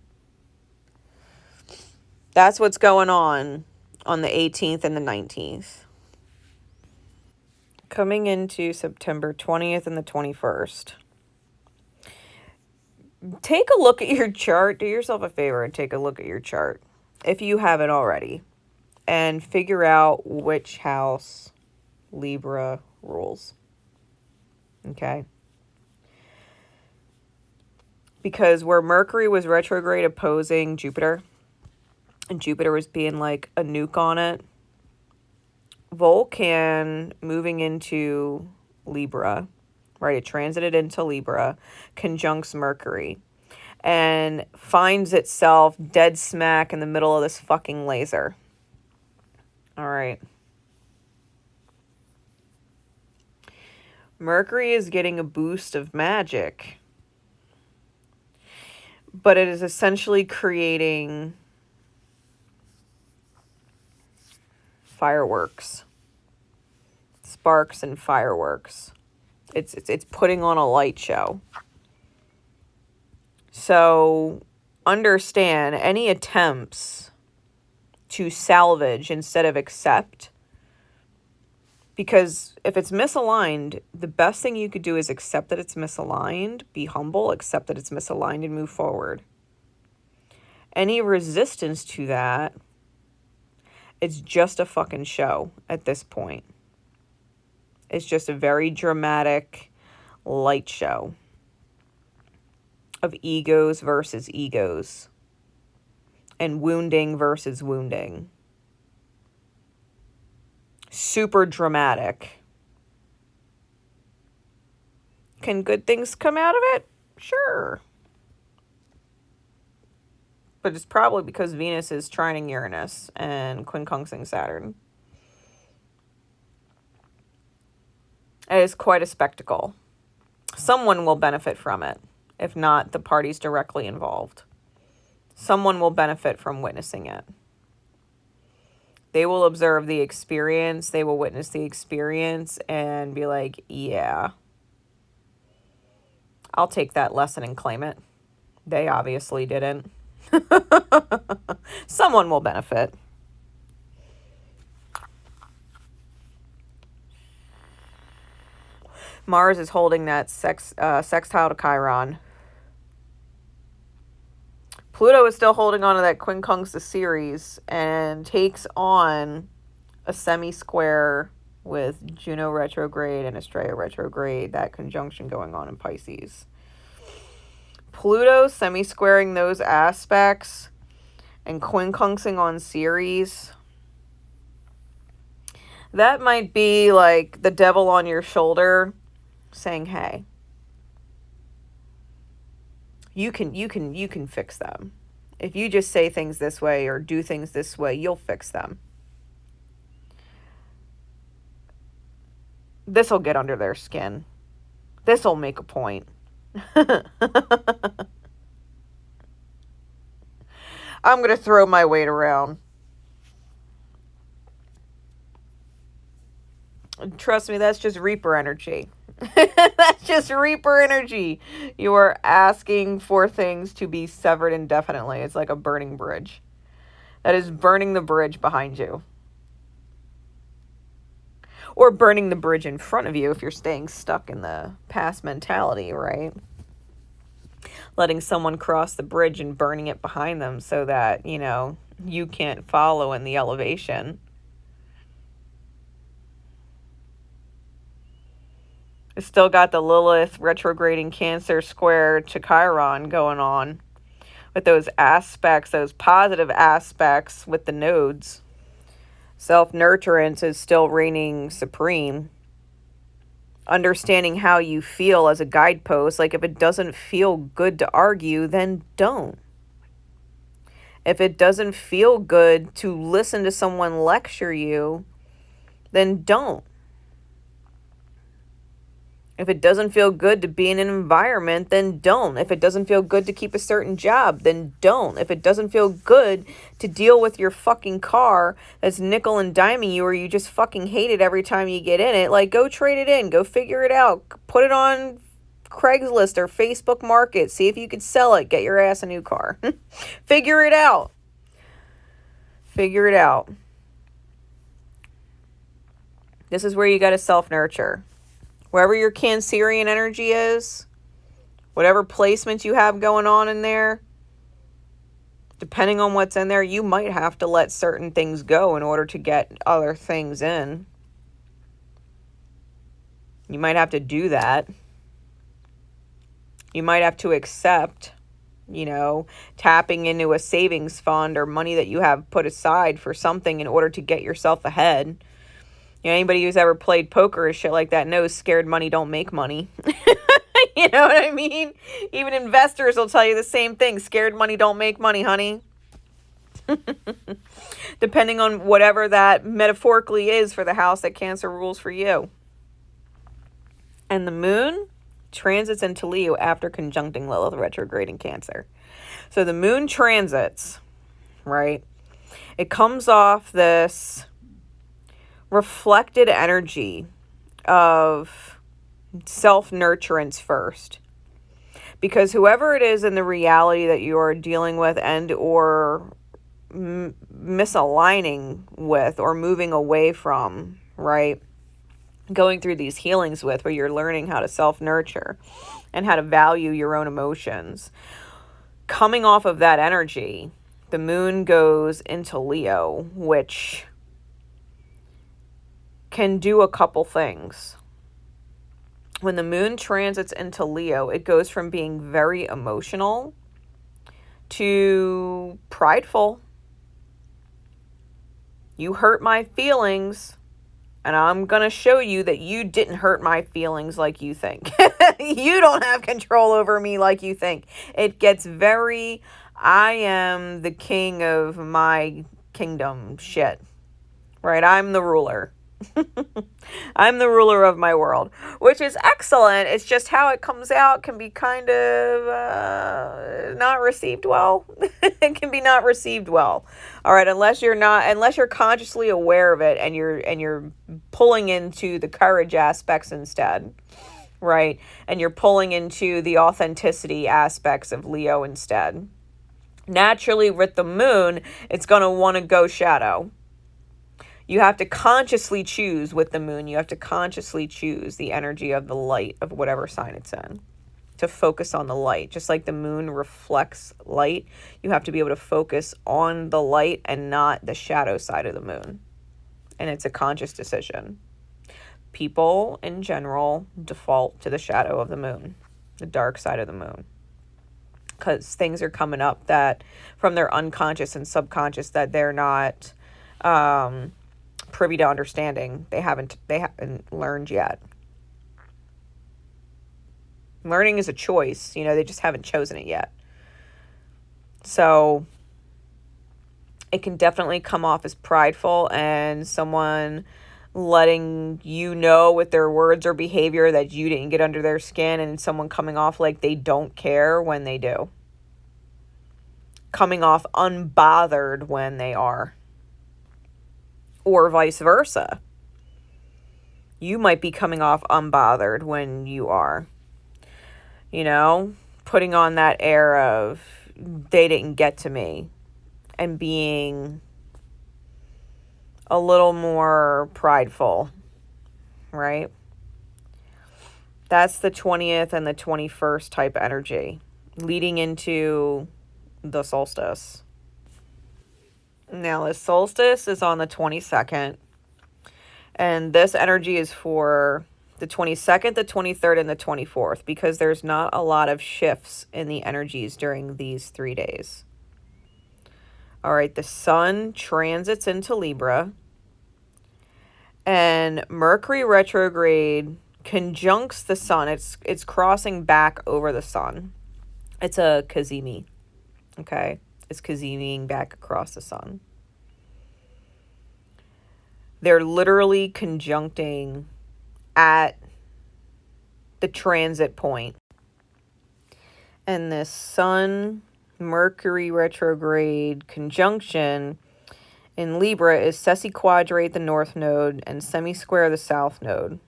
That's what's going on the 18th and the 19th. Coming into September 20th and the 21st. Take a look at your chart. Do yourself a favor and take a look at your chart, if you haven't already, and figure out which house Libra rules. Okay? Because where Mercury was retrograde opposing Jupiter, and Jupiter was being like a nuke on it, Vulcan moving into Libra, right? It transited into Libra, conjuncts Mercury, and finds itself dead smack in the middle of this fucking laser. All right. Mercury is getting a boost of magic, but it is essentially creating fireworks, sparks and fireworks. It's putting on a light show. So understand any attempts to salvage instead of accept, because if it's misaligned, the best thing you could do is accept that it's misaligned, be humble, accept that it's misaligned, and move forward. Any resistance to that, it's just a fucking show at this point. It's just a very dramatic light show of egos versus egos and wounding versus wounding. Super dramatic. Can good things come out of it? Sure. But it's probably because Venus is trining Uranus and quincunxing Saturn. It is quite a spectacle. Someone will benefit from it, if not the parties directly involved. Someone will benefit from witnessing it. They will observe the experience, they will witness the experience and be like, yeah, I'll take that lesson and claim it. They obviously didn't. Someone will benefit. Mars is holding that sextile to Chiron. Pluto is still holding on to that quincunx series and takes on a semi-square with Juno retrograde and Estrella retrograde, that conjunction going on in Pisces. Pluto semi-squaring those aspects and quincunxing on Ceres. That might be like the devil on your shoulder saying, hey, you can fix them. If you just say things this way or do things this way, you'll fix them. This'll get under their skin. This'll make a point. I'm going to throw my weight around. Trust me, that's just Reaper energy. That's just Reaper energy. You are asking for things to be severed indefinitely. It's like a burning bridge. That is burning the bridge behind you. Or burning the bridge in front of you if you're staying stuck in the past mentality, right? Letting someone cross the bridge and burning it behind them so that, you can't follow in the elevation. It's still got the Lilith retrograding Cancer square to Chiron going on with those aspects, those positive aspects with the nodes. Self-nurturance is still reigning supreme. Understanding how you feel as a guidepost. Like, if it doesn't feel good to argue, then don't. If it doesn't feel good to listen to someone lecture you, then don't. If it doesn't feel good to be in an environment, then don't. If it doesn't feel good to keep a certain job, then don't. If it doesn't feel good to deal with your fucking car that's nickel and diming you, or you just fucking hate it every time you get in it, like, go trade it in. Go figure it out. Put it on Craigslist or Facebook Market. See if you could sell it. Get your ass a new car. Figure it out. Figure it out. This is where you got to self-nurture. Wherever your Cancerian energy is, whatever placement you have going on in there, depending on what's in there, you might have to let certain things go in order to get other things in. You might have to do that. You might have to accept, tapping into a savings fund or money that you have put aside for something in order to get yourself ahead. Anybody who's ever played poker or shit like that knows scared money don't make money. You know what I mean? Even investors will tell you the same thing. Scared money don't make money, honey. Depending on whatever that metaphorically is for the house that Cancer rules for you. And the moon transits into Leo after conjuncting Lilith retrograding Cancer. So the moon transits, right? It comes off this reflected energy of self-nurturance first, because whoever it is in the reality that you are dealing with and or misaligning with or moving away from, right, going through these healings with, where you're learning how to self-nurture and how to value your own emotions, coming off of that energy, the moon goes into Leo, which can do a couple things. When the moon transits into Leo, it goes from being very emotional to prideful. You hurt my feelings, and I'm going to show you that you didn't hurt my feelings like you think. You don't have control over me like you think. It gets very, I am the king of my kingdom shit. Right? I'm the ruler. I'm the ruler of my world, which is excellent. It's just how it comes out can be kind of not received well. It can be not received well. All right, unless you're consciously aware of it and you're pulling into the courage aspects instead, right? And you're pulling into the authenticity aspects of Leo instead. Naturally, with the moon, it's going to want to go shadow. You have to consciously choose with the moon. You have to consciously choose the energy of the light of whatever sign it's in to focus on the light. Just like the moon reflects light, you have to be able to focus on the light and not the shadow side of the moon. And it's a conscious decision. People in general default to the shadow of the moon, the dark side of the moon, because things are coming up that from their unconscious and subconscious that they're not privy to understanding. They haven't learned yet. Learning is a choice, they just haven't chosen it yet. So it can definitely come off as prideful and someone letting you know with their words or behavior that you didn't get under their skin, and someone coming off like they don't care when they do. Coming off unbothered when they are. Or vice versa. You might be coming off unbothered when you are. Putting on that air of they didn't get to me and being a little more prideful, right? That's the 20th and the 21st type energy leading into the solstice. Now, the solstice is on the 22nd, and this energy is for the 22nd, the 23rd, and the 24th, because there's not a lot of shifts in the energies during these 3 days. All right, the sun transits into Libra, and Mercury retrograde conjuncts the sun. It's crossing back over the sun. It's a cazimi, okay? It's cazimiing back across the sun. They're literally conjuncting at the transit point. And this Sun Mercury retrograde conjunction in Libra is sesquiquadrate the north node and semi-square the south node.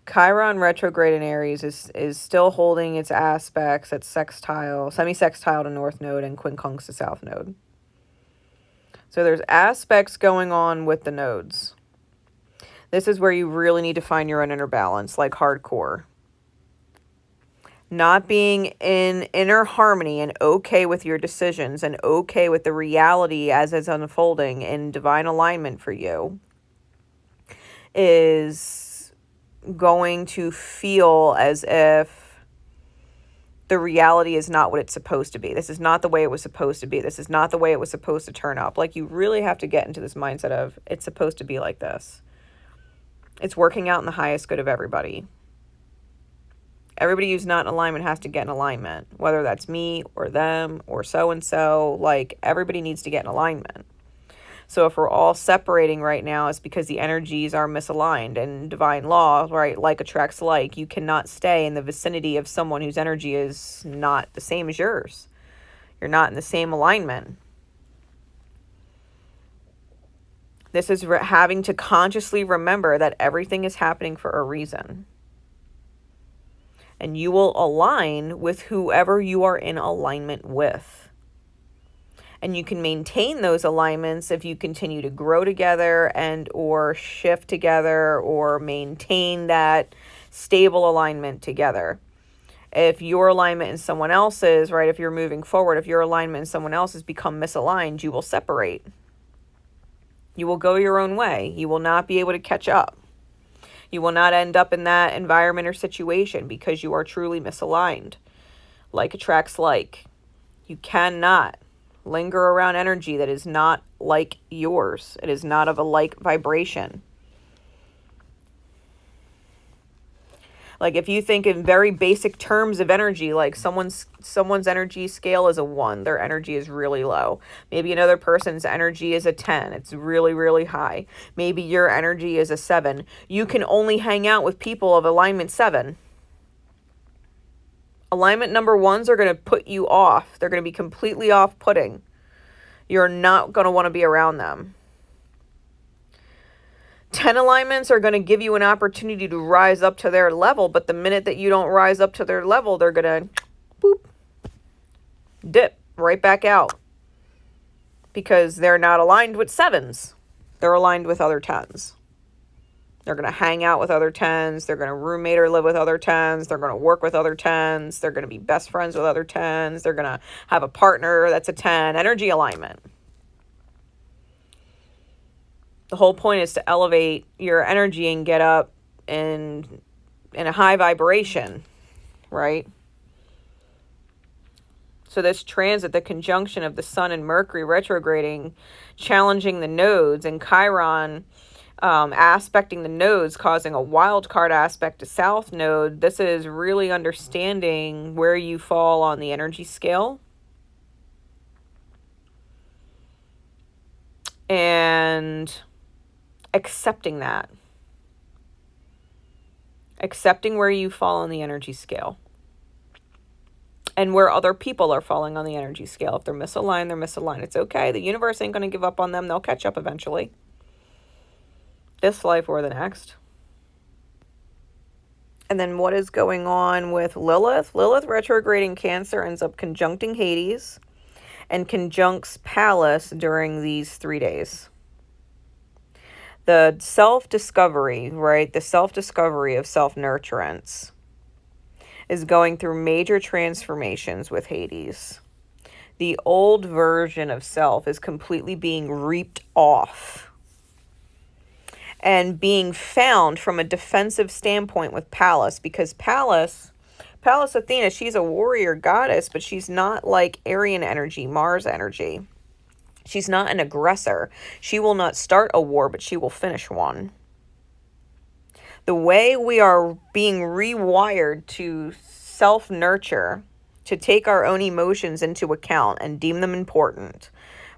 Chiron retrograde in Aries is still holding its aspects at semi-sextile to north node and quincunx to south node. So there's aspects going on with the nodes. This is where you really need to find your own inner balance, like hardcore. Not being in inner harmony and okay with your decisions and okay with the reality as it's unfolding in divine alignment for you is going to feel as if the reality is not what it's supposed to be. This is not the way it was supposed to be. This is not the way it was supposed to turn up. Like, you really have to get into this mindset of it's supposed to be like this. It's working out in the highest good of everybody. Everybody who's not in alignment has to get in alignment, whether that's me or them or so-and-so. Like, everybody needs to get in alignment. So if we're all separating right now, it's because the energies are misaligned. And divine law, right, like attracts like. You cannot stay in the vicinity of someone whose energy is not the same as yours. You're not in the same alignment. This is having to consciously remember that everything is happening for a reason. And you will align with whoever you are in alignment with. And you can maintain those alignments if you continue to grow together and or shift together or maintain that stable alignment together. If your alignment and someone else's, right, if you're moving forward, if your alignment and someone else's become misaligned, you will separate. You will go your own way. You will not be able to catch up. You will not end up in that environment or situation because you are truly misaligned. Like attracts like. You cannot linger around energy that is not like yours. It is not of a like vibration. Like, if you think in very basic terms of energy, like someone's energy scale is a 1, their energy is really low. Maybe another person's energy is a 10. It's really, really high. Maybe your energy is a 7. You can only hang out with people of alignment 7. Alignment number 1s are going to put you off. They're going to be completely off-putting. You're not going to want to be around them. 10 alignments are going to give you an opportunity to rise up to their level, but the minute that you don't rise up to their level, they're going to boop, dip right back out because they're not aligned with 7s. They're aligned with other 10s. They're going to hang out with other 10s. They're going to roommate or live with other 10s. They're going to work with other 10s. They're going to be best friends with other 10s. They're going to have a partner that's a 10. Energy alignment. The whole point is to elevate your energy and get up in a high vibration, right? So this transit, the conjunction of the Sun and Mercury retrograding, challenging the nodes, and Chiron aspecting the nodes, causing a wild card aspect to South Node. This is really understanding where you fall on the energy scale. And accepting that. Accepting where you fall on the energy scale. And where other people are falling on the energy scale. If they're misaligned, they're misaligned. It's okay. The universe ain't going to give up on them. They'll catch up eventually. This life or the next. And then what is going on with Lilith? Lilith retrograding Cancer ends up conjuncting Hades and conjuncts Pallas during these 3 days. The self-discovery, right? The self-discovery of self-nurturance is going through major transformations with Hades. The old version of self is completely being reaped off. and being found from a defensive standpoint with Pallas, because Pallas Athena, she's a warrior goddess, but she's not like Aryan energy, Mars energy. She's not an aggressor. She will not start a war, but she will finish one. The way we are being rewired to self-nurture, to take our own emotions into account and deem them important,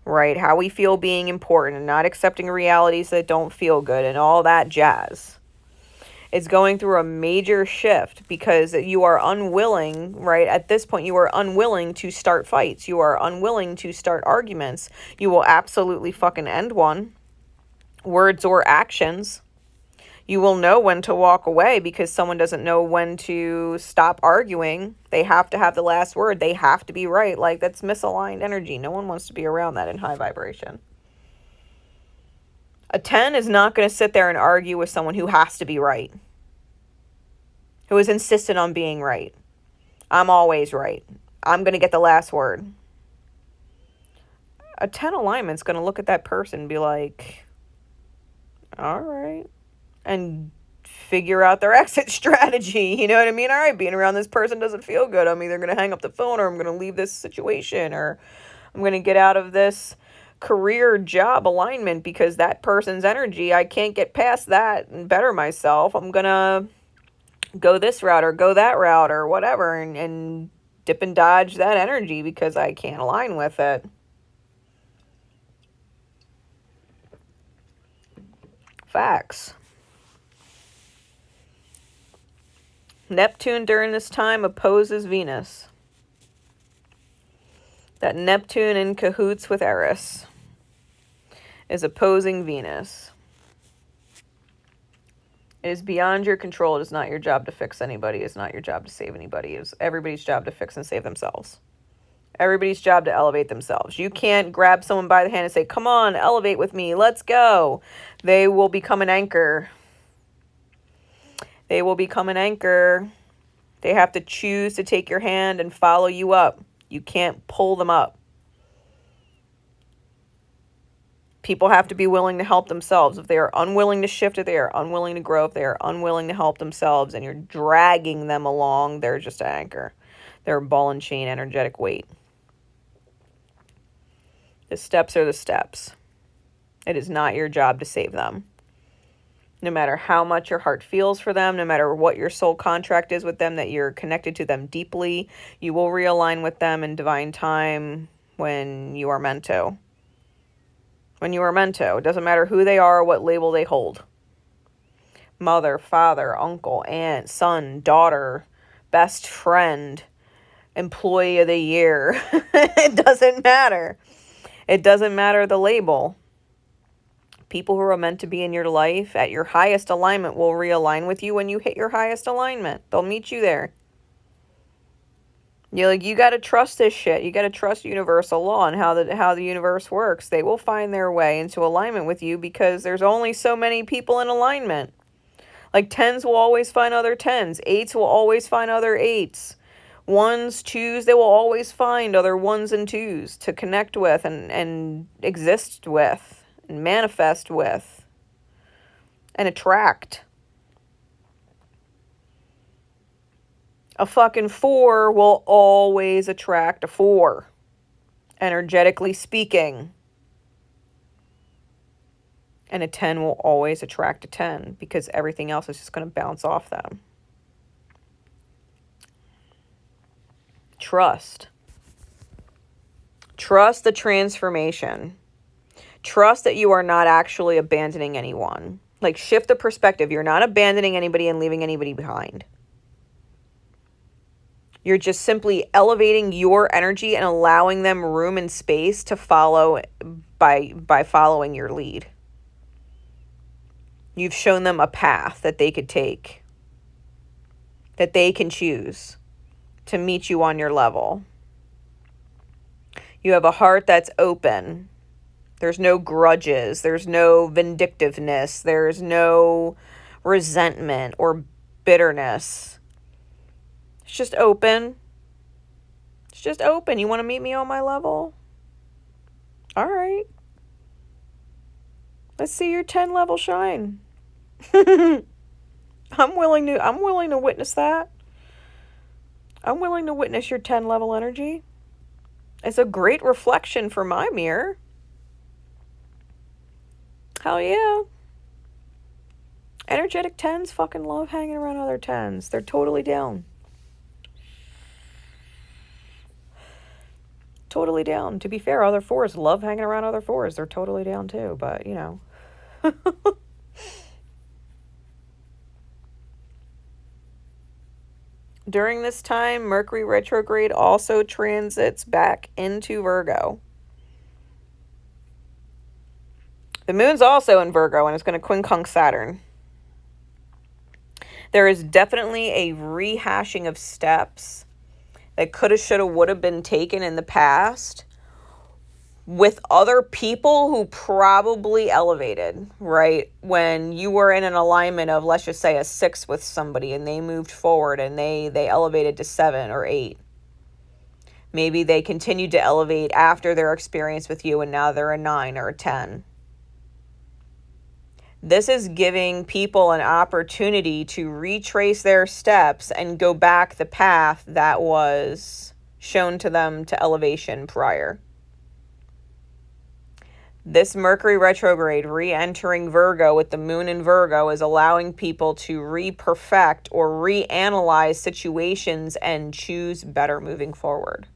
right? How we feel being important and not accepting realities that don't feel good and all that jazz. It's going through a major shift because you are unwilling, right? At this point, you are unwilling to start fights. You are unwilling to start arguments. You will absolutely fucking end one. Words or actions. You will know when to walk away because someone doesn't know when to stop arguing. They have to have the last word. They have to be right. Like, that's misaligned energy. No one wants to be around that in high vibration. A 10 is not going to sit there and argue with someone who has to be right. Who is insistent on being right. I'm always right. I'm going to get the last word. A 10 alignment's going to look at that person and be like, all right. And figure out their exit strategy. You know what I mean? All right, being around this person doesn't feel good. I'm either going to hang up the phone or I'm going to leave this situation or I'm going to get out of this career job alignment because that person's energy, I can't get past that and better myself. I'm going to go this route or go that route or whatever and dip and dodge that energy because I can't align with it. Facts. Neptune during this time opposes Venus. That Neptune in cahoots with Eris is opposing Venus. It is beyond your control. It is not your job to fix anybody. It's not your job to save anybody. It's everybody's job to fix and save themselves. Everybody's job to elevate themselves. You can't grab someone by the hand and say, come on, elevate with me. Let's go. They will become an anchor. They will become an anchor. They have to choose to take your hand and follow you up. You can't pull them up. People have to be willing to help themselves. If they are unwilling to shift, if they are unwilling to grow, if they are unwilling to help themselves and you're dragging them along, they're just an anchor. They're a ball and chain energetic weight. The steps are the steps. It is not your job to save them. No matter how much your heart feels for them, no matter what your soul contract is with them, that you're connected to them deeply, you will realign with them in divine time when you are meant to. When you are meant to. It doesn't matter who they are or what label they hold. Mother, father, uncle, aunt, son, daughter, best friend, employee of the year. It doesn't matter. It doesn't matter the label. People who are meant to be in your life at your highest alignment will realign with you when you hit your highest alignment. They'll meet you there. You got to trust this shit. You got to trust universal law and how the universe works. They will find their way into alignment with you because there's only so many people in alignment. Like 10s will always find other 10s. 8s will always find other 8s. 1s, 2s, they will always find other 1s and 2s to connect with and exist with. And manifest with and attract. A fucking 4 will always attract a 4, energetically speaking. And a 10 will always attract a 10 because everything else is just going to bounce off them. Trust. Trust the transformation. Trust that you are not actually abandoning anyone. Like, shift the perspective. You're not abandoning anybody and leaving anybody behind. You're just simply elevating your energy and allowing them room and space to follow by following your lead. You've shown them a path that they could take, that they can choose to meet you on your level. You have a heart that's open. There's no grudges. There's no vindictiveness. There's no resentment or bitterness. It's just open. It's just open. You want to meet me on my level? All right. Let's see your 10 level shine. I'm willing to witness that. I'm willing to witness your 10 level energy. It's a great reflection for my mirror. Hell yeah. Energetic 10s fucking love hanging around other 10s. They're totally down. Totally down. To be fair, other 4s love hanging around other 4s. They're totally down too, but you know. During this time, Mercury retrograde also transits back into Virgo. The moon's also in Virgo, and it's going to quincunx Saturn. There is definitely a rehashing of steps that coulda, shoulda, woulda been taken in the past with other people who probably elevated, right? When you were in an alignment of, let's just say, a 6 with somebody and they moved forward and they elevated to 7 or 8. Maybe they continued to elevate after their experience with you and now they're a 9 or a 10. This is giving people an opportunity to retrace their steps and go back the path that was shown to them to elevation prior. This Mercury retrograde re-entering Virgo with the moon in Virgo is allowing people to re-perfect or reanalyze situations and choose better moving forward.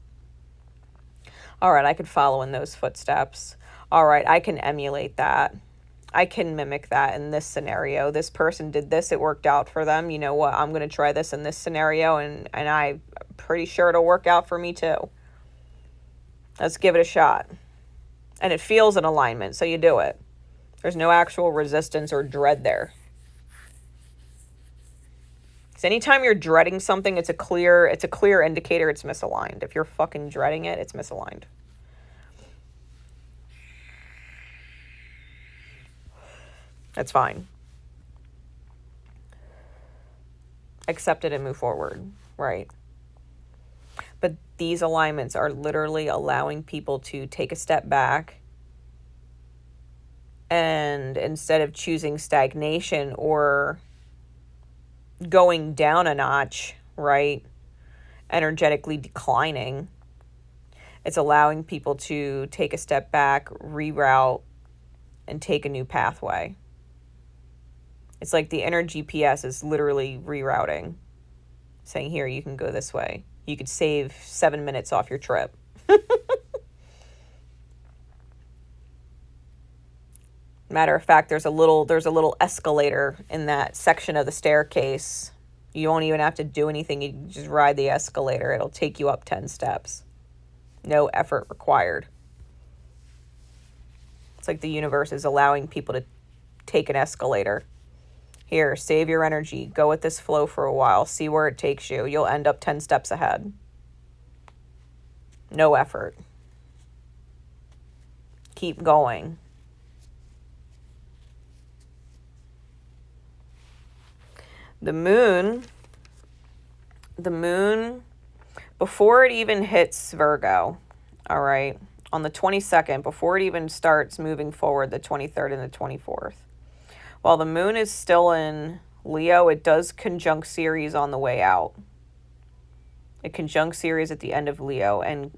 All right, I could follow in those footsteps. All right, I can emulate that. I can mimic that in this scenario. This person did this, it worked out for them. You know what? I'm going to try this in this scenario, and I'm pretty sure it'll work out for me too. Let's give it a shot. And it feels in alignment, so you do it. There's no actual resistance or dread there. Because anytime you're dreading something, it's a clear indicator it's misaligned. If you're fucking dreading it, it's misaligned. That's fine. Accept it and move forward, right? But these alignments are literally allowing people to take a step back and instead of choosing stagnation or going down a notch, right, energetically declining, it's allowing people to take a step back, reroute, and take a new pathway. It's like the inner GPS is literally rerouting, saying, here, you can go this way. You could save 7 minutes off your trip. Matter of fact, there's a little escalator in that section of the staircase. You won't even have to do anything. You just ride the escalator. It'll take you up 10 steps. No effort required. It's like the universe is allowing people to take an escalator. Here, save your energy. Go with this flow for a while. See where it takes you. You'll end up 10 steps ahead. No effort. Keep going. The moon, before it even hits Virgo, all right, on the 22nd, before it even starts moving forward, the 23rd and the 24th, while the moon is still in Leo, it does conjunct Ceres on the way out. It conjuncts Ceres at the end of Leo and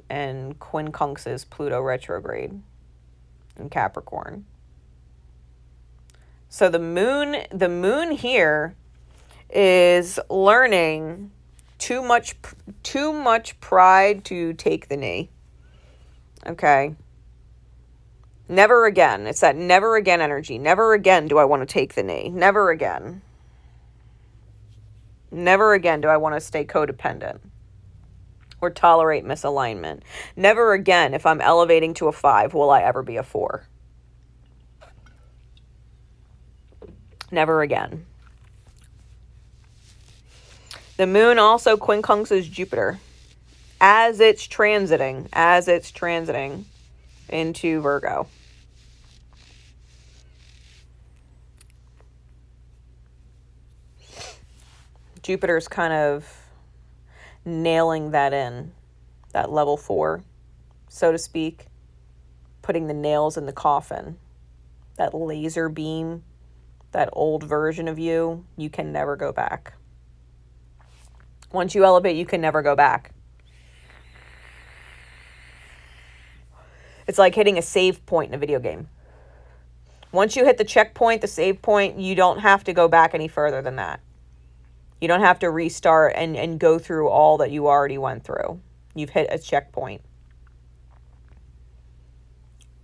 quincunxes Pluto retrograde in Capricorn. So the moon here is learning too much pride to take the knee. Okay. Never again. It's that never again energy. Never again do I want to take the knee. Never again. Never again do I want to stay codependent or tolerate misalignment. Never again, if I'm elevating to a 5, will I ever be a 4. Never again. The moon also quincunxes Jupiter as it's transiting into Virgo. Jupiter's kind of nailing that in, that level 4, so to speak, putting the nails in the coffin, that laser beam that old version of you, you can never go back. Once you elevate, you can never go back. It's like hitting a save point in a video game. Once you hit the checkpoint, the save point, you don't have to go back any further than that. You don't have to restart and go through all that you already went through. You've hit a checkpoint.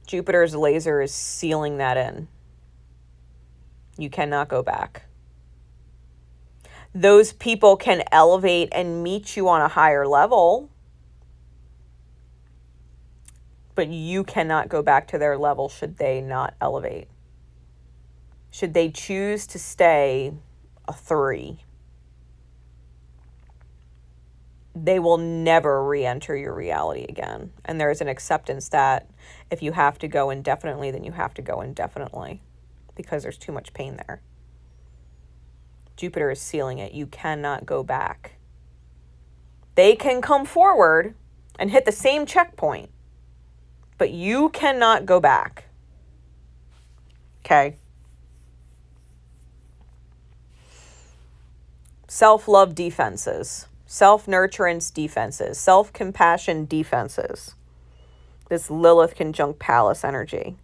Jupiter's laser is sealing that in. You cannot go back. Those people can elevate and meet you on a higher level, but you cannot go back to their level should they not elevate. Should they choose to stay a 3, they will never re-enter your reality again. And there is an acceptance that if you have to go indefinitely, then you have to go indefinitely because there's too much pain there. Jupiter is sealing it. You cannot go back. They can come forward and hit the same checkpoint, but you cannot go back. Okay? Self-love defenses. Self-nurturance defenses. Self-compassion defenses. This Lilith conjunct Pallas energy.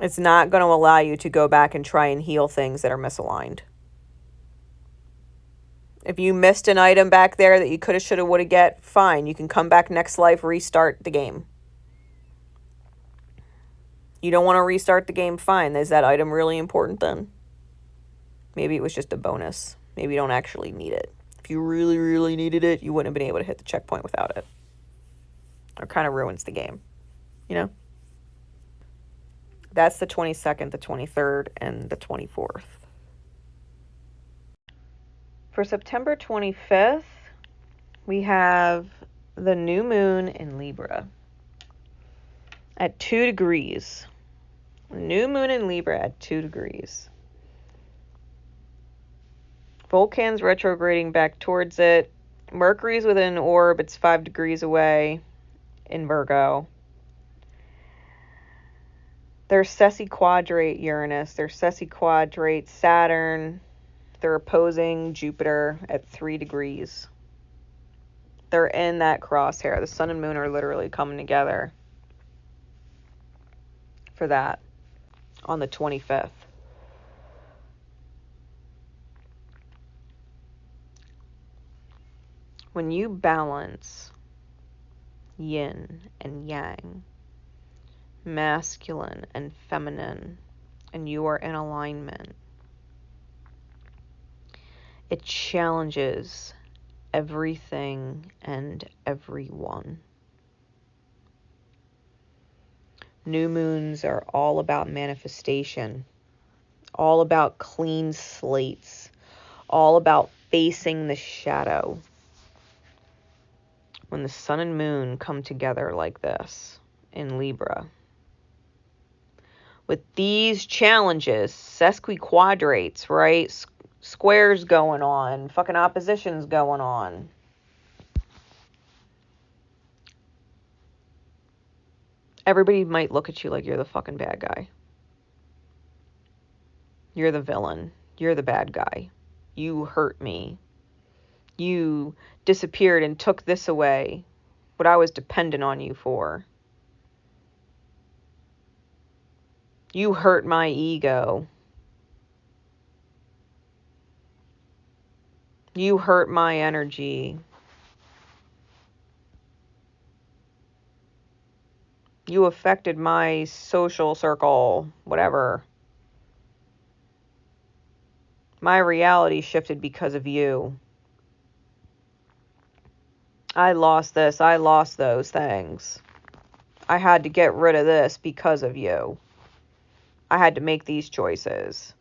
It's not going to allow you to go back and try and heal things that are misaligned. If you missed an item back there that you coulda, shoulda, woulda get, fine. You can come back next life, restart the game. You don't want to restart the game, fine. Is that item really important then? Maybe it was just a bonus. Maybe you don't actually need it. If you really, really needed it, you wouldn't have been able to hit the checkpoint without it. Or kind of ruins the game, you know? That's the 22nd, the 23rd, and the 24th. For September 25th, we have the new moon in Libra at 2 degrees. New moon in Libra at 2 degrees. Vulcan's retrograding back towards it. Mercury's within an orb. It's 5 degrees away in Virgo. They're sesquiquadrate Uranus. They're sesquiquadrate Saturn. They're opposing Jupiter at 3 degrees. They're in that crosshair. The sun and moon are literally coming together for that on the 25th. When you balance yin and yang, masculine and feminine, and you are in alignment, it challenges everything and everyone. New moons are all about manifestation, all about clean slates, all about facing the shadow. When the sun and moon come together like this in Libra, with these challenges, sesquiquadrates, right? Squares going on, fucking oppositions going on. Everybody might look at you like you're the fucking bad guy. You're the villain. You're the bad guy. You hurt me. You disappeared and took this away, what I was dependent on you for. You hurt my ego. You hurt my energy. You affected my social circle, whatever. My reality shifted because of you. I lost this. I lost those things. I had to get rid of this because of you. I had to make these choices.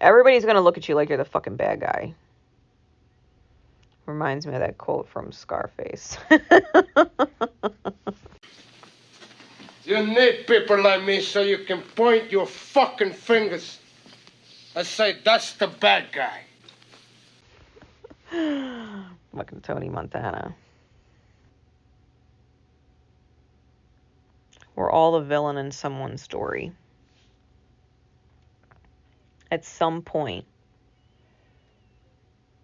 Everybody's going to look at you like you're the fucking bad guy. Reminds me of that quote from Scarface. You need people like me so you can point your fucking fingers and say, that's the bad guy. Fucking Tony Montana. We're all a villain in someone's story. At some point.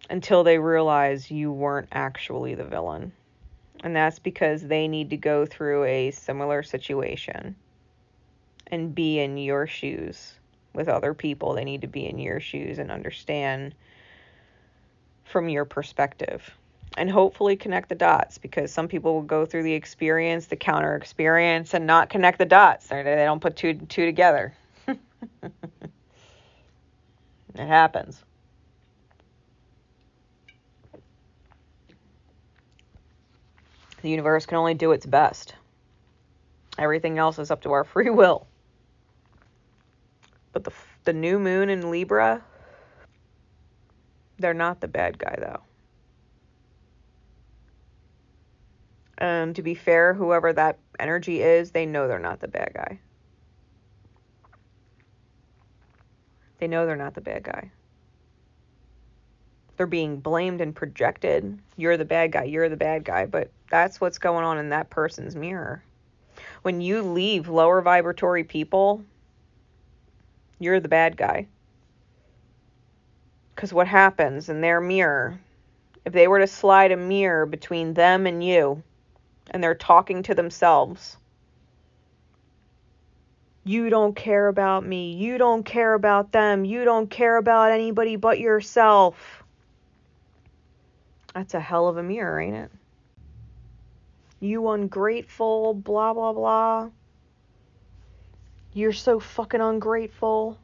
Until they realize you weren't actually the villain. And that's because they need to go through a similar situation and be in your shoes with other people. They need to be in your shoes and understand from your perspective. And hopefully connect the dots, because some people will go through the experience, the counter experience, and not connect the dots. They don't put two together. It happens. The universe can only do its best. Everything else is up to our free will. But the new moon in Libra, they're not the bad guy, though. And to be fair, whoever that energy is, they know they're not the bad guy. They know they're not the bad guy. They're being blamed and projected. You're the bad guy, you're the bad guy. But that's what's going on in that person's mirror. When you leave lower vibratory people, you're the bad guy. Because what happens in their mirror, if they were to slide a mirror between them and you, and they're talking to themselves, you don't care about me, you don't care about them, you don't care about anybody but yourself. That's a hell of a mirror, ain't it? You ungrateful, blah, blah, blah. You're so fucking ungrateful.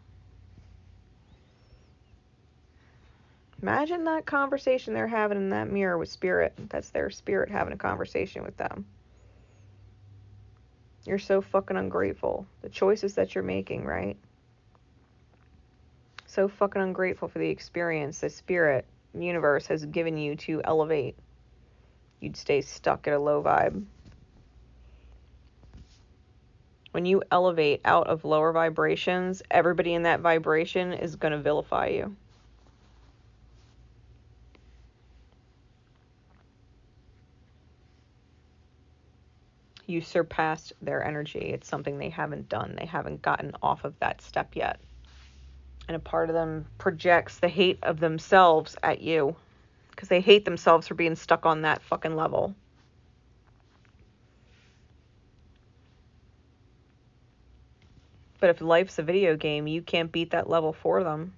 Imagine that conversation they're having in that mirror with spirit. That's their spirit having a conversation with them. You're so fucking ungrateful. The choices that you're making, right? So fucking ungrateful for the experience the spirit, universe has given you to elevate. You'd stay stuck at a low vibe. When you elevate out of lower vibrations, everybody in that vibration is going to vilify you. You surpassed their energy. It's something they haven't done. They haven't gotten off of that step yet. And a part of them projects the hate of themselves at you, because they hate themselves for being stuck on that fucking level. But if life's a video game, you can't beat that level for them.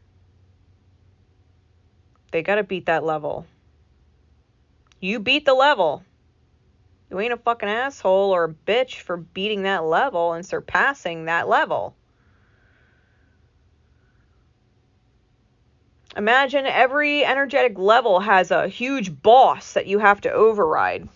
They gotta beat that level. You beat the level. You ain't a fucking asshole or a bitch for beating that level and surpassing that level. Imagine every energetic level has a huge boss that you have to override.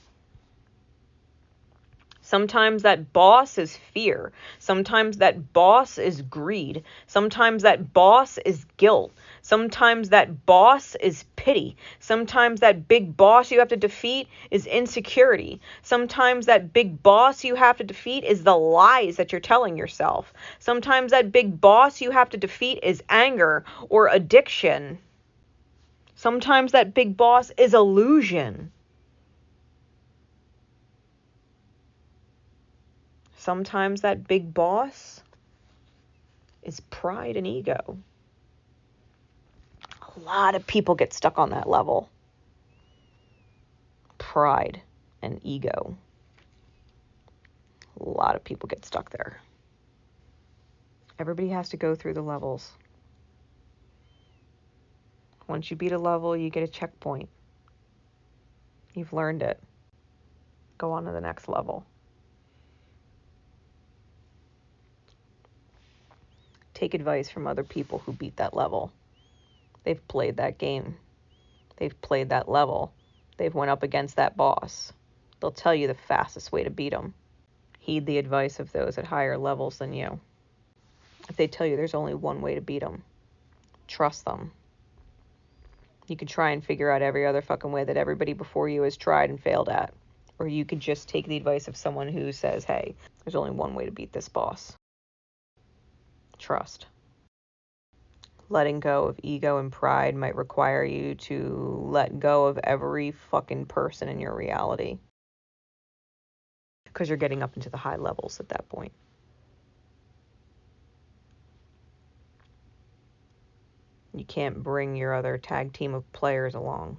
Sometimes that boss is fear. Sometimes that boss is greed. Sometimes that boss is guilt. Sometimes that boss is pity. Sometimes that big boss you have to defeat is insecurity. Sometimes that big boss you have to defeat is the lies that you're telling yourself. Sometimes that big boss you have to defeat is anger or addiction. Sometimes that big boss is illusion. Sometimes that big boss is pride and ego. A lot of people get stuck on that level. Pride and ego. A lot of people get stuck there. Everybody has to go through the levels. Once you beat a level, you get a checkpoint. You've learned it. Go on to the next level. Take advice from other people who beat that level. They've played that game. They've played that level. They've went up against that boss. They'll tell you the fastest way to beat them. Heed the advice of those at higher levels than you. If they tell you there's only one way to beat them, trust them. You could try and figure out every other fucking way that everybody before you has tried and failed at. Or you could just take the advice of someone who says, hey, there's only one way to beat this boss. Trust. Letting go of ego and pride might require you to let go of every fucking person in your reality. because you're getting up into the high levels at that point. You can't bring your other tag team of players along,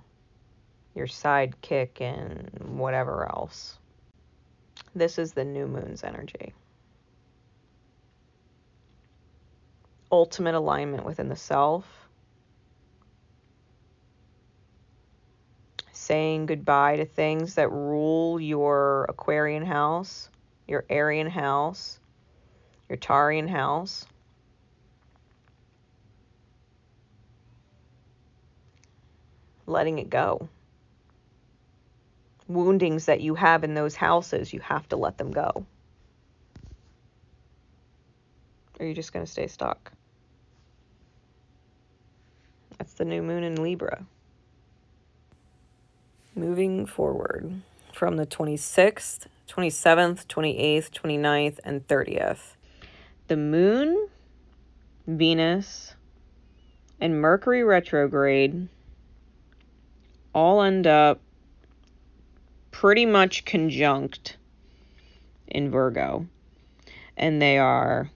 your sidekick and whatever else. This is the new moon's energy. Ultimate alignment within the self. Saying goodbye to things that rule your Aquarian house, your Arian house, your Taurian house. Letting it go. Woundings that you have in those houses, you have to let them go. Or you're just going to stay stuck. That's the new moon in Libra. Moving forward from the 26th, 27th, 28th, 29th, and 30th. The moon, Venus, and Mercury retrograde all end up pretty much conjunct in Virgo. And they are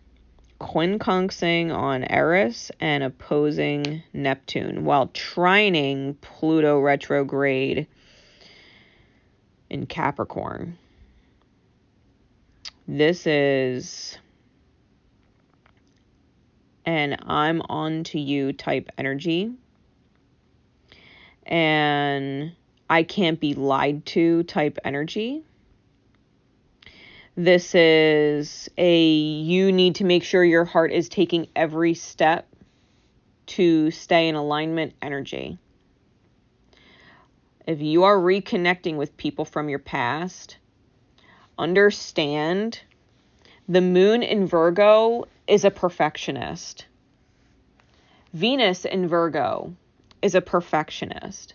quincunxing on Eris and opposing Neptune, while trining Pluto retrograde in Capricorn. This is an I'm on to you type energy. And I can't be lied to type energy. This is a you need to make sure your heart is taking every step to stay in alignment energy. If you are reconnecting with people from your past, understand the moon in Virgo is a perfectionist. Venus in Virgo is a perfectionist.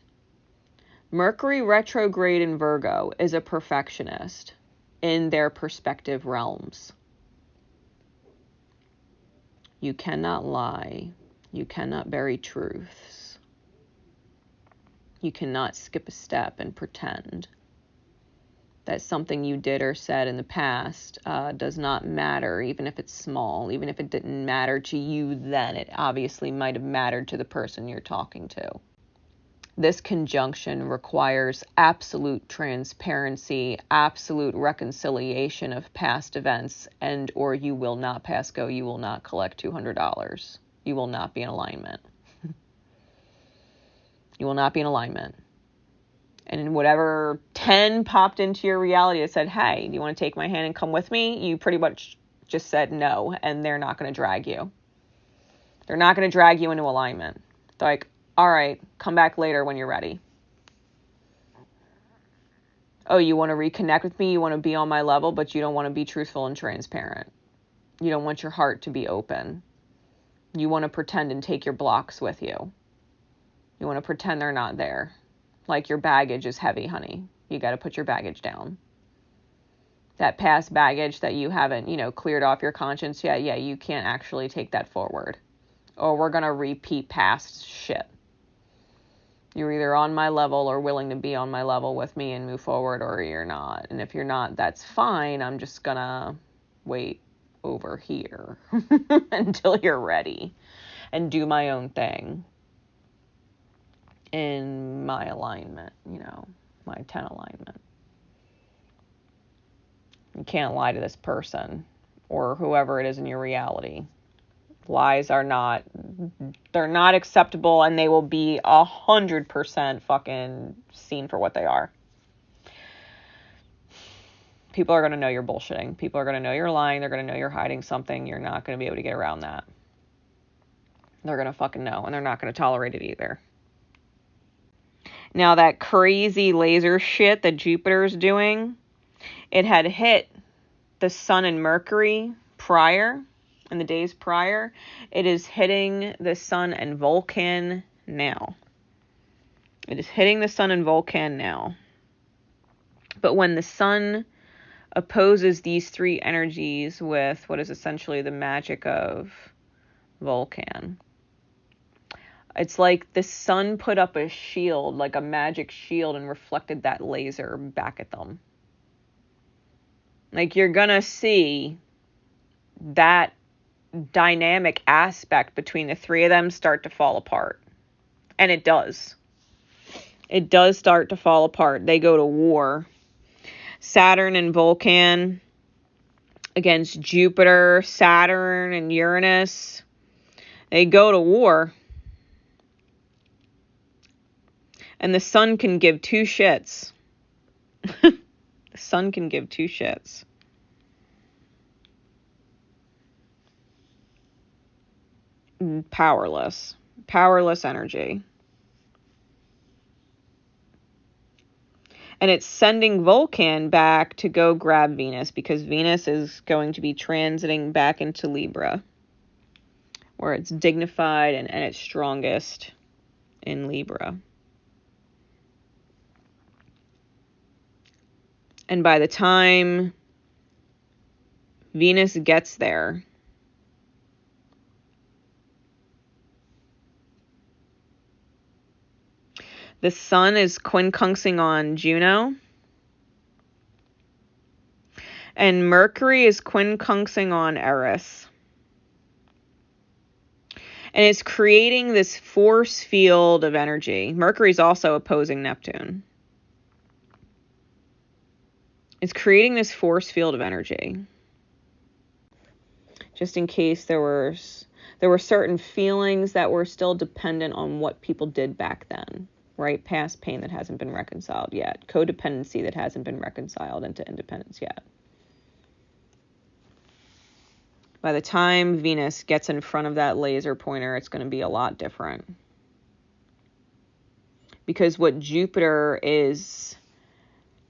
Mercury retrograde in Virgo is a perfectionist in their perspective realms. You cannot lie. You cannot bury truths. You cannot skip a step and pretend that something you did or said in the past does not matter, even if it's small. Even if it didn't matter to you then, it obviously might have mattered to the person you're talking to. This conjunction requires absolute transparency, absolute reconciliation of past events, and or you will not pass go. You will not collect $200. You will not be in alignment. You will not be in alignment. And whatever 10 popped into your reality that said, hey, do you want to take my hand and come with me? You pretty much just said no, and they're not going to drag you. They're not going to drag you into alignment. They're like, all right, come back later when you're ready. Oh, you want to reconnect with me? You want to be on my level, but you don't want to be truthful and transparent. You don't want your heart to be open. You want to pretend and take your blocks with you. You want to pretend they're not there. Like your baggage is heavy, honey. You got to put your baggage down. That past baggage that you haven't, cleared off your conscience yet, you can't actually take that forward. Or we're going to repeat past shit. You're either on my level or willing to be on my level with me and move forward, or you're not. And if you're not, that's fine. I'm just going to wait over here until you're ready and do my own thing in my alignment, my 10 alignment. You can't lie to this person or whoever it is in your reality. Lies they're not acceptable, and they will be 100% fucking seen for what they are. People are going to know you're bullshitting. People are going to know you're lying. They're going to know you're hiding something. You're not going to be able to get around that. They're going to fucking know, and they're not going to tolerate it either. Now, that crazy laser shit that Jupiter's doing, it had hit the Sun and Mercury in the days prior. It is hitting the Sun and Vulcan now. It is hitting the Sun and Vulcan now. But when the Sun opposes these three energies with what is essentially the magic of Vulcan, it's like the Sun put up a shield, like a magic shield, and reflected that laser back at them. Like, you're going to see that dynamic aspect between the three of them start to fall apart. And it does. It does start to fall apart. They go to war. Saturn and Vulcan against Jupiter, Saturn, and Uranus. They go to war. And the sun can give two shits. The sun can give two shits. Powerless. Powerless energy. And it's sending Vulcan back to go grab Venus, because Venus is going to be transiting back into Libra, where it's dignified and at its strongest in Libra. And by the time Venus gets there, the sun is quincunxing on Juno, and Mercury is quincunxing on Eris. And it's creating this force field of energy. Mercury's also opposing Neptune. It's creating this force field of energy. Just in case there were certain feelings that were still dependent on what people did back then, right? Past pain that hasn't been reconciled yet. Codependency that hasn't been reconciled into independence yet. By the time Venus gets in front of that laser pointer, it's going to be a lot different. Because what Jupiter is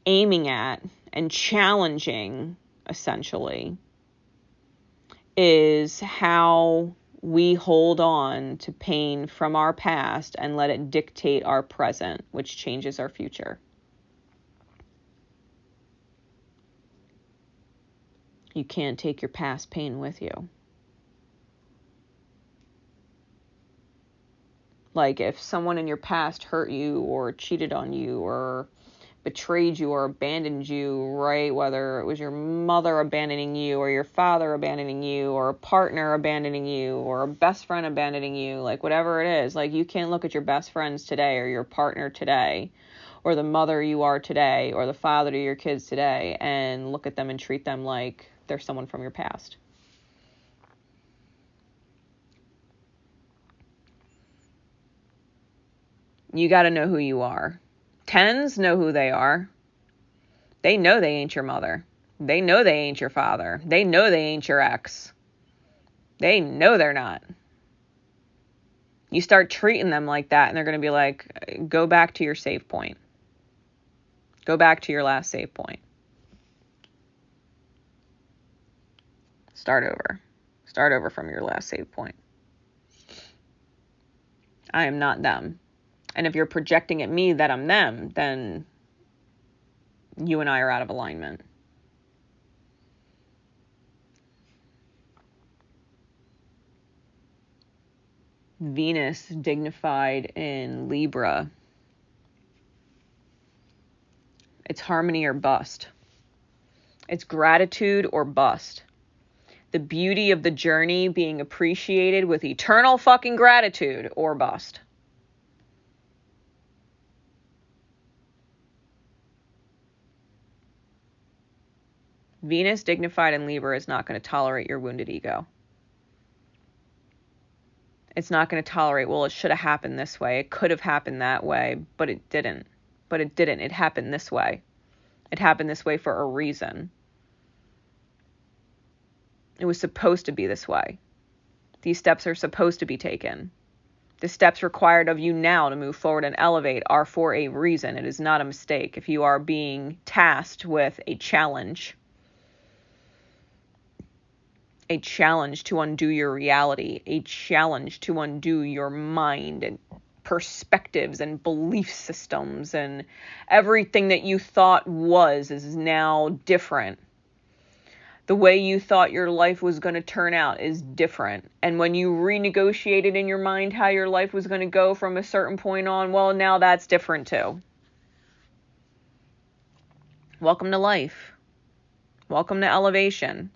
aiming at and challenging, essentially, is how we hold on to pain from our past and let it dictate our present, which changes our future. You can't take your past pain with you. Like, if someone in your past hurt you or cheated on you or betrayed you or abandoned you, right? Whether it was your mother abandoning you or your father abandoning you or a partner abandoning you or a best friend abandoning you, like whatever it is, like you can't look at your best friends today or your partner today or the mother you are today or the father to your kids today and look at them and treat them like they're someone from your past. You got to know who you are. Tens know who they are. They know they ain't your mother. They know they ain't your father. They know they ain't your ex. They know they're not. You start treating them like that and they're going to be like, go back to your save point. Go back to your last save point. Start over. Start over from your last save point. I am not them. And if you're projecting at me that I'm them, then you and I are out of alignment. Venus dignified in Libra. It's harmony or bust. It's gratitude or bust. The beauty of the journey being appreciated with eternal fucking gratitude or bust. Venus dignified in Libra is not going to tolerate your wounded ego. It's not going to tolerate, well, it should have happened this way. It could have happened that way, but it didn't. But it didn't. It happened this way. It happened this way for a reason. It was supposed to be this way. These steps are supposed to be taken. The steps required of you now to move forward and elevate are for a reason. It is not a mistake. If you are being tasked with a challenge to undo your reality, a challenge to undo your mind and perspectives and belief systems, and everything that you thought was is now different. The way you thought your life was going to turn out is different. And when you renegotiated in your mind how your life was going to go from a certain point on, well, now that's different too. Welcome to life. Welcome to elevation.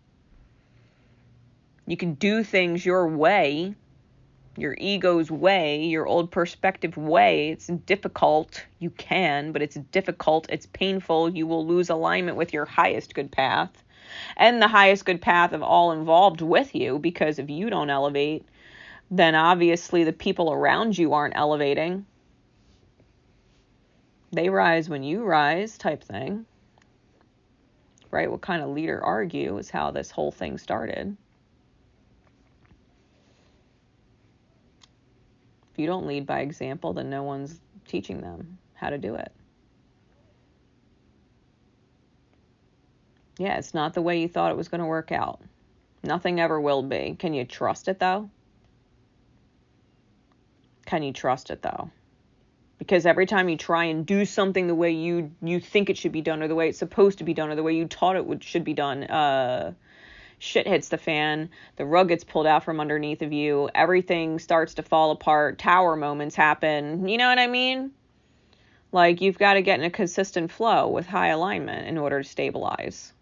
You can do things your way, your ego's way, your old perspective way. It's difficult. You can, but it's difficult. It's painful. You will lose alignment with your highest good path and the highest good path of all involved with you, because if you don't elevate, then obviously the people around you aren't elevating. They rise when you rise, type thing. Right? What kind of leader are you is how this whole thing started. If you don't lead by example, then no one's teaching them how to do it. Yeah, it's not the way you thought it was going to work out. Nothing ever will be. Can you trust it, though? Can you trust it, though? Because every time you try and do something the way you think it should be done, or the way it's supposed to be done, or the way you taught it should be done, shit hits the fan, the rug gets pulled out from underneath of you, everything starts to fall apart, tower moments happen, you know what I mean? Like, you've got to get in a consistent flow with high alignment in order to stabilize.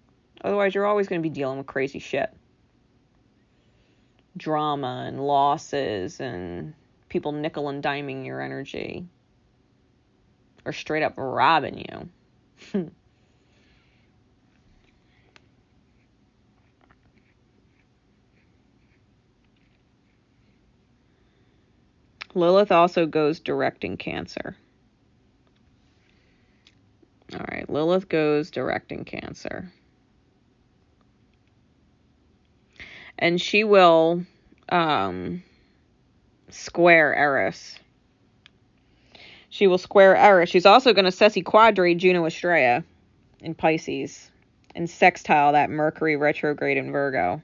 Otherwise, you're always going to be dealing with crazy shit. Drama and losses and people nickel and diming your energy. Or straight up robbing you. Lilith also goes direct in Cancer. All right, Lilith goes direct in Cancer. And she will square Eris. She will square Eris. She's also going to sesquiquadrate Juno Estrella in Pisces and sextile that Mercury retrograde in Virgo.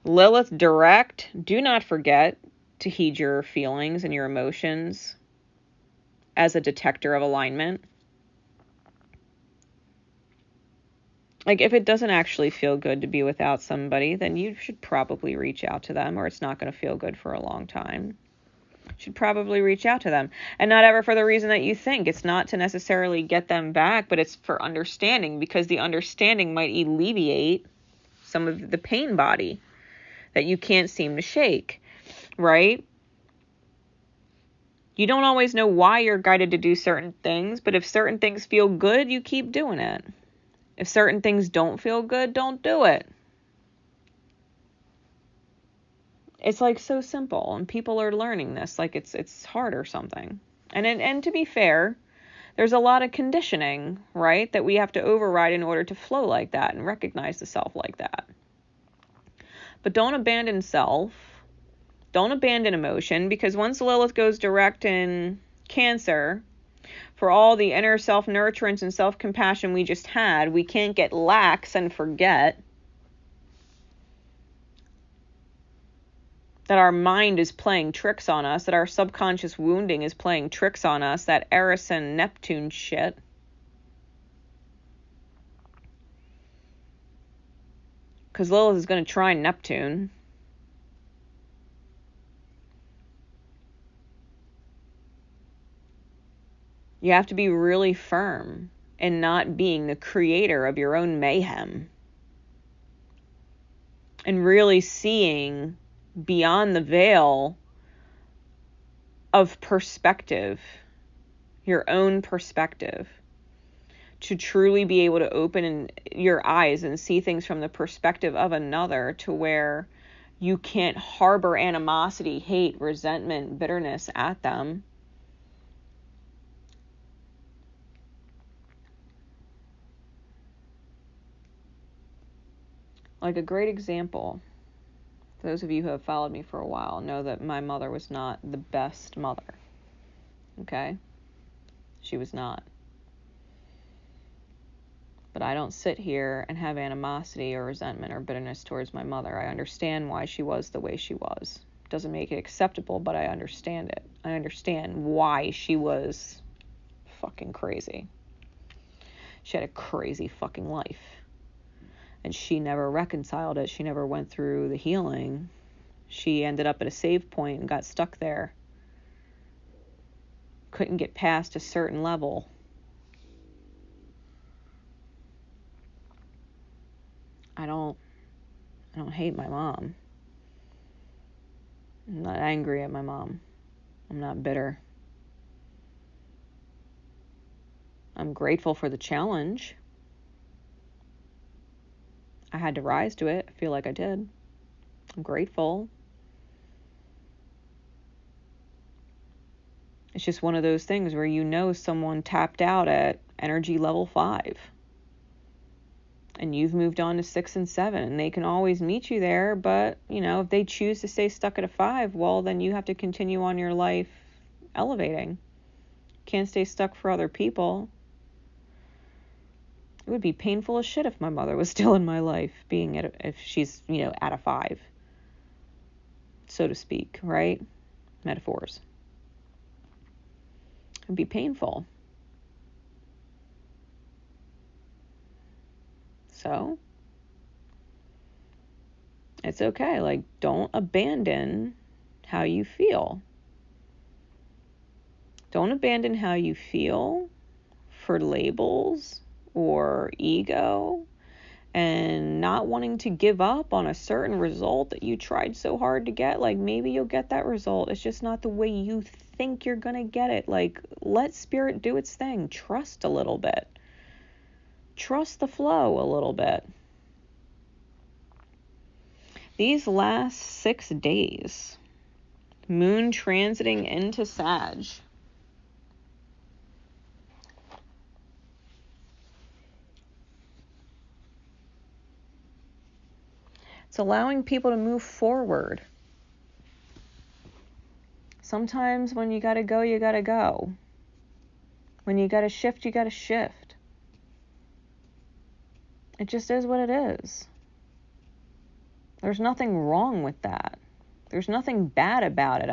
Lilith direct, do not forget to heed your feelings and your emotions as a detector of alignment. Like, if it doesn't actually feel good to be without somebody, then you should probably reach out to them, or it's not going to feel good for a long time. You should probably reach out to them. And not ever for the reason that you think. It's not to necessarily get them back, but it's for understanding, because the understanding might alleviate some of the pain body that you can't seem to shake, right? You don't always know why you're guided to do certain things, but if certain things feel good, you keep doing it. If certain things don't feel good, don't do it. It's like so simple, and people are learning this like it's hard or something. And to be fair, there's a lot of conditioning, right, that we have to override in order to flow like that and recognize the self like that. But don't abandon self. Don't abandon emotion, because once Lilith goes direct in Cancer, for all the inner self-nurturance and self-compassion we just had, we can't get lax and forget that our mind is playing tricks on us, that our subconscious wounding is playing tricks on us, that Eris and Neptune shit. Because Lilith is going to try Neptune. You have to be really firm in not being the creator of your own mayhem. And really seeing beyond the veil of perspective, your own perspective, to truly be able to open your eyes and see things from the perspective of another, to where you can't harbor animosity, hate, resentment, bitterness at them. Like, a great example, those of you who have followed me for a while know that my mother was not the best mother. Okay? She was not. But I don't sit here and have animosity or resentment or bitterness towards my mother. I understand why she was the way she was. Doesn't make it acceptable, but I understand it. I understand why she was fucking crazy. She had a crazy fucking life. And she never reconciled it. She never went through the healing. She ended up at a save point and got stuck there. Couldn't get past a certain level. I don't hate my mom. I'm not angry at my mom. I'm not bitter. I'm grateful for the challenge. I had to rise to it. I feel like I did. I'm grateful. It's just one of those things where you know someone tapped out at energy level 5. And you've moved on to 6 and 7. And they can always meet you there. But, if they choose to stay stuck at a 5, well, then you have to continue on your life elevating. Can't stay stuck for other people. It would be painful as shit if my mother was still in my life, if she's, at a 5, so to speak, right? Metaphors. It'd be painful. So, it's okay. Like, don't abandon how you feel. Don't abandon how you feel for labels or ego and not wanting to give up on a certain result that you tried so hard to get. Like, maybe you'll get that result. It's just not the way you think you're going to get it. Like, let spirit do its thing. Trust a little bit. Trust the flow a little bit. These last 6 days, moon transiting into Sag, it's allowing people to move forward. Sometimes when you gotta go, you gotta go. When you gotta shift, you gotta shift. It just is what it is. There's nothing wrong with that. There's nothing bad about it.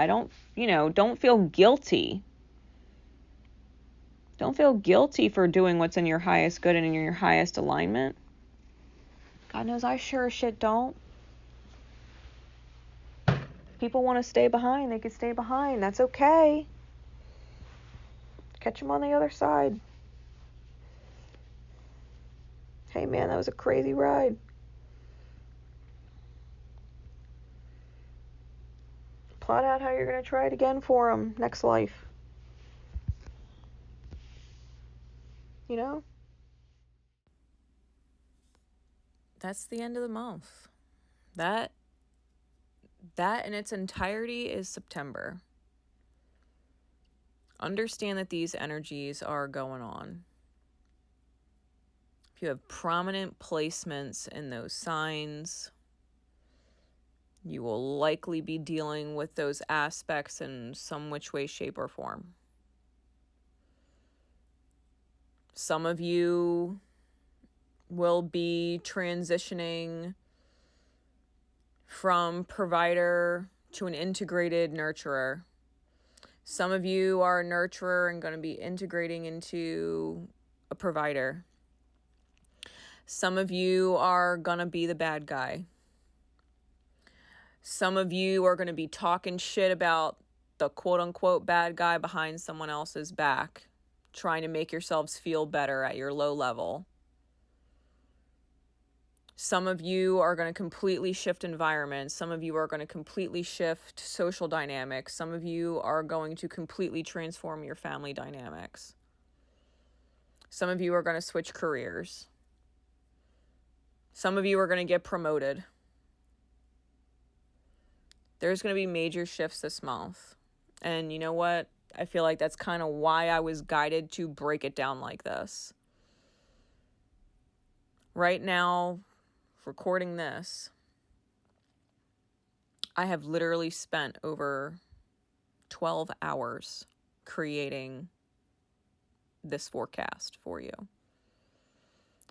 Don't feel guilty. Don't feel guilty for doing what's in your highest good and in your highest alignment. God knows I sure as shit don't. People want to stay behind, they can stay behind. That's okay. Catch them on the other side. Hey man, that was a crazy ride. Plot out how you're going to try it again for them next life. That's the end of the month. That in its entirety is September. Understand that these energies are going on. If you have prominent placements in those signs, you will likely be dealing with those aspects in some which way, shape, or form. Some of you will be transitioning from provider to an integrated nurturer. Some of you are a nurturer and going to be integrating into a provider. Some of you are going to be the bad guy. Some of you are going to be talking shit about the quote-unquote bad guy behind someone else's back, trying to make yourselves feel better at your low level. Some of you are going to completely shift environments. Some of you are going to completely shift social dynamics. Some of you are going to completely transform your family dynamics. Some of you are going to switch careers. Some of you are going to get promoted. There's going to be major shifts this month. And you know what? I feel like that's kind of why I was guided to break it down like this. Right now, recording this, I have literally spent over 12 hours creating this forecast for you.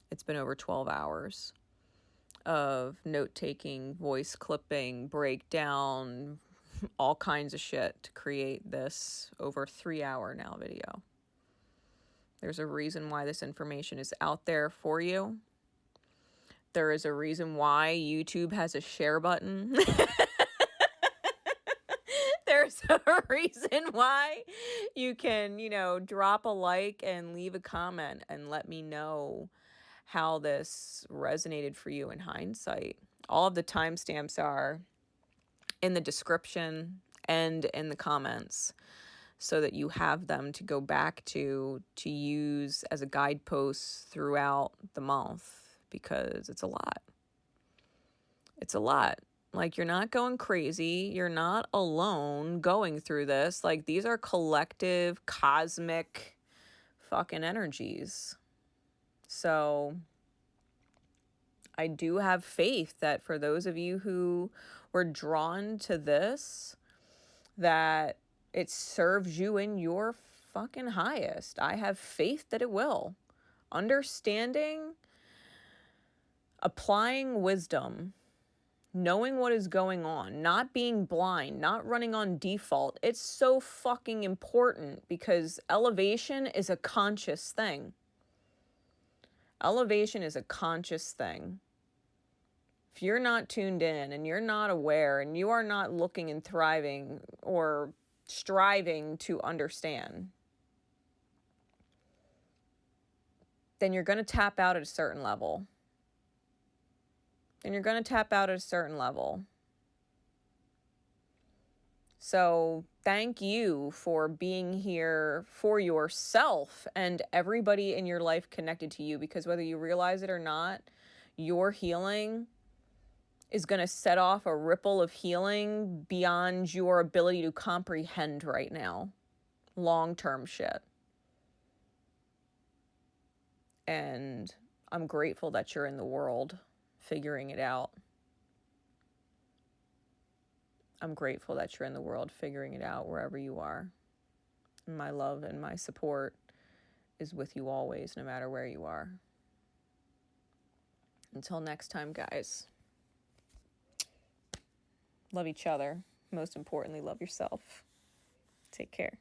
It's been over 12 hours of note-taking, voice clipping, breakdown, all kinds of shit to create this over 3-hour now video. There's a reason why this information is out there for you. There is a reason why YouTube has a share button. There's a reason why you can, drop a like and leave a comment and let me know how this resonated for you in hindsight. All of the timestamps are in the description and in the comments, so that you have them to go back to use as a guidepost throughout the month, because it's a lot. It's a lot. Like, you're not going crazy. You're not alone going through this. Like, these are collective, cosmic fucking energies. So I do have faith that for those of you who were drawn to this, that it serves you in your fucking highest. I have faith that it will. Understanding, applying wisdom, knowing what is going on, not being blind, not running on default. It's so fucking important, because elevation is a conscious thing. Elevation is a conscious thing. If you're not tuned in and you're not aware and you are not looking and thriving or striving to understand, then you're going to tap out at a certain level. So thank you for being here for yourself and everybody in your life connected to you, because whether you realize it or not, your healing is going to set off a ripple of healing beyond your ability to comprehend right now. Long-term shit. And I'm grateful that you're in the world figuring it out. I'm grateful that you're in the world figuring it out wherever you are. And my love and my support is with you always, no matter where you are. Until next time, guys. Love each other. Most importantly, love yourself. Take care.